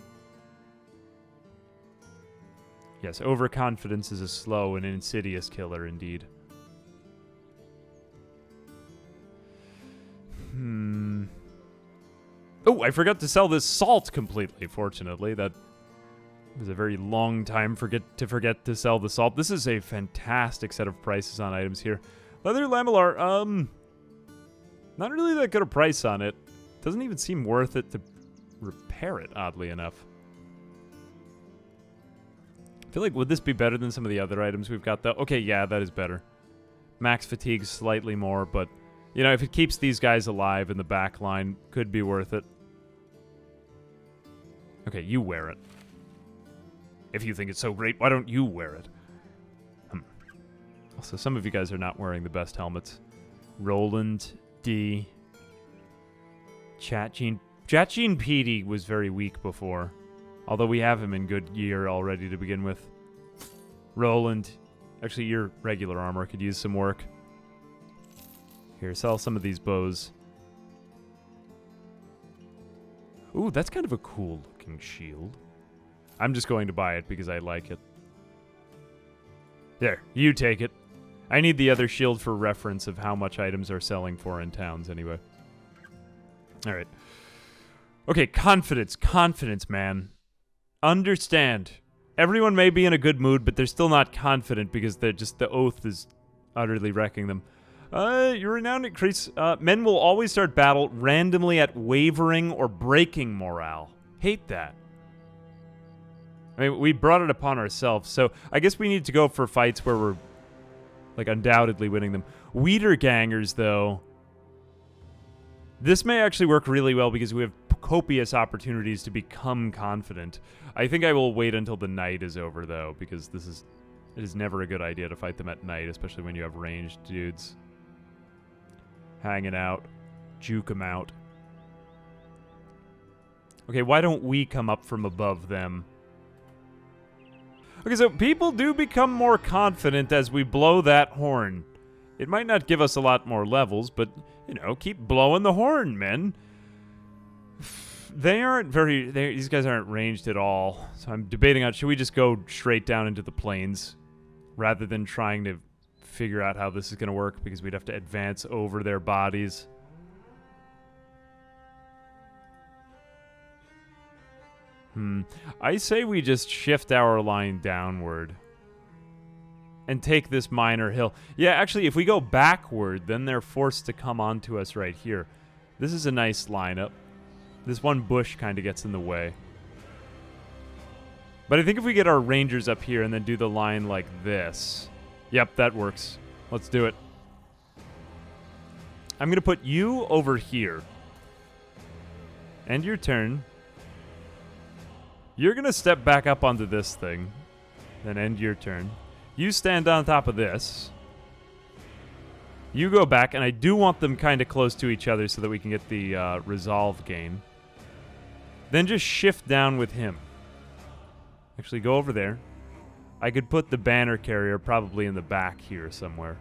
Yes, overconfidence is a slow and insidious killer, indeed. Oh, I forgot to sell this salt completely, fortunately. That was a very long time to forget to sell the salt. This is a fantastic set of prices on items here. Leather lamellar, not really that good a price on it. Doesn't even seem worth it to repair it, oddly enough. I feel like, would this be better than some of the other items we've got, though? Okay, yeah, that is better. Max fatigue slightly more, but, you know, if it keeps these guys alive in the back line, could be worth it. Okay, you wear it. If you think it's so great, why don't you wear it? Also, some of you guys are not wearing the best helmets. Roland, D. Chatgene PD was very weak before. Although we have him in good gear already to begin with. Roland. Actually, your regular armor could use some work. Here, sell some of these bows. Ooh, that's kind of a cool-looking shield. I'm just going to buy it because I like it. There, you take it. I need the other shield for reference of how much items are selling for in towns anyway. Alright. Okay, confidence. Confidence, man. Understand. Everyone may be in a good mood, but they're still not confident because they're just, the oath is utterly wrecking them. Your renown increase. Men will always start battle randomly at wavering or breaking morale. Hate that. I mean, we brought it upon ourselves, so I guess we need to go for fights where we're, like, undoubtedly winning them. Wiedergangers, though. This may actually work really well because we have copious opportunities to become confident. I think I will wait until the night is over, though, because it is never a good idea to fight them at night, especially when you have ranged dudes. Hanging out. Juke them out. Okay, why don't we come up from above them? Okay, so people do become more confident as we blow that horn. It might not give us a lot more levels, but, you know, keep blowing the horn, men. They aren't very... These guys aren't ranged at all. So I'm debating on, should we just go straight down into the plains rather than trying to figure out how this is going to work, because we'd have to advance over their bodies. I say we just shift our line downward and take this minor hill. Yeah, actually, if we go backward, then they're forced to come onto us right here. This is a nice lineup. This one bush kind of gets in the way. But I think if we get our rangers up here and then do the line like this... Yep, that works. Let's do it. I'm going to put you over here. End your turn. You're going to step back up onto this thing. Then end your turn. You stand on top of this. You go back, and I do want them kind of close to each other so that we can get the resolve gain. Then just shift down with him. Actually, go over there. I could put the banner carrier probably in the back here somewhere.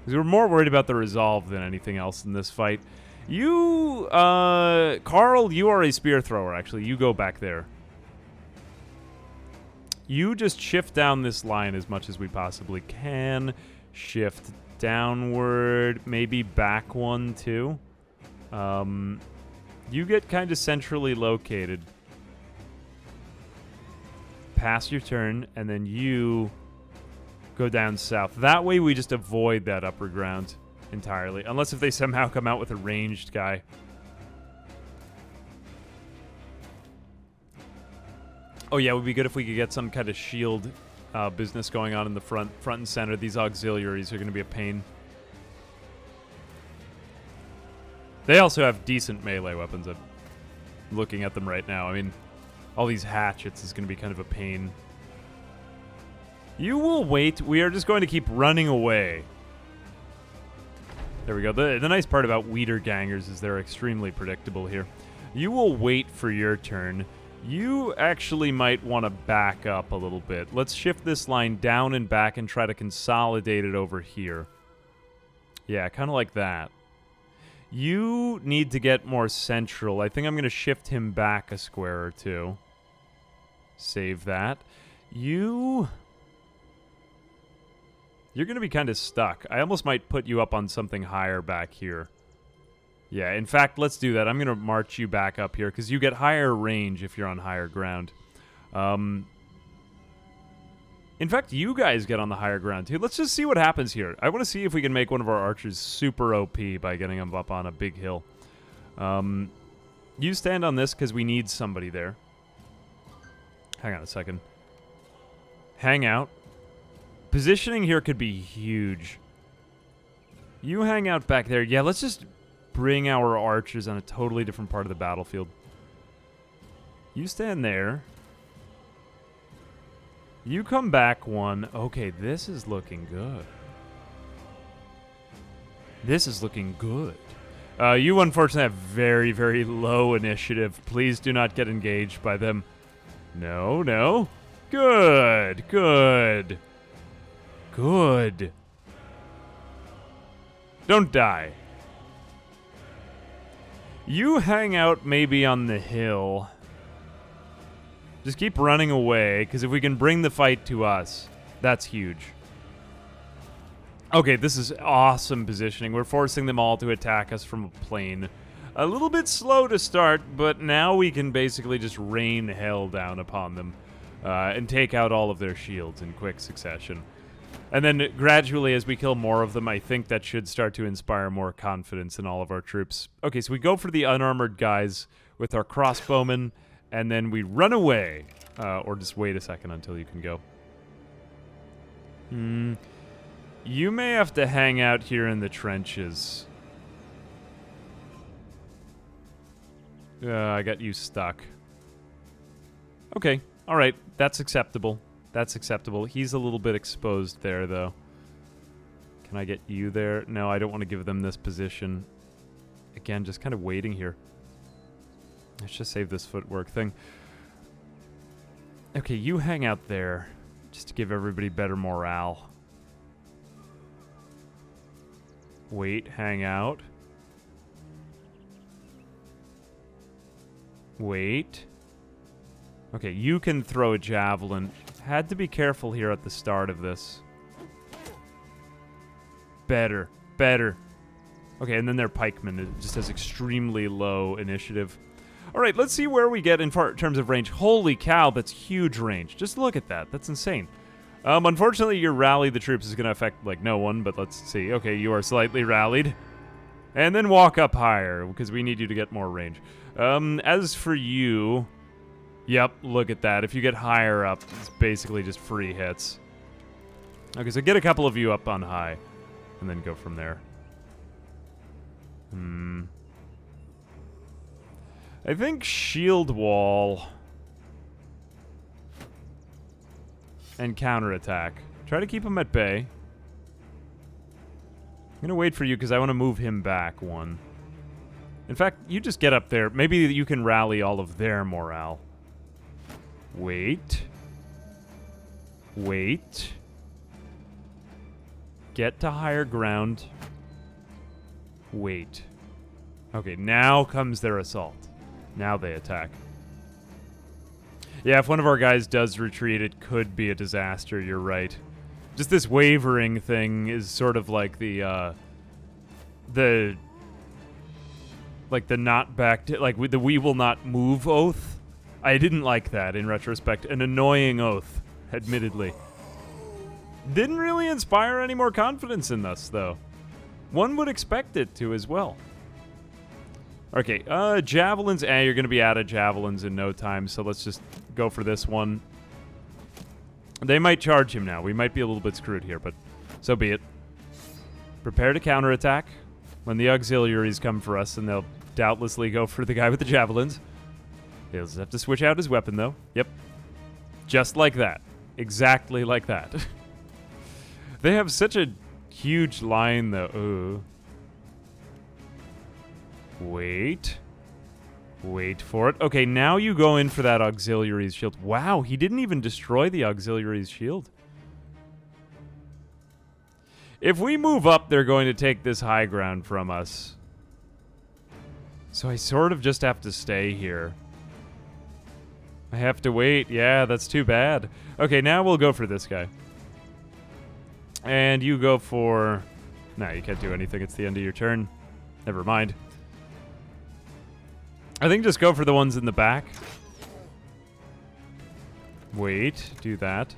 Because we're more worried about the resolve than anything else in this fight. You, Carl, you are a spear thrower, actually. You go back there. You just shift down this line as much as we possibly can. Shift downward, maybe back one, too. You get kind of centrally located. Pass your turn, and then you go down south. That way we just avoid that upper ground entirely. Unless if they somehow come out with a ranged guy. Oh yeah, it would be good if we could get some kind of shield business going on in the front and center. These auxiliaries are going to be a pain. They also have decent melee weapons. I'm looking at them right now. I mean, all these hatchets is going to be kind of a pain. You will wait. We are just going to keep running away. There we go. The nice part about Weeder Gangers is they're extremely predictable here. You will wait for your turn. You actually might want to back up a little bit. Let's shift this line down and back and try to consolidate it over here. Yeah, kind of like that. You need to get more central. I think I'm going to shift him back a square or two. Save that. You're going to be kind of stuck. I almost might put you up on something higher back here. Yeah, in fact, let's do that. I'm going to march you back up here because you get higher range if you're on higher ground. In fact, you guys get on the higher ground, too. Let's just see what happens here. I want to see if we can make one of our archers super OP by getting them up on a big hill. You stand on this because we need somebody there. Hang on a second. Hang out. Positioning here could be huge. You hang out back there. Yeah, let's just bring our archers on a totally different part of the battlefield. You stand there. You come back one. Okay, this is looking good. This is looking good. You unfortunately have very, very low initiative. Please do not get engaged by them. No, no. Good, good. Good. Don't die. You hang out maybe on the hill. Just keep running away, because if we can bring the fight to us, that's huge. Okay, this is awesome positioning. We're forcing them all to attack us from a plane. A little bit slow to start, but now we can basically just rain hell down upon them and take out all of their shields in quick succession. And then gradually, as we kill more of them, I think that should start to inspire more confidence in all of our troops. Okay, so we go for the unarmored guys with our crossbowmen, and then we run away. Or just wait a second until you can go. You may have to hang out here in the trenches. I got you stuck. Okay, alright, that's acceptable. That's acceptable. He's a little bit exposed there, though. Can I get you there? No, I don't want to give them this position. Again, just kind of waiting here. Let's just save this footwork thing. Okay, you hang out there, just to give everybody better morale. Wait, hang out. Wait. Okay, you can throw a javelin. Had to be careful here at the start of this. Better. Okay, and then their pikeman. It just has extremely low initiative. All right, let's see where we get in terms of range. Holy cow, that's huge range. Just look at that. That's insane. Unfortunately, your rally the troops is going to affect, like, no one, but let's see. Okay, you are slightly rallied. And then walk up higher, because we need you to get more range. As for you... Yep, look at that. If you get higher up, it's basically just free hits. Okay, so get a couple of you up on high, and then go from there. I think shield wall and counterattack. Try to keep him at bay. I'm gonna wait for you because I want to move him back one. In fact, you just get up there. Maybe you can rally all of their morale. Wait. Get to higher ground. Wait. Okay, now comes their assault. Now they attack. Yeah, if one of our guys does retreat, it could be a disaster, you're right. Just this wavering thing is sort of like the not back to, like, the we will not move oath. I didn't like that in retrospect. An annoying oath, admittedly. Didn't really inspire any more confidence in us, though. One would expect it to as well. Okay, javelins. You're going to be out of javelins in no time, so let's just go for this one. They might charge him now. We might be a little bit screwed here, but so be it. Prepare to counterattack when the auxiliaries come for us, and they'll doubtlessly go for the guy with the javelins. He'll just have to switch out his weapon, though. Yep. Just like that. Exactly like that. They have such a huge line, though. Ooh. Wait for it. Okay, now you go in for that auxiliary's shield. Wow, he didn't even destroy the auxiliary's shield. If we move up, they're going to take this high ground from us. So I sort of just have to stay here. I have to wait. Yeah, that's too bad. Okay, now we'll go for this guy. And you go for... Nah, you can't do anything. It's the end of your turn. Never mind. I think just go for the ones in the back. Wait, do that.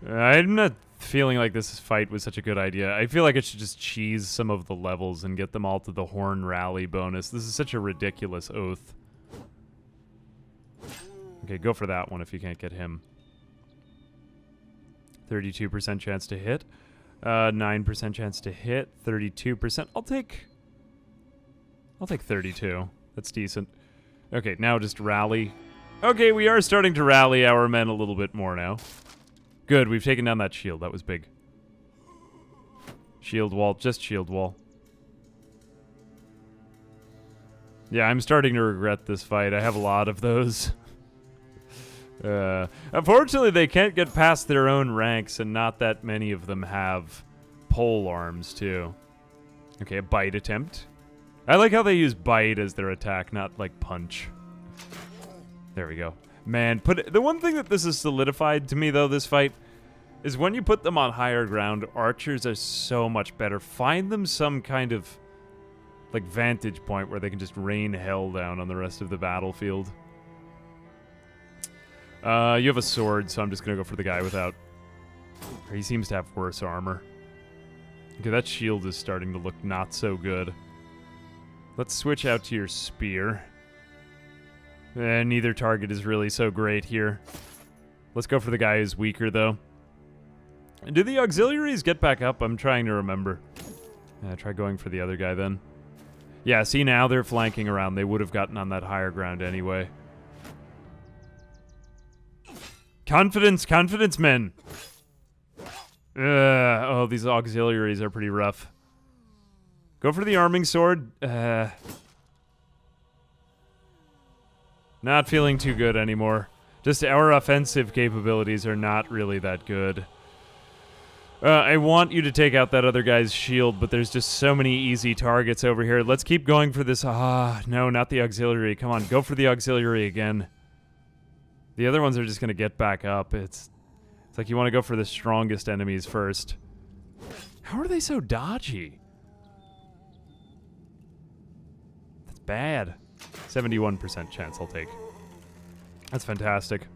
I'm not feeling like this fight was such a good idea. I feel like it should just cheese some of the levels and get them all to the horn rally bonus. This is such a ridiculous oath. Okay, go for that one if you can't get him. 32% chance to hit. 9% chance to hit. 32%. I'll take 32. That's decent. Okay, now just rally. Okay, we are starting to rally our men a little bit more now. Good, we've taken down that shield. That was big. Shield wall, just shield wall. Yeah, I'm starting to regret this fight. I have a lot of those. Unfortunately, they can't get past their own ranks, and not that many of them have pole arms, too. Okay, a bite attempt. I like how they use bite as their attack, not, like, punch. There we go. Man, the one thing that this has solidified to me, though, this fight, is when you put them on higher ground, archers are so much better. Find them some kind of, like, vantage point where they can just rain hell down on the rest of the battlefield. You have a sword, so I'm just going to go for the guy without... He seems to have worse armor. Okay, that shield is starting to look not so good. Let's switch out to your spear. Neither target is really so great here. Let's go for the guy who's weaker, though. Do the auxiliaries get back up? I'm trying to remember. Try going for the other guy, then. Yeah, see, now they're flanking around. They would have gotten on that higher ground anyway. Confidence, confidence, men! Oh, these auxiliaries are pretty rough. Go for the arming sword. Not feeling too good anymore. Just our offensive capabilities are not really that good. I want you to take out that other guy's shield, but there's just so many easy targets over here. Let's keep going for this. No, not the auxiliary. Come on, go for the auxiliary again. The other ones are just going to get back up. It's like you want to go for the strongest enemies first. How are they so dodgy? That's bad. 71% chance I'll take. That's fantastic.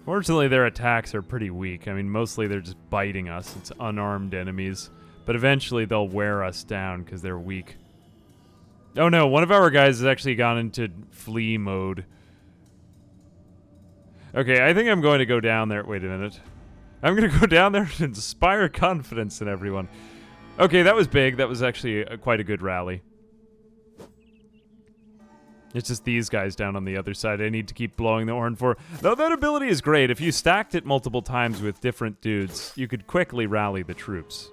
Fortunately, their attacks are pretty weak. I mean, mostly they're just biting us. It's unarmed enemies. But eventually they'll wear us down because they're weak. Oh no, one of our guys has actually gone into flee mode. Okay, I think I'm going to go down there. Wait a minute. I'm going to go down there and inspire confidence in everyone. Okay, that was big. That was actually quite a good rally. It's just these guys down on the other side I need to keep blowing the horn for. Though that ability is great. If you stacked it multiple times with different dudes, you could quickly rally the troops.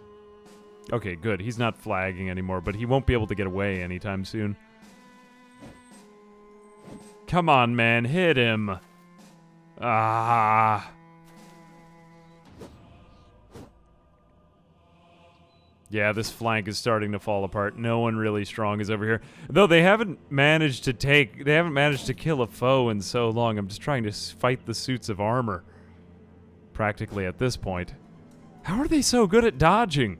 Okay, good. He's not flagging anymore, but he won't be able to get away anytime soon. Come on, man. Hit him. Ah. Yeah, this flank is starting to fall apart. No one really strong is over here. Though they haven't managed to kill a foe in so long. I'm just trying to fight the suits of armor. Practically at this point. How are they so good at dodging?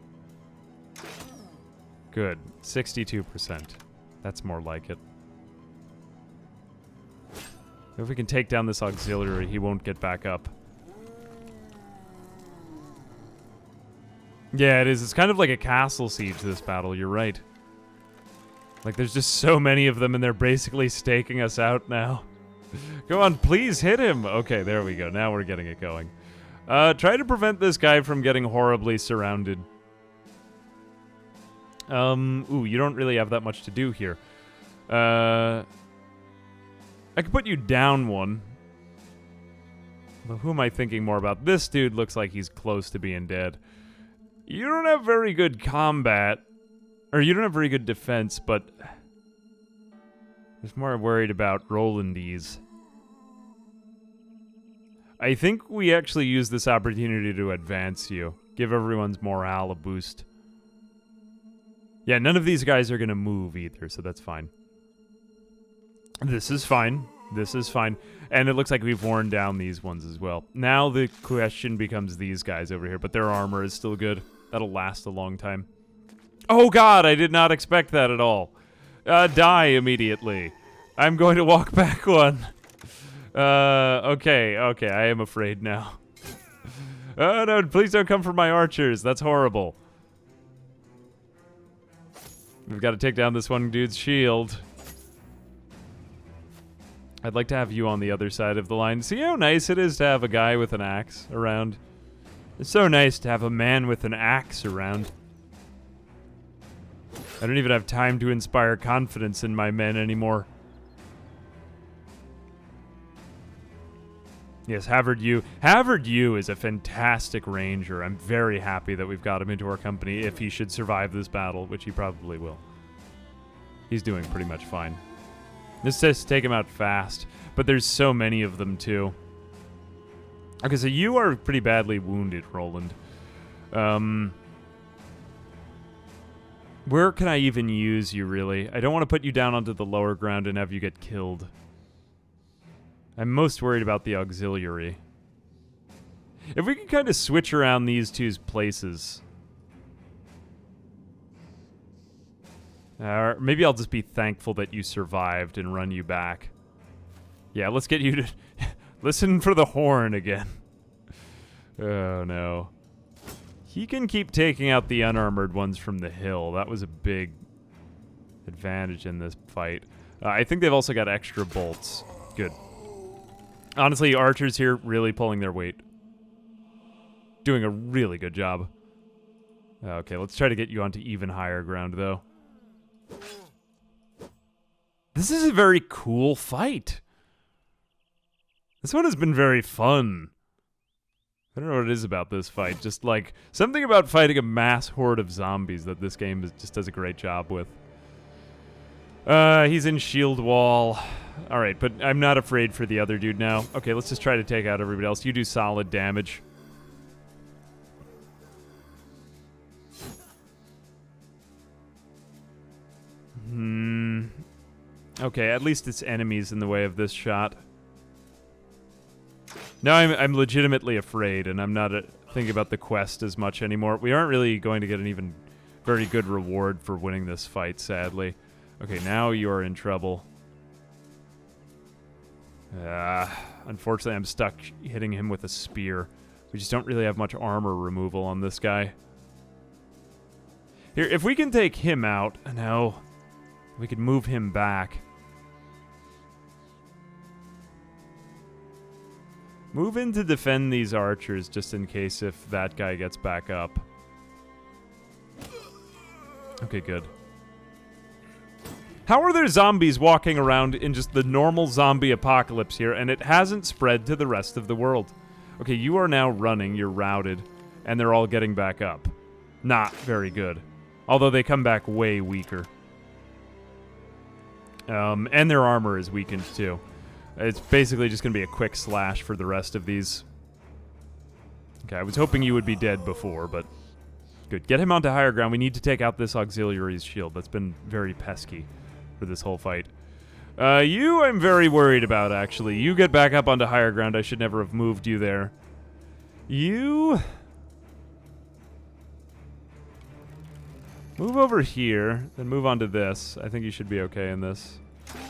Good. 62%. That's more like it. If we can take down this auxiliary, he won't get back up. Yeah, it is. It's kind of like a castle siege, this battle. You're right. Like, there's just so many of them, and they're basically staking us out now. Go on, please hit him. Okay, there we go. Now we're getting it going. Try to prevent this guy from getting horribly surrounded. Ooh, you don't really have that much to do here. I could put you down one. But who am I thinking more about? This dude looks like he's close to being dead. You don't have very good combat. Or you don't have very good defense, but I was more worried about Rolandese. I think we actually use this opportunity to advance you. Give everyone's morale a boost. Yeah, none of these guys are going to move either, so that's fine. This is fine. This is fine. And it looks like we've worn down these ones as well. Now the question becomes these guys over here, but their armor is still good. That'll last a long time. Oh god, I did not expect that at all. Die immediately. I'm going to walk back one. Okay, I am afraid now. Oh no, please don't come for my archers. That's horrible. We've got to take down this one dude's shield. I'd like to have you on the other side of the line. See how nice it is to have a guy with an axe around? It's so nice to have a man with an axe around. I don't even have time to inspire confidence in my men anymore. Yes, Havard Yu. Havard Yu is a fantastic ranger. I'm very happy that we've got him into our company if he should survive this battle, which he probably will. He's doing pretty much fine. This says take him out fast, but there's so many of them too. Okay, so you are pretty badly wounded, Roland. Where can I even use you, really? I don't want to put you down onto the lower ground and have you get killed. I'm most worried about the auxiliary. If we can kind of switch around these two's places. Maybe I'll just be thankful that you survived and run you back. Yeah, let's get you to listen for the horn again. Oh, no. He can keep taking out the unarmored ones from the hill. That was a big advantage in this fight. I think they've also got extra bolts. Good. Honestly, archers here really pulling their weight. Doing a really good job. Okay, let's try to get you onto even higher ground, though. This is a very cool fight. This one has been very fun. I don't know what it is about this fight. Just like something about fighting a mass horde of zombies that this game just does a great job with. He's in shield wall. All right, but I'm not afraid for the other dude now. Okay, let's just try to take out everybody else. You do solid damage. Okay, at least it's enemies in the way of this shot. Now I'm legitimately afraid, and I'm not thinking about the quest as much anymore. We aren't really going to get an even very good reward for winning this fight, sadly. Okay, now you're in trouble. Unfortunately, I'm stuck hitting him with a spear. We just don't really have much armor removal on this guy. Here, if we can take him out, no, we could move him back. Move in to defend these archers just in case if that guy gets back up. Okay, good. How are there zombies walking around in just the normal zombie apocalypse here, and it hasn't spread to the rest of the world? Okay, you are now running, you're routed, and they're all getting back up. Not very good. Although they come back way weaker. And their armor is weakened too. It's basically just going to be a quick slash for the rest of these. Okay, I was hoping you would be dead before, but good. Get him onto higher ground. We need to take out this auxiliary's shield. That's been very pesky for this whole fight. You I'm very worried about, actually. You get back up onto higher ground. I should never have moved you there. You move over here, then move on to this. I think you should be okay in this.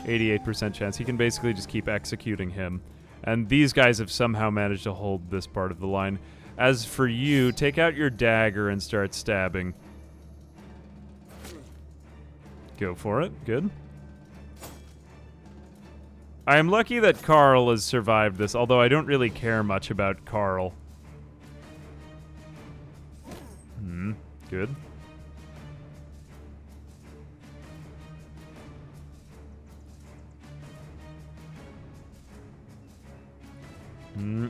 88% chance. He can basically just keep executing him. And these guys have somehow managed to hold this part of the line. As for you, take out your dagger and start stabbing. Go for it. Good. I am lucky that Carl has survived this, although I don't really care much about Carl. Good.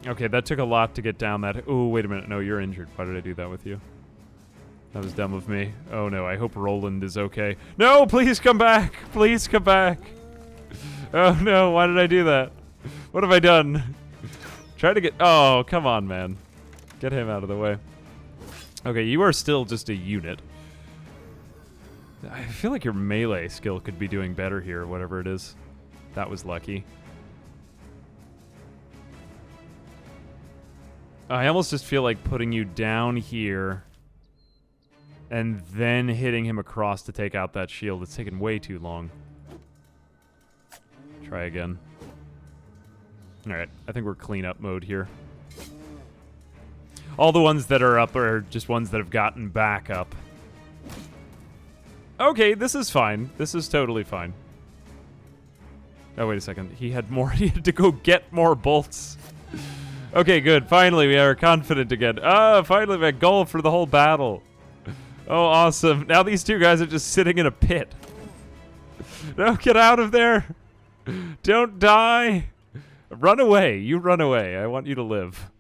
Okay, that took a lot to get down that... Oh, wait a minute. No, you're injured. Why did I do that with you? That was dumb of me. Oh, no. I hope Roland is okay. No, please come back. Please come back. Oh, no. Why did I do that? What have I done? Try to get... Oh, come on, man. Get him out of the way. Okay, you are still just a unit. I feel like your melee skill could be doing better here, whatever it is. That was lucky. I almost just feel like putting you down here and then hitting him across to take out that shield. It's taken way too long. Try again. Alright, I think we're cleanup mode here. All the ones that are up are just ones that have gotten back up. Okay, this is fine. This is totally fine. Oh, wait a second. He had more. He had to go get more bolts. Okay, good. Finally, we are confident again. Finally, we had goal for the whole battle. Oh, awesome. Now these two guys are just sitting in a pit. No, get out of there. Don't die. Run away. You run away. I want you to live.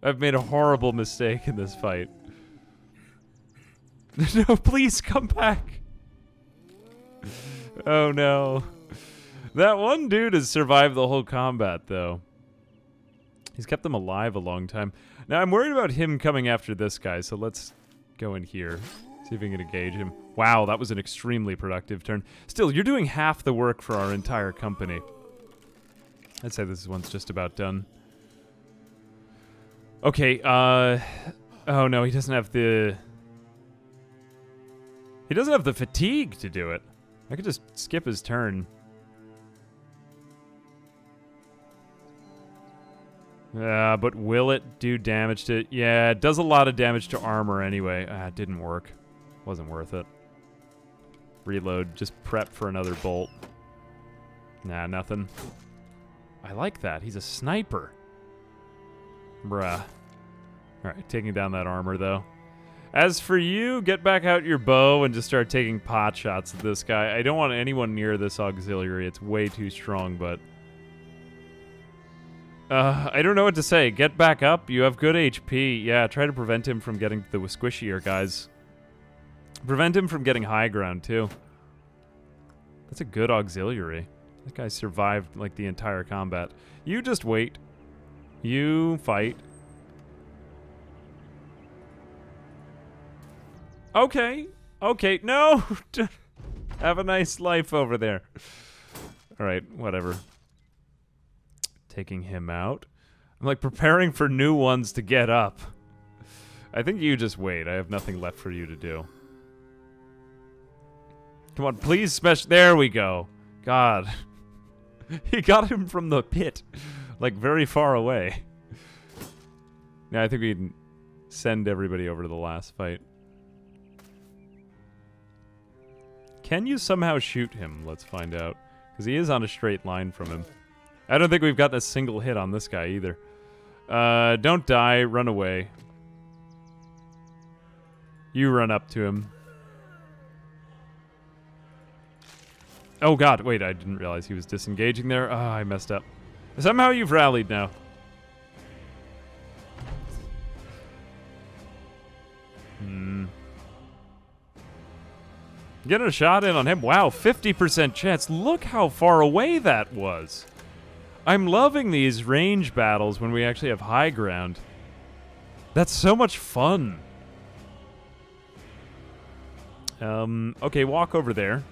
I've made a horrible mistake in this fight. No, please come back. Oh, no. That one dude has survived the whole combat, though. He's kept them alive a long time. Now, I'm worried about him coming after this guy, so let's go in here. See if we can engage him. Wow, that was an extremely productive turn. Still, you're doing half the work for our entire company. I'd say this one's just about done. Okay, oh no, he doesn't have the... He doesn't have the fatigue to do it. I could just skip his turn. But will it do damage to... Yeah, it does a lot of damage to armor anyway. It didn't work. Wasn't worth it. Reload. Just prep for another bolt. Nah, nothing. I like that. He's a sniper. Bruh. Alright, taking down that armor, though. As for you, get back out your bow and just start taking pot shots at this guy. I don't want anyone near this auxiliary. It's way too strong, but... I don't know what to say. Get back up. You have good HP. Yeah, try to prevent him from getting the squishier guys. Prevent him from getting high ground, too. That's a good auxiliary. That guy survived, like, the entire combat. You just wait. You fight. Okay. Okay. No! Have a nice life over there. Alright, whatever. Taking him out. I'm, like, preparing for new ones to get up. I think you just wait. I have nothing left for you to do. Come on, please smash. There we go. God. He got him from the pit. Like, very far away. Yeah, I think we can send everybody over to the last fight. Can you somehow shoot him? Let's find out. Because he is on a straight line from him. I don't think we've got a single hit on this guy either. Don't die. Run away. You run up to him. Oh god, wait, I didn't realize he was disengaging there. Ah, I messed up. Somehow you've rallied now. Getting a shot in on him. Wow, 50% chance. Look how far away that was. I'm loving these range battles when we actually have high ground. That's so much fun. Okay, walk over there.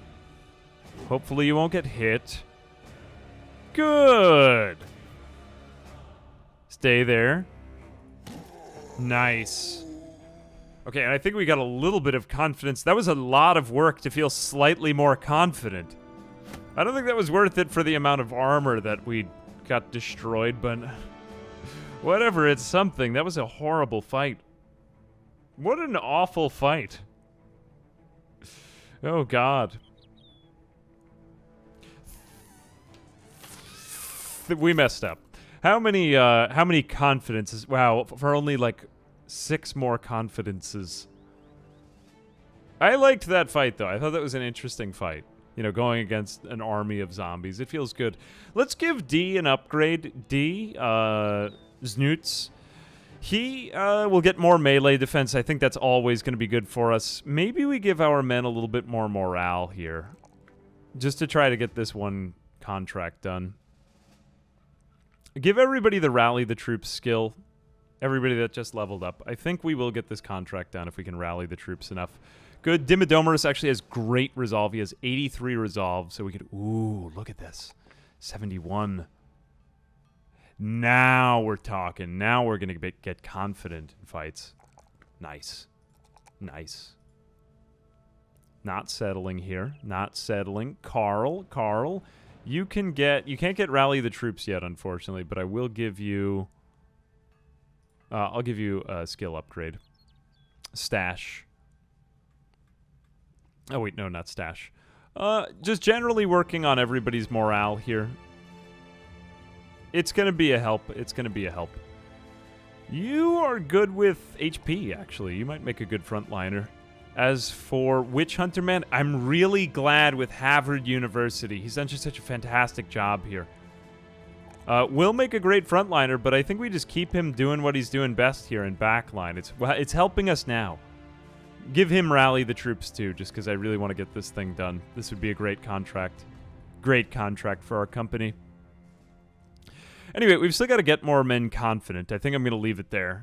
Hopefully you won't get hit. Good. Stay there. Nice. Okay, and I think we got a little bit of confidence. That was a lot of work to feel slightly more confident. I don't think that was worth it for the amount of armor that we got destroyed, but whatever, it's something. That was a horrible fight. What an awful fight. Oh, God. We messed up. How many confidences? Wow, for only like 6 more confidences. I liked that fight, though. I thought that was an interesting fight. You know, going against an army of zombies. It feels good. Let's give D an upgrade. D, Znoots. He will get more melee defense. I think that's always going to be good for us. Maybe we give our men a little bit more morale here. Just to try to get this one contract done. Give everybody the rally the troops skill. Everybody that just leveled up. I think we will get this contract done if we can rally the troops enough. Good. Dimidomerus actually has great resolve. He has 83 resolve, so we could... Ooh, look at this. 71. Now we're talking. Now we're going to get confident in fights. Nice. Nice. Not settling here. Not settling. Carl. You can't get rally the troops yet, unfortunately, but I will give you... I'll give you a skill upgrade. Stash. Oh, wait, no, not stash. Just generally working on everybody's morale here. It's going to be a help. It's going to be a help. You are good with HP, actually. You might make a good frontliner. As for Witch Hunter Man, I'm really glad with Harvard University. He's done just such a fantastic job here. Will make a great frontliner, but I think we just keep him doing what he's doing best here in backline. It's helping us now. Give him rally the troops too, just because I really want to get this thing done. This would be a great contract. Great contract for our company. Anyway, we've still got to get more men confident. I think I'm going to leave it there.